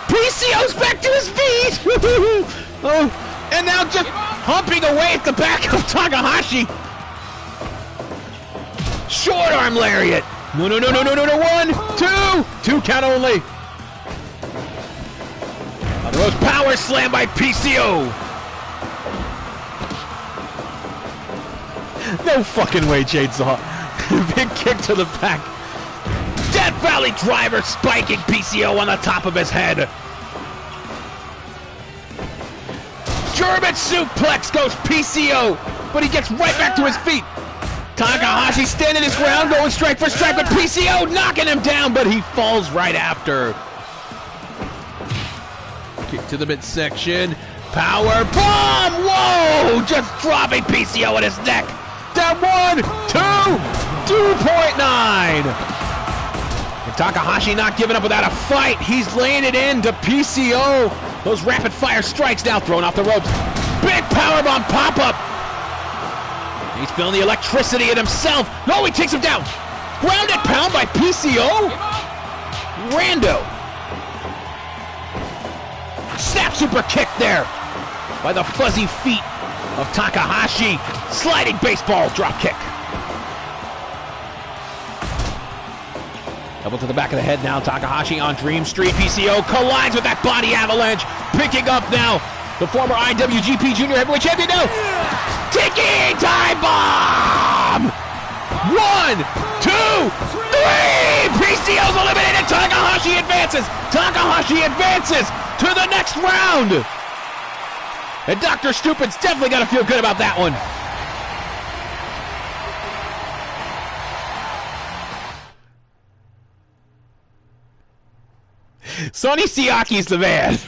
PCO's back to his feet! Oh, and now just humping away at the back of Takahashi. Short arm lariat. No. 1, 2 count only. On the ropes, power slam by PCO. No fucking way, Chainsaw. Big kick to the back. Death Valley driver spiking PCO on the top of his head. German suplex goes PCO, but he gets right back to his feet. Takahashi standing his ground, going strike for strike, but PCO knocking him down, but he falls right after. Kick to the midsection. Power bomb! Whoa! Just dropping PCO in his neck. Down 1, 2, 2.9. And Takahashi not giving up without a fight. He's laying it in to PCO. Those rapid fire strikes now thrown off the ropes. Big powerbomb pop-up. He's feeling the electricity in himself. No, he takes him down. Grounded pound by PCO. Rando. Snap super kick there by the fuzzy feet of Takahashi. Sliding baseball drop kick. Double to the back of the head now. Takahashi on Dream Street. PCO collides with that body avalanche. Picking up now the former IWGP Junior Heavyweight Champion now. Ticking time bomb! 1, 2, 3! PCO's eliminated. Takahashi advances. Takahashi advances to the next round. And Dr. Stupid's definitely got to feel good about that one. Sonny Siaki's the man.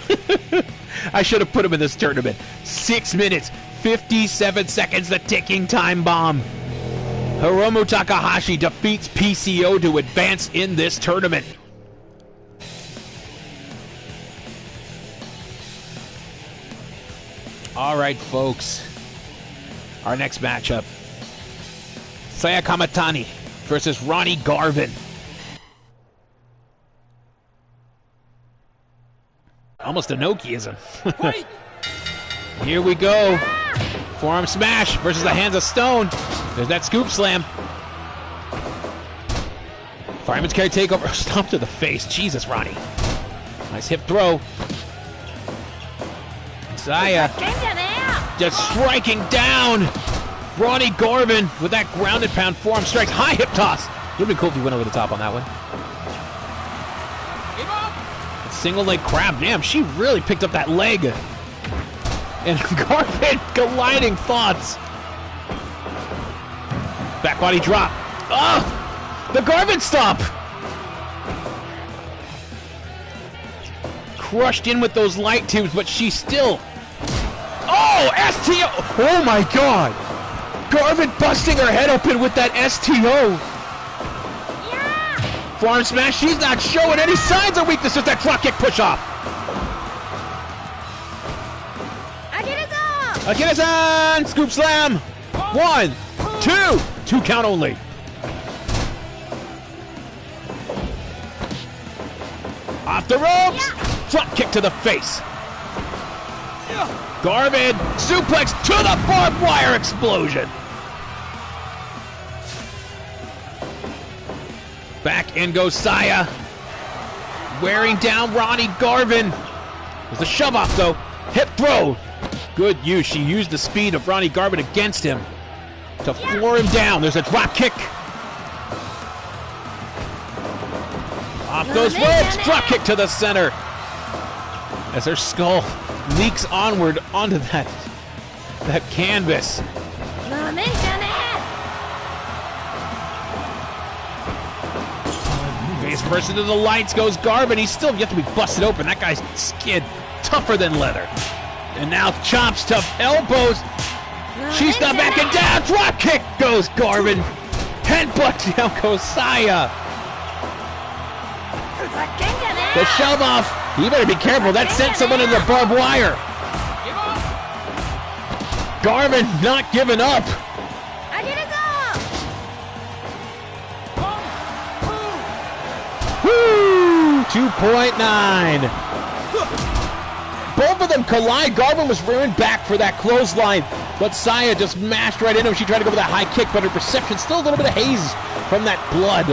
I should have put him in this tournament. 6 minutes, 57 seconds, the ticking time bomb. Hiromu Takahashi defeats PCO to advance in this tournament. All right, folks. Our next matchup. Saya Kamatani versus Ronnie Garvin. Almost a Nokiism. Here we go. Forearm smash versus the hands of stone. There's that scoop slam. Fireman's carry takeover. Stomp to the face. Jesus, Ronnie. Nice hip throw. Saya just striking down Ronnie Garvin with that grounded pound forearm strikes. High hip toss. Would have been cool if he went over the top on that one. Single leg crab. Damn, she really picked up that leg. And Garvin colliding thoughts. Back body drop. Oh! The Garvin stomp! Crushed in with those light tubes, but she still... Oh! STO! Oh my god! Garvin busting her head open with that STO! Forearm smash, she's not showing any signs of weakness with that drop kick push off. Akira-san! Scoop slam! 1, 2 count only. Off the ropes! Drop kick to the face. Garvin, suplex to the barbed wire explosion. Back in goes Saya. Wearing down Ronnie Garvin. There's a shove off though. Hip throw. Good use. She used the speed of Ronnie Garvin against him to floor him down. There's a drop kick. Off those ropes. Drop kick to the center. As her skull leaks onward onto that canvas. Face first into the lights goes Garvin. He's still yet to be busted open. That guy's skin tougher than leather. And now chops to elbows. She's not backing down. Drop kick goes Garvin. Headbutt down goes Saya. The shove off. You better be careful. That sent someone into the barbed wire. Garvin not giving up. Woo! 2.9. Both of them collide. Garvin was rearing back for that clothesline, but Saya just mashed right into him. She tried to go for that high kick, but her perception still a little bit of haze from that blood.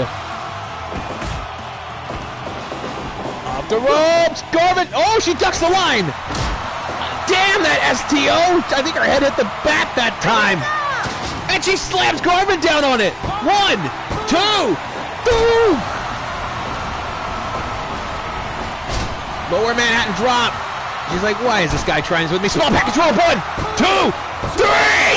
Off the ropes. Garvin. Oh, she ducks the line. Damn that STO. I think her head hit the bat that time. And she slams Garvin down on it. 1, 2, 3. Lower Manhattan drop. She's like, why is this guy trying this with me? Small package roll. 1, 2, 3.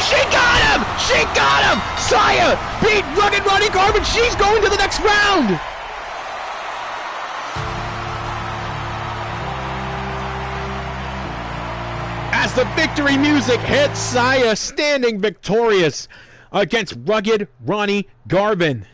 She got him. She got him. Saya beat Rugged Ronnie Garvin. She's going to the next round. As the victory music hits, Saya standing victorious against Rugged Ronnie Garvin.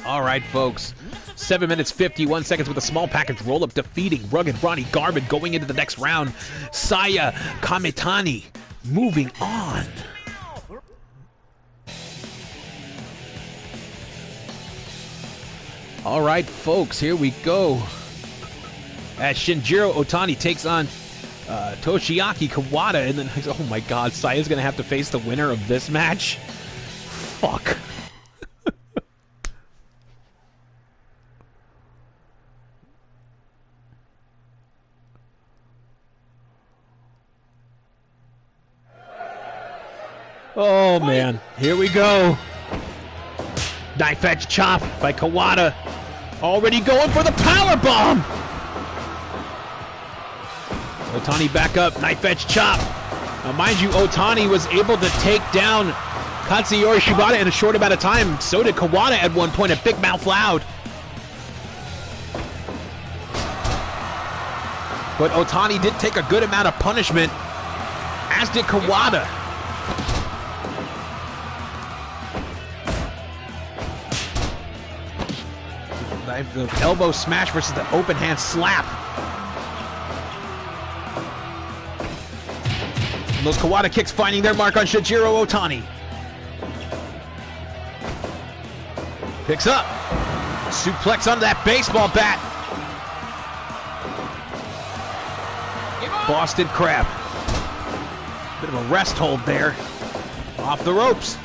All right, folks. 7 minutes, 51 seconds with a small package roll-up defeating Rugged Ronnie Garvin going into the next round. Saya Kamitani moving on. All right, folks, here we go. As Shinjiro Otani takes on Toshiaki Kawada, and then, oh my god, Saya's going to have to face the winner of this match? Fuck. Oh man, here we go. Knife edge chop by Kawada. Already going for the power bomb. Otani back up, knife edge chop. Now mind you, Otani was able to take down Katsuyori Shibata in a short amount of time. So did Kawada at one point at Big Mouth Loud. But Otani did take a good amount of punishment, as did Kawada. The elbow smash versus the open hand slap. And those Kawada kicks finding their mark on Shinjiro Otani. Picks up. Suplex onto that baseball bat. Boston Crab. Bit of a rest hold there. Off the ropes.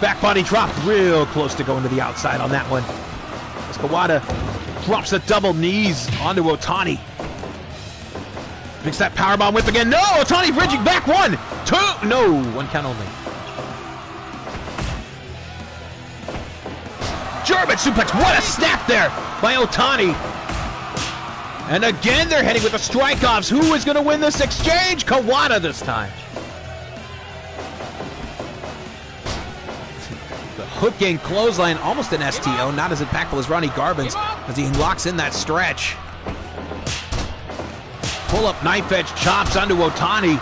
Back body drop. Real close to going to the outside on that one. Kawada drops the double knees onto Otani. Makes that powerbomb whip again. No! Otani bridging back. 1, 2. No, 1 count only. German suplex. What a snap there by Otani. And again, they're heading with the strikeoffs. Who is going to win this exchange? Kawada this time. Hooking clothesline, almost an STO, not as impactful as Ronnie Garvin's, as he locks in that stretch. Pull up knife edge chops onto Otani.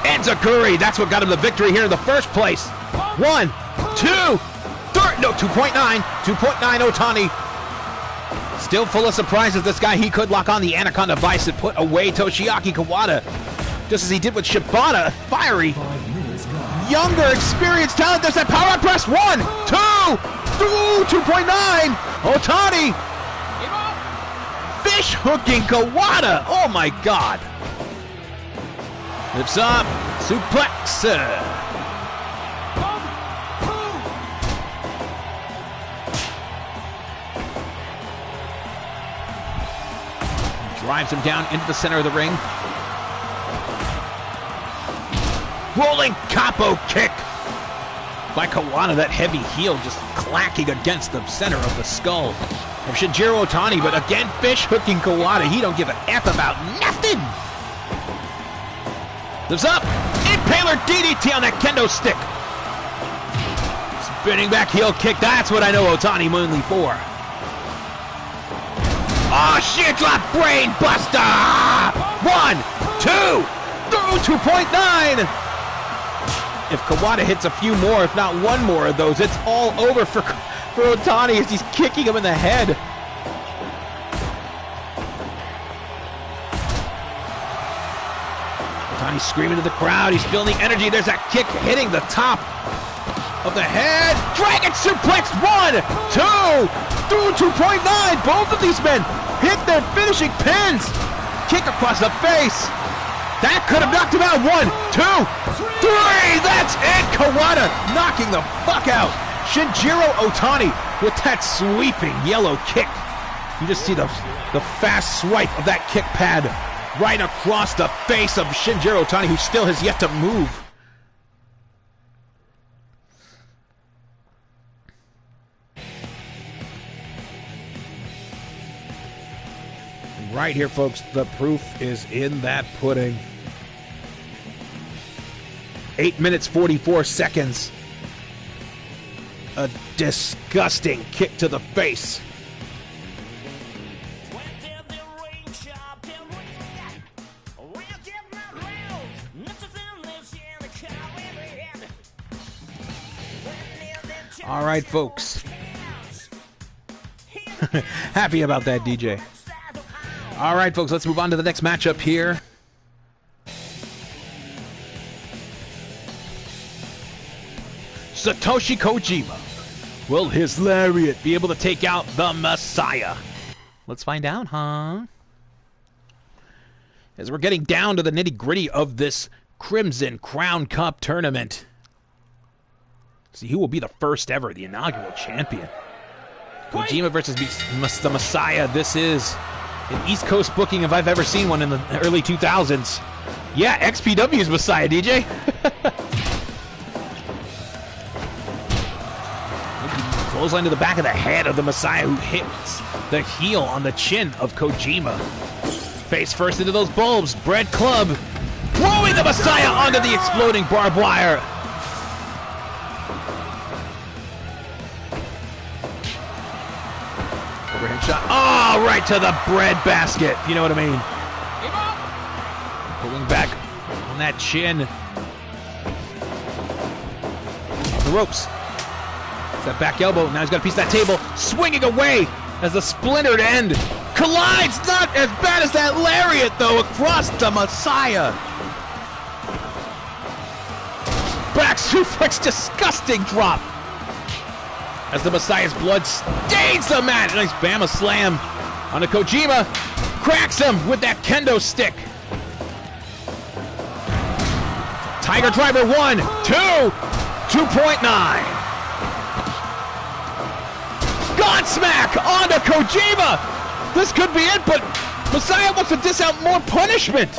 Enziguri, that's what got him the victory here in the first place. 1, 2, 3, no, 2.9, 2.9 Otani. Still full of surprises, this guy, he could lock on the Anaconda Vice and put away Toshiaki Kawada, just as he did with Shibata, fiery. Younger, experienced talent. There's that power press. 1, 2, 2.9. Otani. Fish hooking Kawada. Oh my god. Lifts up. Suplex. Drives him down into the center of the ring. Rolling capo kick by Kawada. That heavy heel just clacking against the center of the skull of Shinjiro Otani. But again, fish hooking Kawada. He don't give an F about nothing. Lifts up. Impaler DDT on that kendo stick. Spinning back heel kick. That's what I know Otani mainly for. Oh shit, drop brain buster. 1, 2, 2.9. If Kawada hits a few more, if not one more of those, it's all over for Otani as he's kicking him in the head. He's screaming to the crowd. He's feeling the energy. There's that kick hitting the top of the head. Dragon suplex. 1, 2, through 2.9. Both of these men hit their finishing pins. Kick across the face. That could have knocked him out. 1, 2, 3. That's it. Kawada knocking the fuck out Shinjiro Otani with that sweeping yellow kick. You just see the fast swipe of that kick pad right across the face of Shinjiro Otani, who still has yet to move. Right here, folks, the proof is in that pudding. 8 minutes, 44 seconds. A disgusting kick to the face. All right, folks. Happy about that, DJ. All right, folks, let's move on to the next matchup here. Satoshi Kojima. Will his lariat be able to take out the Messiah? Let's find out, huh? As we're getting down to the nitty-gritty of this Crimson Crown Cup tournament. See who will be the first ever, the inaugural champion. Kojima versus the Messiah. This is an East Coast booking if I've ever seen one in the early 2000s. Yeah, XPW's Messiah, DJ. Clothesline to the back of the head of the Messiah, who hits the heel on the chin of Kojima. Face first into those bulbs. Bread Club throwing the Messiah onto the exploding barbed wire. Overhead shot. Oh, right to the bread basket. You know what I mean? Pulling back on that chin. Off the ropes. That back elbow. Now he's got a piece of that table. Swinging away as the splintered end collides. Not as bad as that lariat, though, across the Messiah. Back suplex. Disgusting drop. As the Messiah's blood stains the mat. Nice Bama slam onto Kojima. Cracks him with that kendo stick. Tiger Driver 1, 2, 2.9. Godsmack onto Kojima. This could be it, but Messiah wants to dish out more punishment.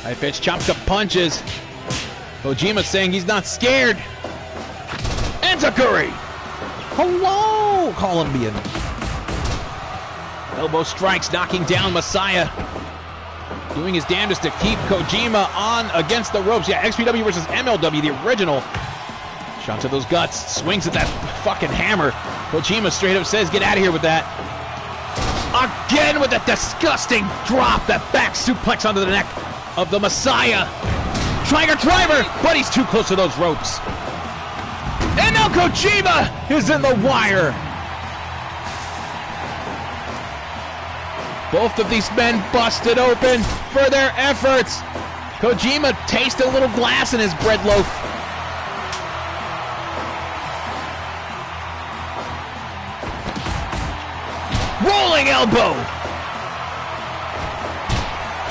High pitch chops to punches. Kojima saying he's not scared. Enzakuri. Hello, Colombian. Elbow strikes, knocking down Messiah. Doing his damnedest to keep Kojima on against the ropes. Yeah, XPW versus MLW, the original. Shot to those guts. Swings at that fucking hammer. Kojima straight up says, get out of here with that. Again with that disgusting drop. That back suplex onto the neck of the Messiah. Tiger Driver, but he's too close to those ropes. And now Kojima is in the wire. Both of these men busted open for their efforts. Kojima tasted a little glass in his bread loaf. Rolling elbow.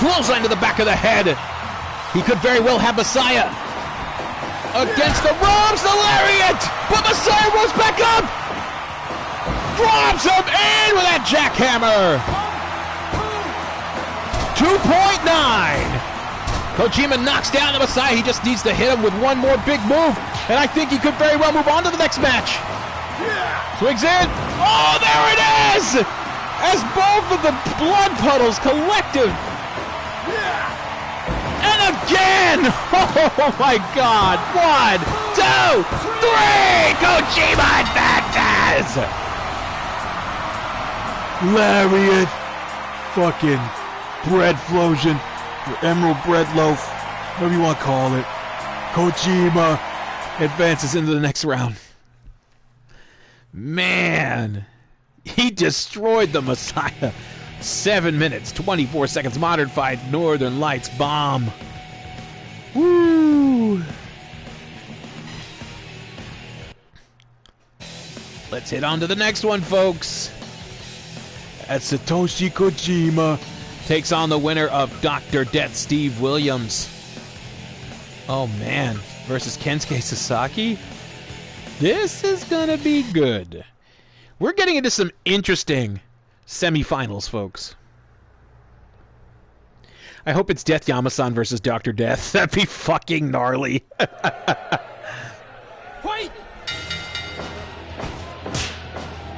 Clothesline to the back of the head. He could very well have Messiah against the ropes. The lariat. But Messiah rolls back up. Drops him in with that jackhammer. 2.9. Kojima knocks down the Messiah. He just needs to hit him with one more big move. And I think he could very well move on to the next match. Swigs in. Oh, there it is! As both of the blood puddles collective. And again! Oh my God! 1, 2, 3! Kojima advances! Lariat. Fucking bread flosion. Your emerald bread loaf. Whatever you want to call it. Kojima Advances into the next round. Man, he destroyed the Messiah. 7 minutes, 24 seconds. Modern Fight, Northern Lights bomb. Woo! Let's hit on to the next one, folks. As Satoshi Kojima Takes on the winner of Dr. Death, Steve Williams. Oh, man. Versus Kensuke Sasaki? This is gonna be good. We're getting into some interesting semifinals, folks. I hope it's Death Yamasan versus Dr. Death. That'd be fucking gnarly. Wait!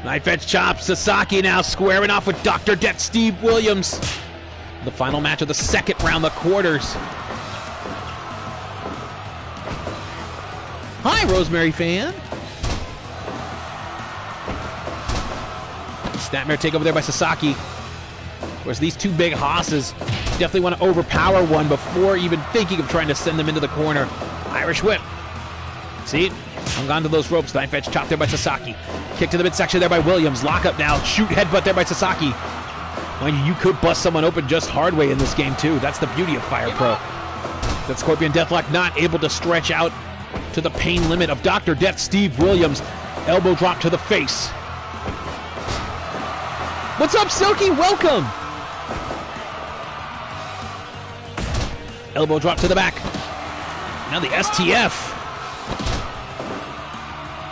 Knife edge chop. Sasaki now squaring off with Dr. Death, Steve Williams. The final match of the second round, the quarters. Hi, Rosemary fan. Snapmare takeover there by Sasaki. Of course, these two big hosses definitely want to overpower one before even thinking of trying to send them into the corner. Irish whip. See? Hung on to those ropes. Knife edge chop there by Sasaki. Kick to the midsection there by Williams. Lock up now. Shoot headbutt there by Sasaki. Mind you, you could bust someone open just hard way in this game, too. That's the beauty of Fire Pro. That Scorpion Deathlock not able to stretch out to the pain limit of Dr. Death, Steve Williams. Elbow drop to the face. What's up, Silky? Welcome! Elbow drop to the back. Now the STF.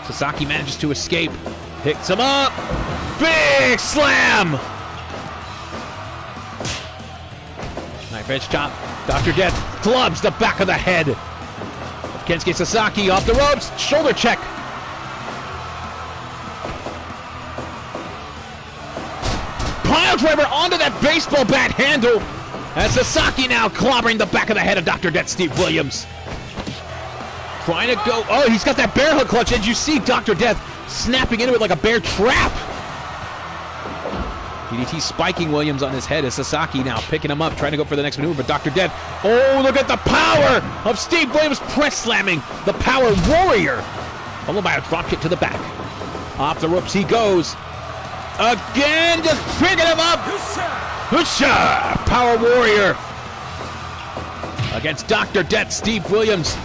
Sasaki manages to escape. Picks him up. Big slam! Knife edge chop. Dr. Death clubs the back of the head. Kensuke Sasaki off the ropes. Shoulder check. Pile driver onto that baseball bat handle. As Sasaki now clobbering the back of the head of Dr. Death, Steve Williams. Trying to go. Oh, he's got that bear hook clutch. And you see Dr. Death snapping into it like a bear trap. DDT spiking Williams on his head as Sasaki now picking him up, trying to go for the next maneuver. But Dr. Death, oh, look at the power of Steve Williams press slamming the Power Warrior. Followed by a dropkick to the back. Off the ropes he goes. Again, just picking him up. Husha! Power Warrior against Dr. Death, Steve Williams.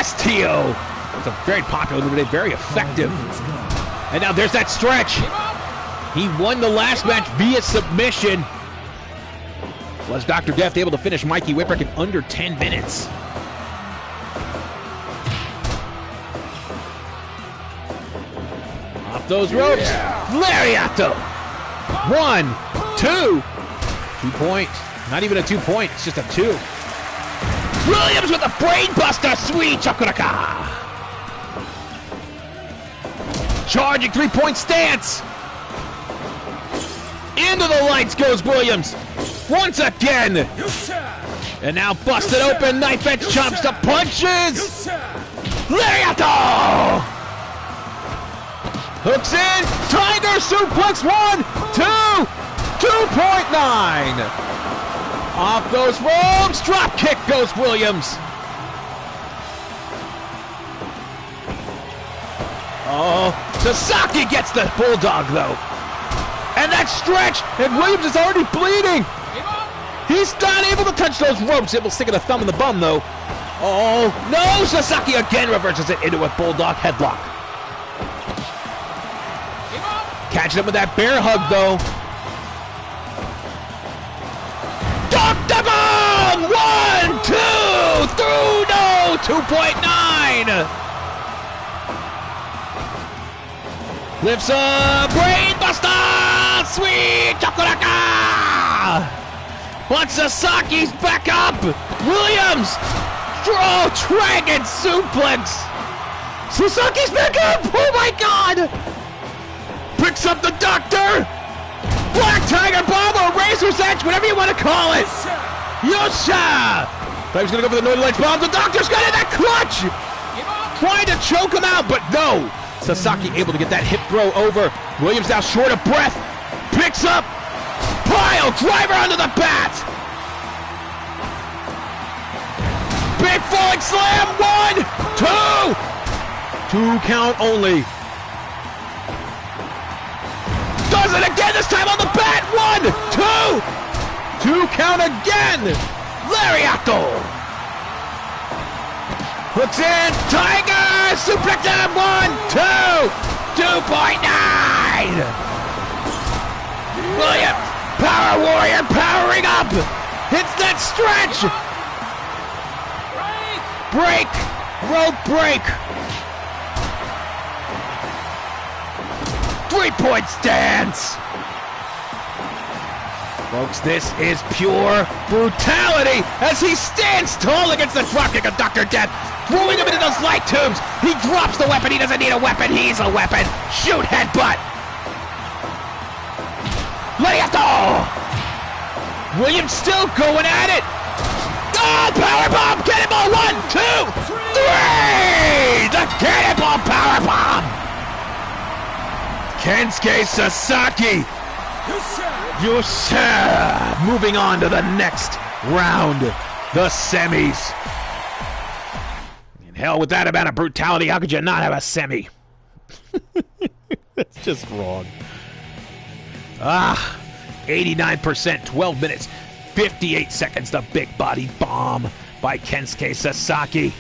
STO. It's a very popular move today, very effective. And now there's that stretch. He won the last match via submission. Was Dr. Death able to finish Mikey Whipwreck in under 10 minutes? Off those ropes. Lariato. 1, 2. 2 point. Not even a 2 point. It's just a 2. Williams with a brain buster. Sweet Chakuraka. Charging 3-point stance. Into the lights goes Williams. Once again. And now busted open. Knife edge chops to punches. Lariato. Hooks in. Tiger suplex. 1, 2. 2.9. Off those ropes. Drop kick goes Williams. Oh, Sasaki gets the bulldog though. And that stretch, and Williams is already bleeding. He's not able to touch those ropes. Able to stick a thumb in the bum though. Oh, no, Sasaki again reverses it into a bulldog headlock. Catching him with that bear hug though. Dr. Bomb! 1, 2, through, no, 2.9. Lifts up, brain buster! Sweet Chakuraka! Once Sasaki's back up! Williams! Oh, dragon suplex! Sasaki's back up! Oh my god! Picks up the doctor! Black Tiger Bomb or Razor's Edge, whatever you want to call it! Yosha! Thought he was gonna go for the Northern Lights Bomb. The doctor's got it, that clutch! Trying to choke him out, but no! Sasaki able to get that hip throw over. Williams now short of breath. Picks up. Pile driver onto the bat. Big falling slam. 1, 2. 2 count only. Does it again, this time on the bat. 1, 2. 2 count again. Lariato. Hooks in. Tiger. Suplex him. 1, 2. 2.9. Williams. Power Warrior powering up. Hits that stretch. Break. Rope break. 3-point stance. Folks, this is pure brutality as he stands tall against the dropkick of Dr. Death, throwing him into those light tubes. He drops the weapon. He doesn't need a weapon. He's a weapon. Shoot, headbutt. Lariato. Williams still going at it. Oh, powerbomb. Cannonball. 1, 2, 3. The cannonball powerbomb. Kensuke Sasaki. Yosef! Moving on to the next round, the semis. And hell, with that amount of brutality, how could you not have a semi? That's just wrong. 89%, 12 minutes, 58 seconds. The big body bomb by Kensuke Sasaki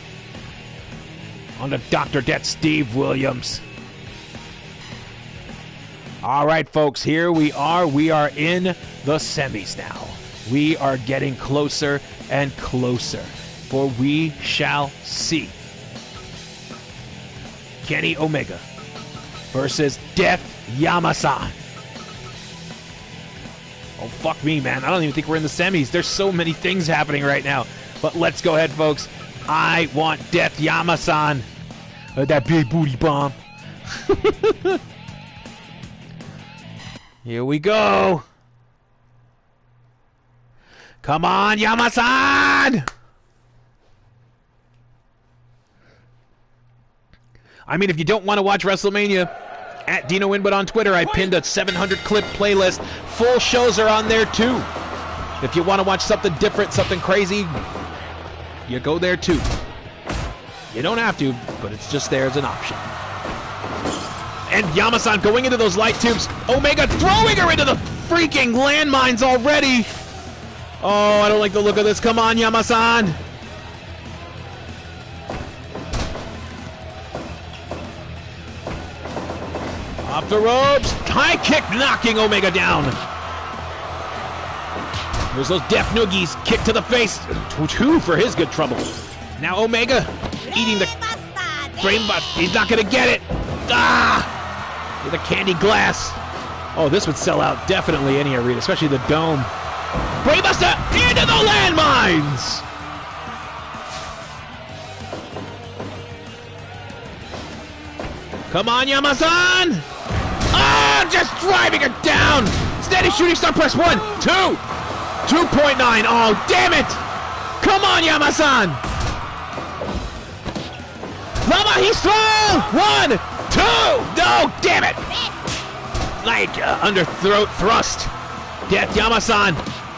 on the Dr. Death Steve Williams. All right, folks, here we are. We are in the semis now. We are getting closer and closer, for we shall see Kenny Omega versus Death Yamasan. Oh, fuck me, man. I don't even think we're in the semis. There's so many things happening right now. But let's go ahead, folks. I want Death Yamasan. That big booty bomb. Here we go. Come on, Yamasan! I mean, if you don't want to watch WrestleMania, at Dino Winwood on Twitter, I pinned a 700-clip playlist. Full shows are on there, too. If you want to watch something different, something crazy, you go there, too. You don't have to, but it's just there as an option. And Yamasan going into those light tubes. Omega throwing her into the freaking landmines already. Oh, I don't like the look of this. Come on, Yamasan. Off the ropes. High kick knocking Omega down. There's those Death Noogies. Kick to the face. 2 for his good trouble. Now Omega eating the frame bust. He's not going to get it. With a candy glass. Oh, this would sell out definitely any arena, especially the Dome. Brainbuster into the landmines! Come on, Yamasan! Oh, just driving her down! Steady shooting star press. 1, 2, 2.9. Oh, damn it! Come on, Yamasan! Lama, he's strong! 1, 2! No, damn it! Like under throat thrust. Death Yamasan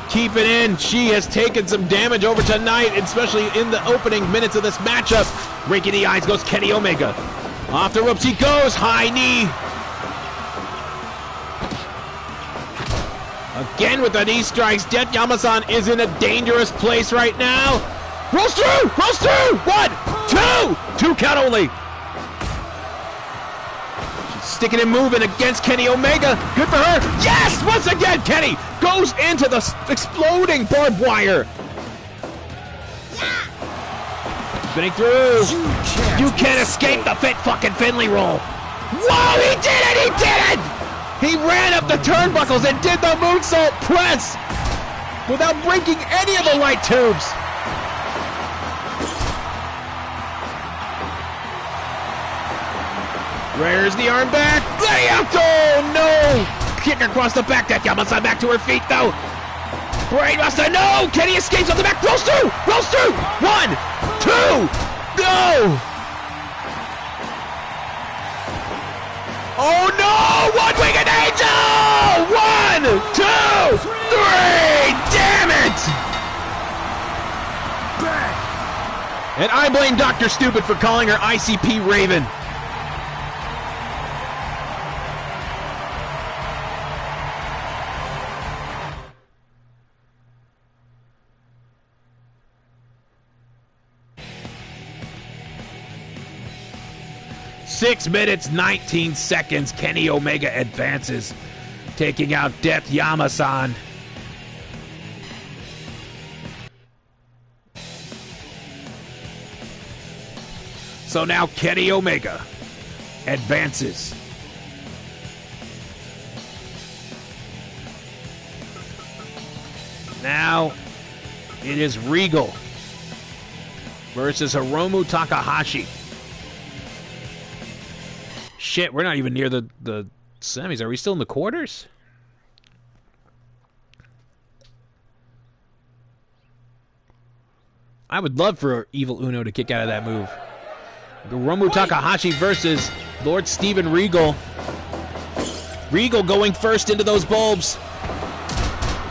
keep it in. She has taken some damage over tonight, especially in the opening minutes of this matchup. Raking the eyes goes Kenny Omega. Off the ropes he goes. High knee. Again with the knee strikes. Death Yamasan is in a dangerous place right now. Rolls through! Rolls through! 1, 2! 2 count only. Sticking and moving against Kenny Omega. Good for her. Yes! Once again, Kenny goes into the exploding barbed wire. Spinning through. You can't escape the fit fucking Finley roll. Whoa, he did it! He did it! He ran up the turnbuckles and did the moonsault press without breaking any of the light tubes. Rears the arm back. Oh no! Kick across the back. That Yamasan back to her feet though. Brainbuster, no! Kenny escapes on the back. Rolls through! Rolls through! 1, 2! No! Oh no! One-winged angel! 1, 2, 3! Damn it! And I blame Dr. Stupid for calling her ICP Raven. 6 minutes, 19 seconds. Kenny Omega advances, taking out Death Yamasan. So now Kenny Omega advances. Now it is Regal versus Hiromu Takahashi. Shit, we're not even near the semis. Are we still in the quarters? I would love for Evil Uno to kick out of that move. Hiromu Takahashi versus Lord Steven Regal. Regal going first into those bulbs.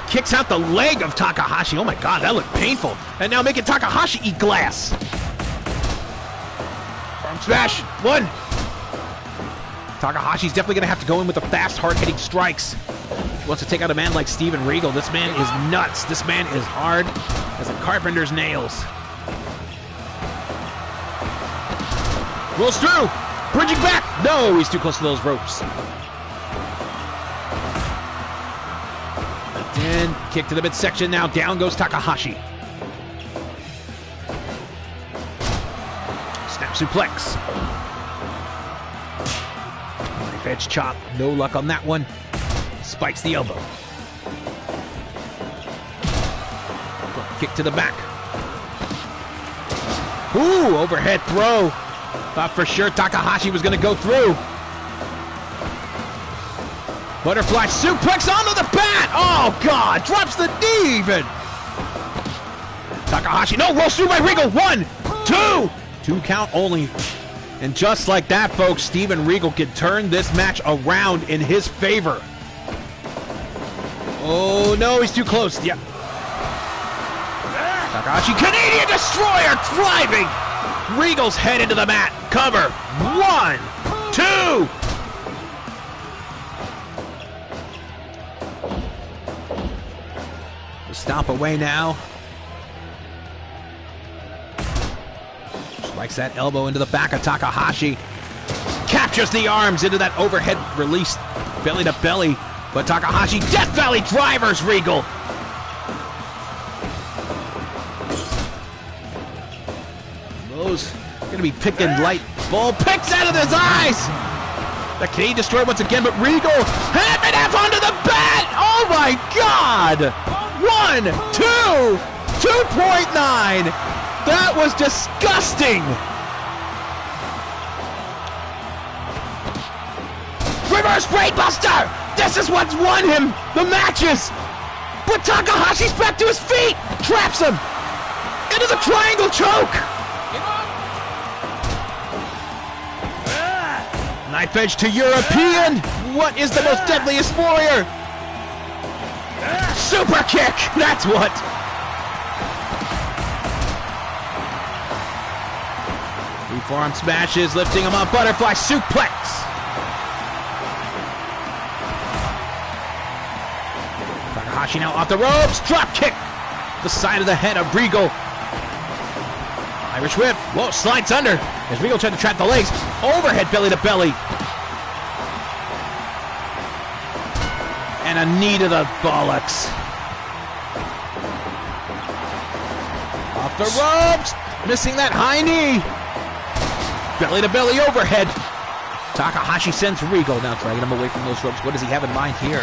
Kicks out the leg of Takahashi. Oh my god, that looked painful. And now making Takahashi eat glass. Arm smash. One. Takahashi's definitely going to have to go in with the fast, hard-hitting strikes. He wants to take out a man like Steven Regal. This man is nuts. This man is hard as a carpenter's nails. Rolls through. Bridging back. No, he's too close to those ropes. And kick to the midsection now. Down goes Takahashi. Snap suplex. Knife edge chop. No luck on that one. Spikes the elbow. Kick to the back. Ooh, overhead throw. Thought for sure Takahashi was going to go through. Butterfly suplex onto the bat! Oh, God! Drops the knee even! Takahashi, no! Rolls through by Regal! 1, 2! 2 count only. And just like that, folks, Steven Regal can turn this match around in his favor. Oh, no, he's too close. Yeah. Takahashi, Canadian Destroyer, driving! Regal's head into the mat. Cover. 1, 2! Stomp away now. Strikes that elbow into the back of Takahashi. Captures the arms into that overhead release, belly to belly. But Takahashi, Death Valley drivers Regal. Those gonna be picking light. Ball picks out of his eyes. The Canadian Destroyer once again, but Regal, half and half onto the bat. Oh my God! 1, 2, 2.9. That was disgusting. Reverse brainbuster. This is what's won him the matches. But Takahashi's back to his feet. Traps him into the triangle choke. Knife edge to European. What is the most deadliest warrior? Super kick! That's what! Three forearm smashes, lifting him up. Butterfly suplex! Takahashi now off the ropes. Drop kick! The side of the head of Regal. Irish whip. Whoa, slides under. As Regal tried to trap the legs. Overhead belly to belly. And a knee to the bollocks. Off the ropes. Missing that high knee. Belly to belly overhead. Takahashi sends Regal. Now dragging him away from those ropes. What does he have in mind here?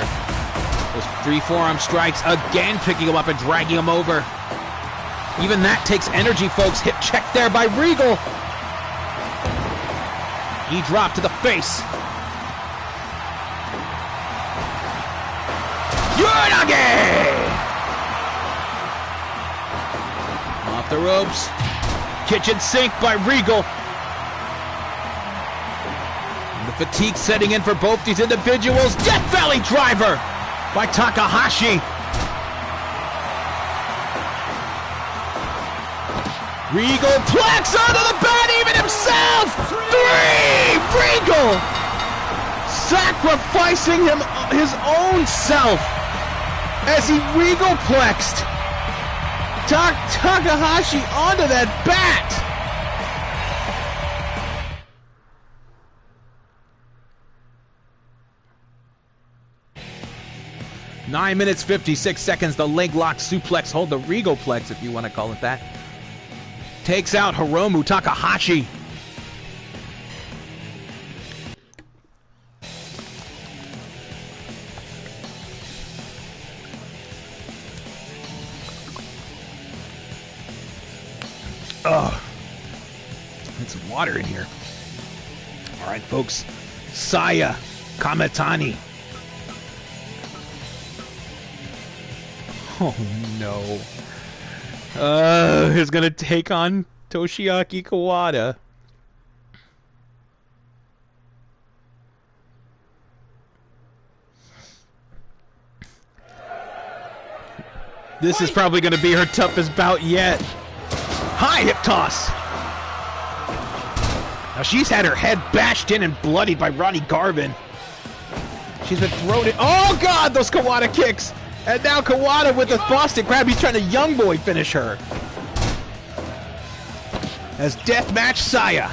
Those 3 forearm strikes. Again picking him up and dragging him over. Even that takes energy, folks. Hip check there by Regal. Knee drop to the face. Uranage! Off the ropes. Kitchen sink by Regal. And the fatigue setting in for both these individuals. Death Valley driver by Takahashi. Regal plex onto the bat, even himself! 3! Regal! Sacrificing his own self as he Regal plexed Takahashi onto that bat! 9 minutes, 56 seconds. The leg lock suplex hold, the Regoplex, if you want to call it that. Takes out Hiromu Takahashi. Ugh. Need some water in here. All right, folks. Saya Kamitani. Oh, no. He's going to take on Toshiaki Kawada. This is probably going to be her toughest bout yet. High hip toss. Now she's had her head bashed in and bloodied by Ronnie Garvin. She's been thrown in. Oh God, those Kawada kicks. And now Kawada with the Boston Crab. He's trying to young boy finish her. As Deathmatch Saya.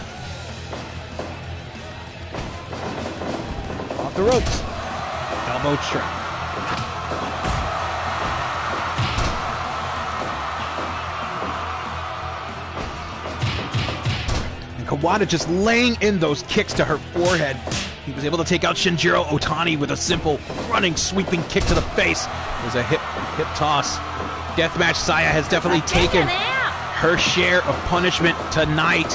Off the ropes. Elbow strap. Kawada just laying in those kicks to her forehead. He was able to take out Shinjiro Otani with a simple running sweeping kick to the face. It was a hip toss. Deathmatch Saya has definitely taken her share of punishment tonight.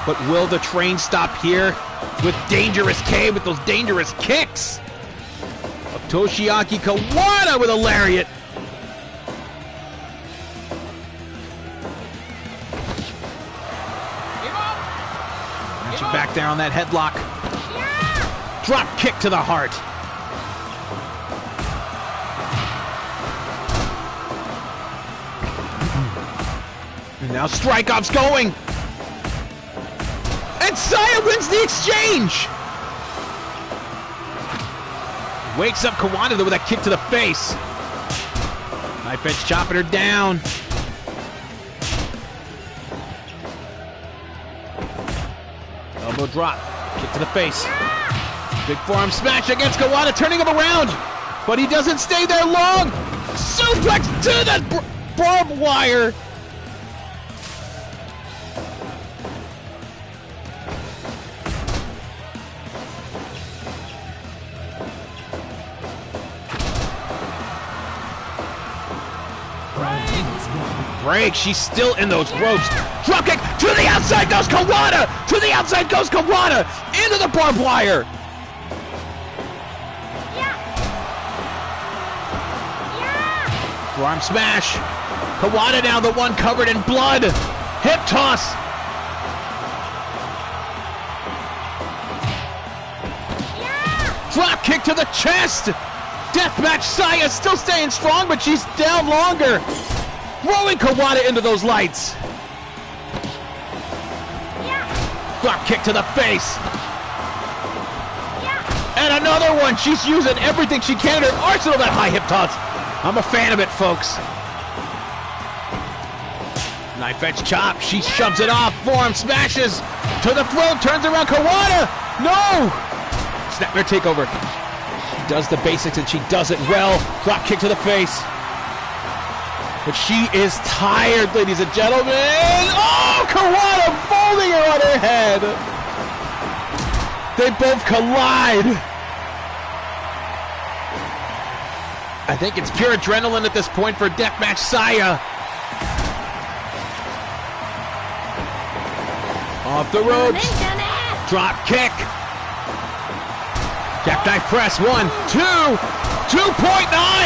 But will the train stop here with Dangerous K with those dangerous kicks? Of Toshiaki Kawada with a lariat. Back there on that headlock. Yeah. Drop kick to the heart. And now Strikeoff's going. And Saya wins the exchange. Wakes up Kawada with a kick to the face. Knife edge chopping her down. Elbow drop, kick to the face. Big forearm smash against Kawada, turning him around. But he doesn't stay there long. Suplex to the barbed wire. Break, she's still in those ropes. Drop kick to the outside goes Kawada. To the outside goes Kawada. Into the barbed wire. Forearm smash. Kawada now the one covered in blood. Hip toss. Drop kick to the chest. Deathmatch Saya still staying strong, but she's down longer. Rolling Kawada into those lights. Drop kick to the face. And another one. She's using everything she can in her arsenal, that high hip toss. I'm a fan of it, folks. Knife edge chop. She shoves it off. Forearm smashes to the throat. Turns around Kawada. No. Snapmare takeover. She does the basics and she does it well. Drop kick to the face. But she is tired, ladies and gentlemen. Oh, Kawada folding her on her head. They both collide. I think it's pure adrenaline at this point for Deathmatch Saya. Off the ropes. Drop kick. Jackknife press. 1, 2. 2.9.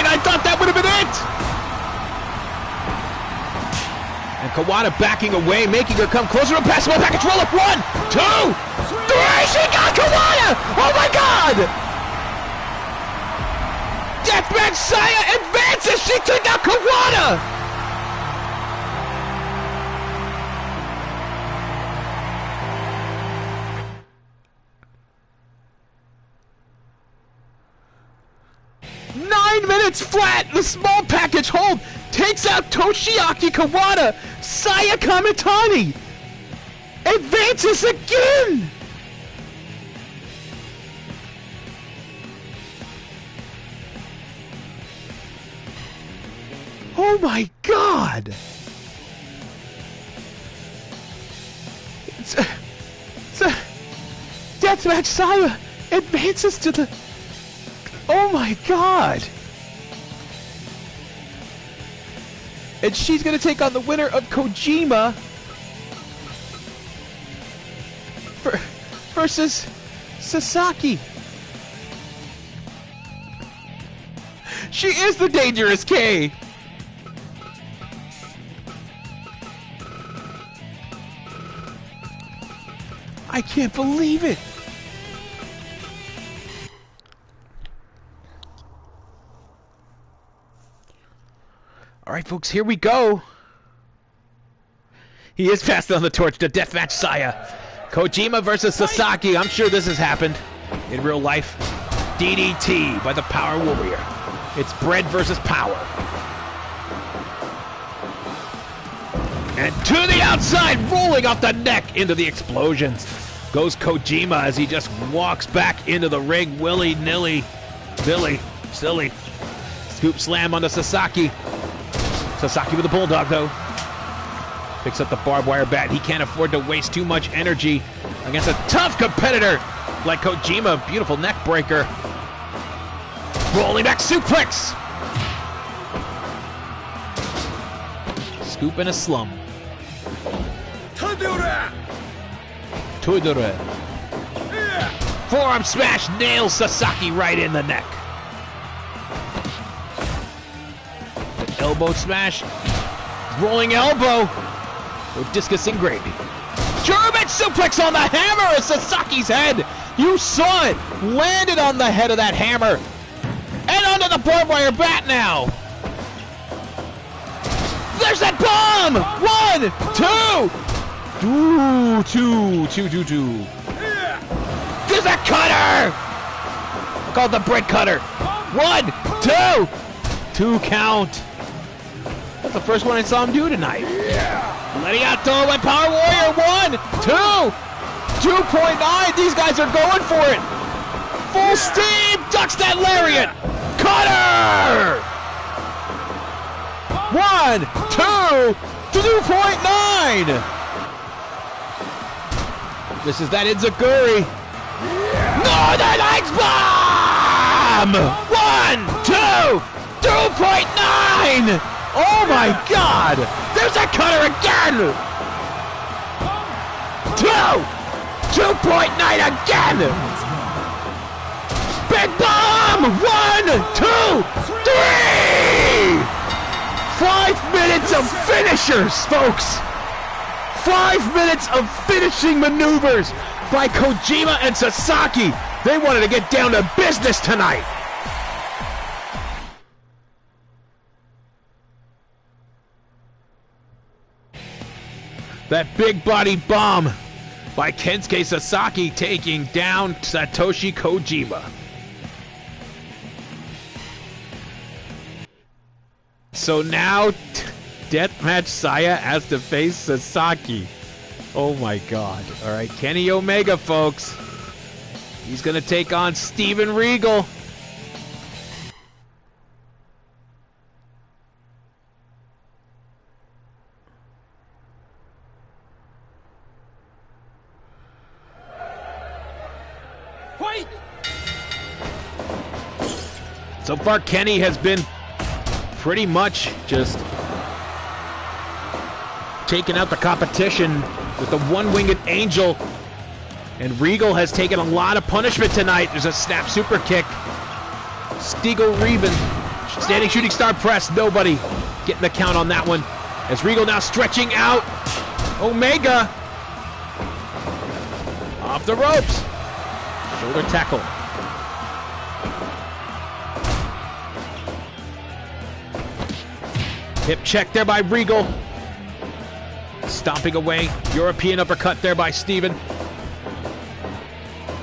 I thought that would have been it. And Kawada backing away, making her come closer to pass. Small package roll up. 1, 2, 3. She got Kawada. Oh my God. Deathmatch Saya advances. She took out Kawada. Flat, the small package hold takes out Toshiaki Kawada. Saya Kamitani advances again. Oh my God! It's a Deathmatch Saya advances to the... Oh my God! And she's gonna take on the winner of Kojima versus Sasaki. She is the Dangerous K. I can't believe it. All right, folks, here we go. He is passing on the torch to Deathmatch Saya. Kojima versus Sasaki. I'm sure this has happened in real life. DDT by the Power Warrior. It's bread versus power. And to the outside, rolling off the neck into the explosions. Goes Kojima as he just walks back into the ring willy-nilly. Silly. Scoop slam onto Sasaki. Sasaki with a bulldog, though. Picks up the barbed wire bat. He can't afford to waste too much energy against a tough competitor like Kojima. Beautiful neck breaker. Rolling back suplex. Scoop in a slum. Tudore. Forearm smash nails Sasaki right in the neck. Elbow smash. Rolling elbow. No discus and gravy. German suplex on the hammer of Sasaki's head. You saw it. Landed on the head of that hammer. And onto the barbed wire bat now. There's that bomb. 1, 2. Two. There's that cutter. Called the bread cutter. 1, 2. 2 count. That's the first one I saw him do tonight. Letting out throw by Power Warrior. 1, 2. 2.9. These guys are going for it. Full steam. Ducks that lariat. Cutter. 1, 2. 2.9. This is that Enziguri. Northern Lights bomb. 1, 2. 2.9. Oh my God! There's a cutter again! 2.9 again! Big bomb! 1, 2, 3! 5 minutes of finishers, folks! 5 minutes of finishing maneuvers by Kojima and Sasaki. They wanted to get down to business tonight. That big body bomb by Kensuke Sasaki taking down Satoshi Kojima. So now Deathmatch Saya has to face Sasaki. Oh my God. All right, Kenny Omega, folks. He's going to take on Steven Regal. So far, Kenny has been pretty much just taking out the competition with the one-winged angel. And Regal has taken a lot of punishment tonight. There's a snap super kick. Stiegel Reben. Standing shooting star press. Nobody getting the count on that one. As Regal now stretching out. Omega. Off the ropes. Shoulder tackle. Hip check there by Regal. Stomping away. European uppercut there by Steven.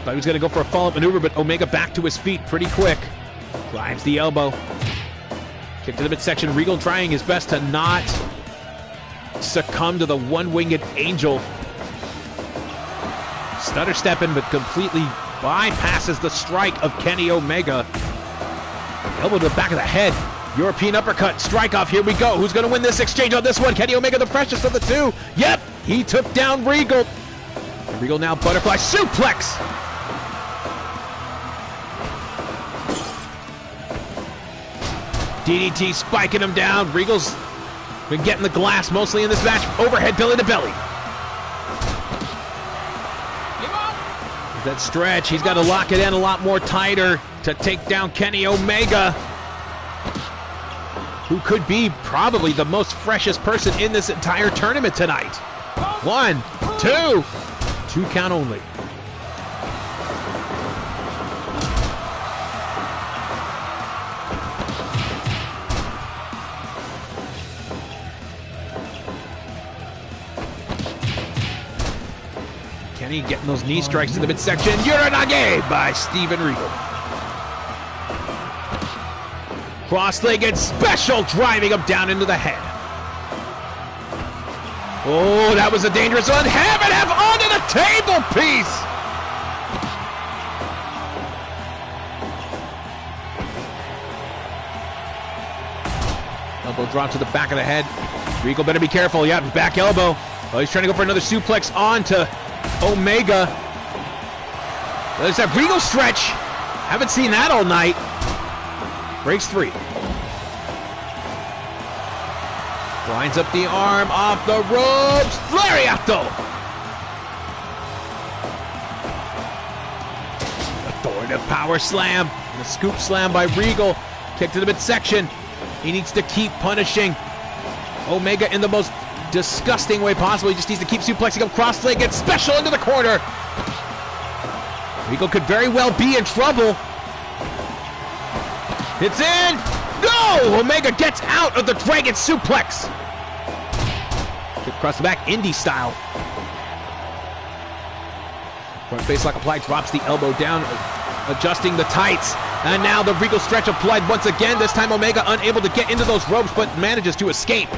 Thought he was going to go for a follow-up maneuver, but Omega back to his feet pretty quick. Drives the elbow. Kick to the midsection. Regal trying his best to not succumb to the one-winged angel. Stutter stepping, but completely bypasses the strike of Kenny Omega. Elbow to the back of the head. European uppercut, strike off, here we go. Who's gonna win this exchange on this one? Kenny Omega, the freshest of the two. Yep, he took down Regal. Regal now butterfly suplex. DDT spiking him down. Regal's been getting the glass mostly in this match. Overhead belly to belly. That stretch, he's got to lock it in a lot more tighter to take down Kenny Omega, who could be probably the most freshest person in this entire tournament tonight. 1, 2, 2 count only. Kenny getting those knee strikes in the midsection. Uranage by Steven Regal. Cross-legged special, driving him down into the head. Oh, that was a dangerous one. Have it, have onto the table piece. Elbow drop to the back of the head. Regal better be careful. Yeah, back elbow. Oh, he's trying to go for another suplex onto Omega. There's that Regal stretch. Haven't seen that all night. Breaks 3. Lines up the arm off the ropes. Lariato. Authoritative power slam. The scoop slam by Regal. Kick to the midsection. He needs to keep punishing Omega in the most disgusting way possible. He just needs to keep suplexing him. Cross-legged special into the corner. Regal could very well be in trouble. It's in. No! Omega gets out of the dragon suplex. Kick across the back, indie style. Front face lock applied, drops the elbow down, adjusting the tights. And now the Regal stretch applied once again. This time Omega unable to get into those ropes, but manages to escape.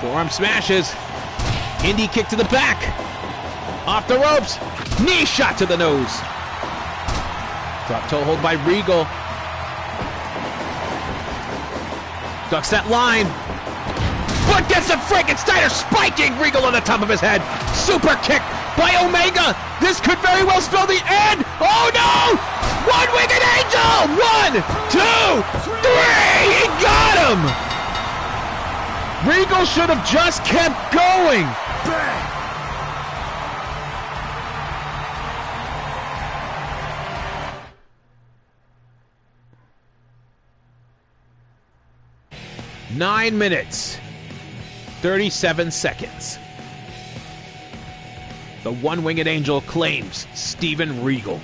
Forearm smashes. Indie kick to the back. Off the ropes. Knee shot to the nose. Drop toe hold by Regal. Ducks that line. But gets a Frankensteiner, spiking Regal on the top of his head. Super kick by Omega. This could very well spell the end. Oh no! One-winged angel! 1, 2, 3! He got him! Regal should have just kept going. Bang! 9 minutes, 37 seconds. The one-winged angel claims Steven Regal.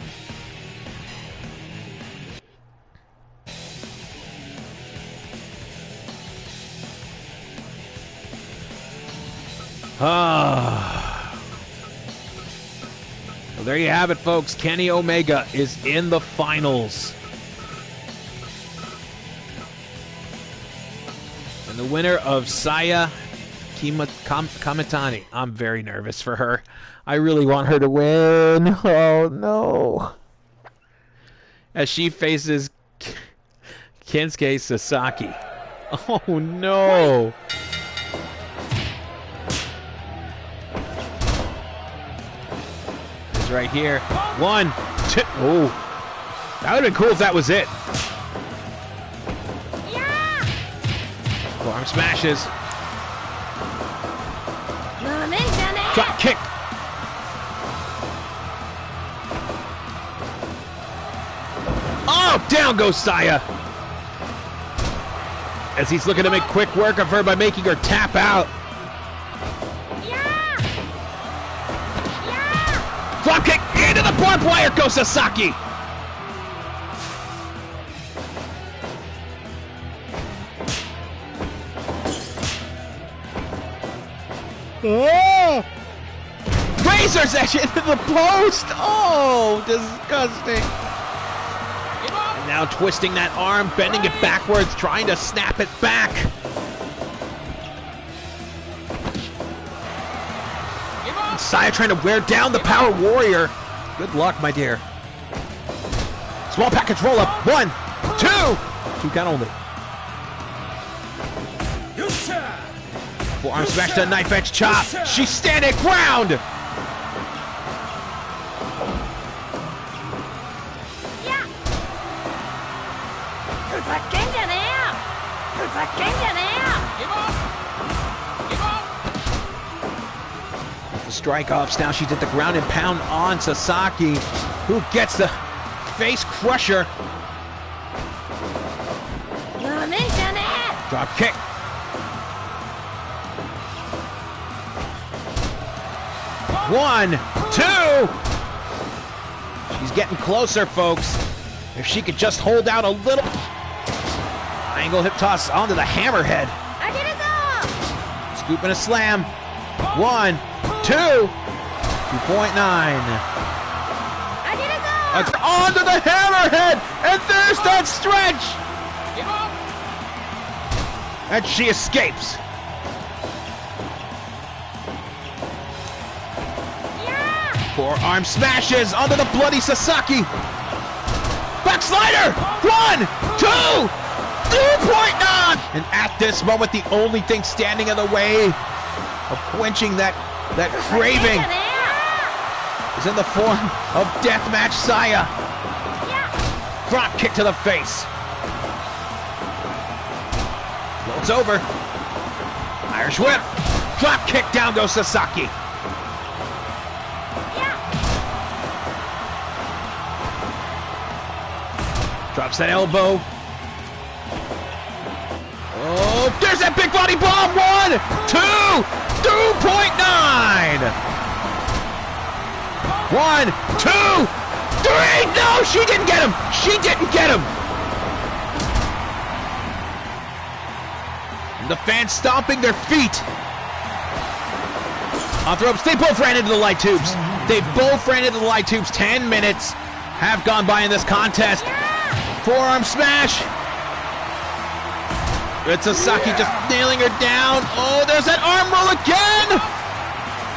Well, there you have it, folks. Kenny Omega is in the finals. And the winner of Saya Kamitani. I'm very nervous for her. I really want her to win. Oh, no. As she faces Kensuke Sasaki. Oh, no. It's right here. 1, 2. Oh. That would have been cool if that was it. Arm smashes. Drop kick. Oh, down goes Saya. As he's looking to make quick work of her by making her tap out. Drop kick into the barbed wire goes Sasaki. Oh! Razor's edge into the post! Oh, disgusting. And now twisting that arm, bending it backwards, trying to snap it back. Saya trying to wear down the Power Warrior. Good luck, my dear. Small package roll up. 1, 2. 2 count only. Forearm smash to knife edge chop. She's standing ground. Yeah. ふざけんじゃねえよ。ふざけんじゃねえよ。 Give up! Give up! The strike offs. Now she's at the ground and pound on Sasaki, who gets the face crusher. なめんじゃね Drop kick. One, two. She's getting closer, folks. If she could just hold out a little. Angle hip toss onto the hammerhead. え。あげるぞ。 Scoop and a slam. 1, 2. 2.9. あげるぞ。 Onto the hammerhead. And there's that stretch. Give up! And she escapes. いや Forearm smashes onto the bloody Sasaki. Backslider. 1, 2. 2.9. And at this moment, the only thing standing in the way of quenching that ー。 craving じゃね is in the form of Deathmatch Saya. えよ。いや。 Drop kick to the face. Floats over. Irish whip. Drop kick down goes Sasaki. いや。 Drops that elbow. Oh, there's that big body bomb. 1, 2, 2.9. 1, 2, 3. No, she didn't get him. She didn't get him. And the fans stomping their feet. Off the ropes. They both ran into the light tubes. They both ran into the light tubes. 10 minutes have gone by in this contest. Forearm smash. It's Sasaki just nailing her down. Oh, there's that arm roll again.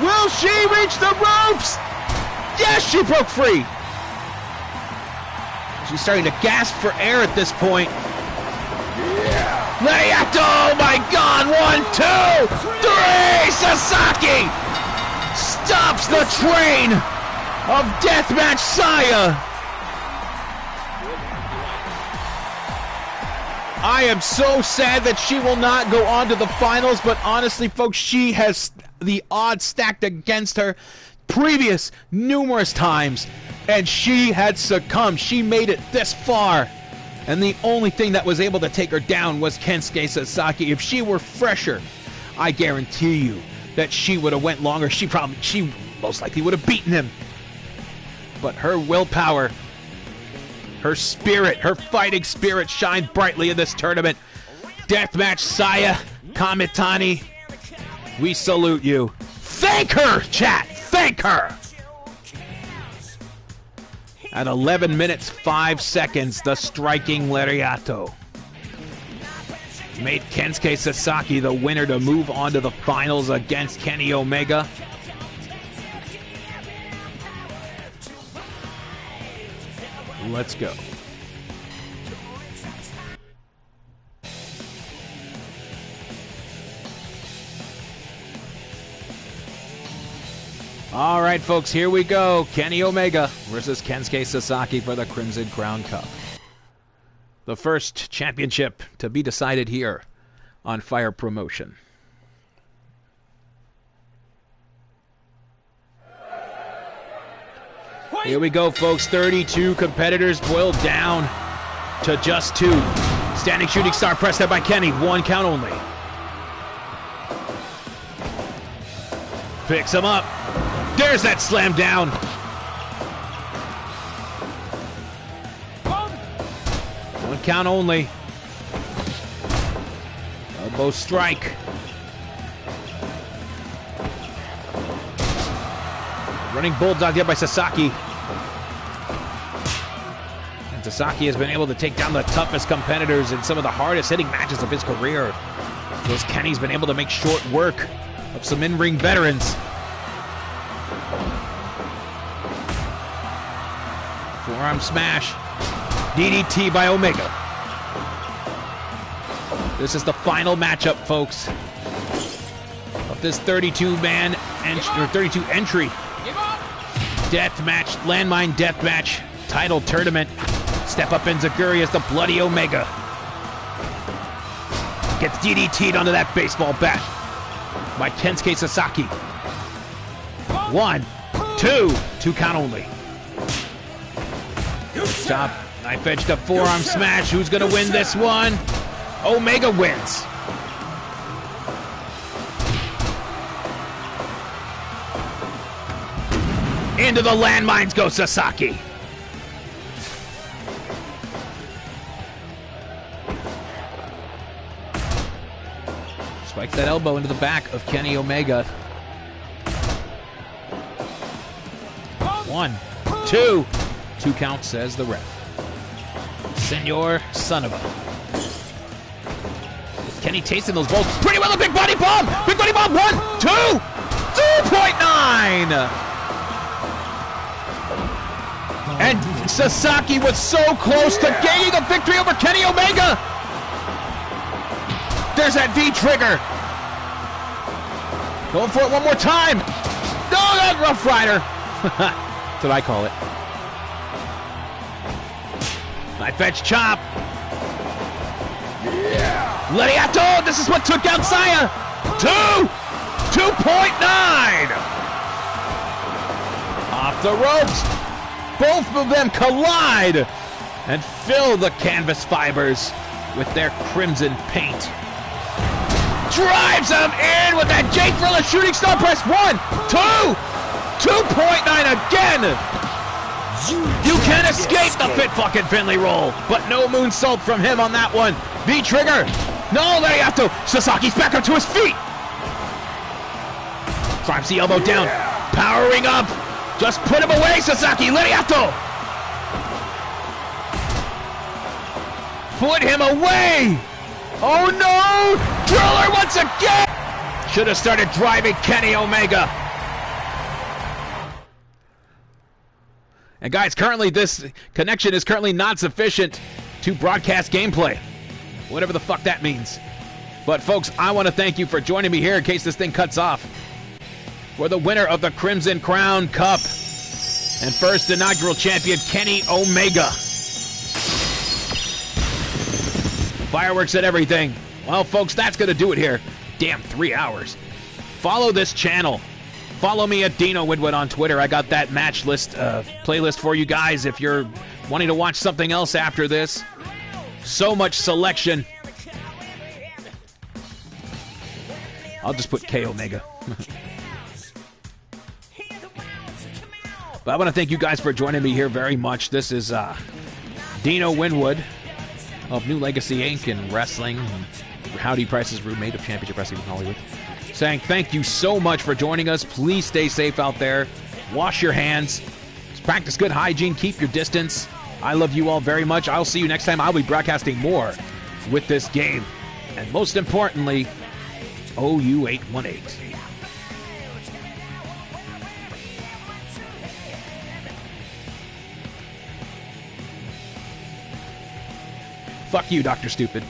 Will she reach the ropes? Yes, she broke free. She's starting to gasp for air at this point. Lariato, oh my God. 1, 2, 3. Sasaki stops the train of Deathmatch Saya. I am so sad that she will not go on to the finals, but honestly, folks, she has the odds stacked against her previous numerous times, and she had succumbed. She made it this far, and the only thing that was able to take her down was Kensuke Sasaki. If she were fresher, I guarantee you that she would have went longer. She most likely would have beaten him. But her willpower, her spirit, her fighting spirit shined brightly in this tournament. Deathmatch Saya, Kamitani, we salute you. Thank her, chat! Thank her! At 11 minutes, 5 seconds, the striking Lariato made Kensuke Sasaki the winner to move on to the finals against Kenny Omega. Let's go. All right, folks, here we go. Kenny Omega versus Kensuke Sasaki for the Crimson Crown Cup. The first championship to be decided here on Fire Promotion. Here we go, folks. 32 competitors boiled down to just 2. Standing shooting star pressed out by Kenny. 1 count only. Picks him up. There's that slam down. 1 count only. Elbow strike. Running bulldog there by Sasaki. And Sasaki has been able to take down the toughest competitors in some of the hardest hitting matches of his career. Whereas Kenny's been able to make short work of some in-ring veterans. Forearm smash. DDT by Omega. This is the final matchup, folks. of this 32-man or 32 entry Give up! Deathmatch, Landmine Deathmatch title tournament. Step up Enziguri as the Bloody Omega. Gets DDT'd onto that baseball bat by Kensuke Sasaki. 1, 2 count only. Chop, knife edge to forearm smash. Who's gonna win this one? Omega wins. Into the landmines goes Sasaki. Spikes that elbow into the back of Kenny Omega. 1, 2. 2 count, says the ref. Senor son of a. Kenny tasting those bolts pretty well. A big body bomb. Big body bomb. 1, 2. 2.9. And Sasaki was so close to gaining the victory over Kenny Omega. There's that V-trigger. Going for it one more time. No, that Rough Rider. That's what I call it. Knife edge chop. Lariato, this is what took down Saya. 2.9. Off the ropes. Both of them collide and fill the canvas fibers with their crimson paint. Drives him in with that Jake Thriller shooting star press. 1, 2, 2.9 again. You can escape the fit fucking Finley roll, but no moonsault from him on that one. V-trigger. No, there you have to. Sasaki's back up to his feet. Drives the elbow down. Powering up. Just put him away, Sasaki. Lariato. Put him away. Oh no! Driller once again! Should have started driving Kenny Omega. And guys, currently this connection is currently not sufficient to broadcast gameplay. Whatever the fuck that means. But folks, I want to thank you for joining me here in case this thing cuts off. For the winner of the Crimson Crown Cup and first inaugural champion, Kenny Omega. Fireworks and everything. Well, folks, that's going to do it here. Damn, 3 hours. Follow this channel. Follow me at Dino Winwood on Twitter. I got that match list playlist for you guys if you're wanting to watch something else after this. So much selection. I'll just put K Omega. But I want to thank you guys for joining me here very much. This is Dino Winwood of New Legacy Inc. and Wrestling, and Howdy Price's roommate of Championship Wrestling in Hollywood, saying thank you so much for joining us. Please stay safe out there. Wash your hands. Practice good hygiene. Keep your distance. I love you all very much. I'll see you next time. I'll be broadcasting more with this game. And most importantly, OU818. Fuck you, Dr. Stupid.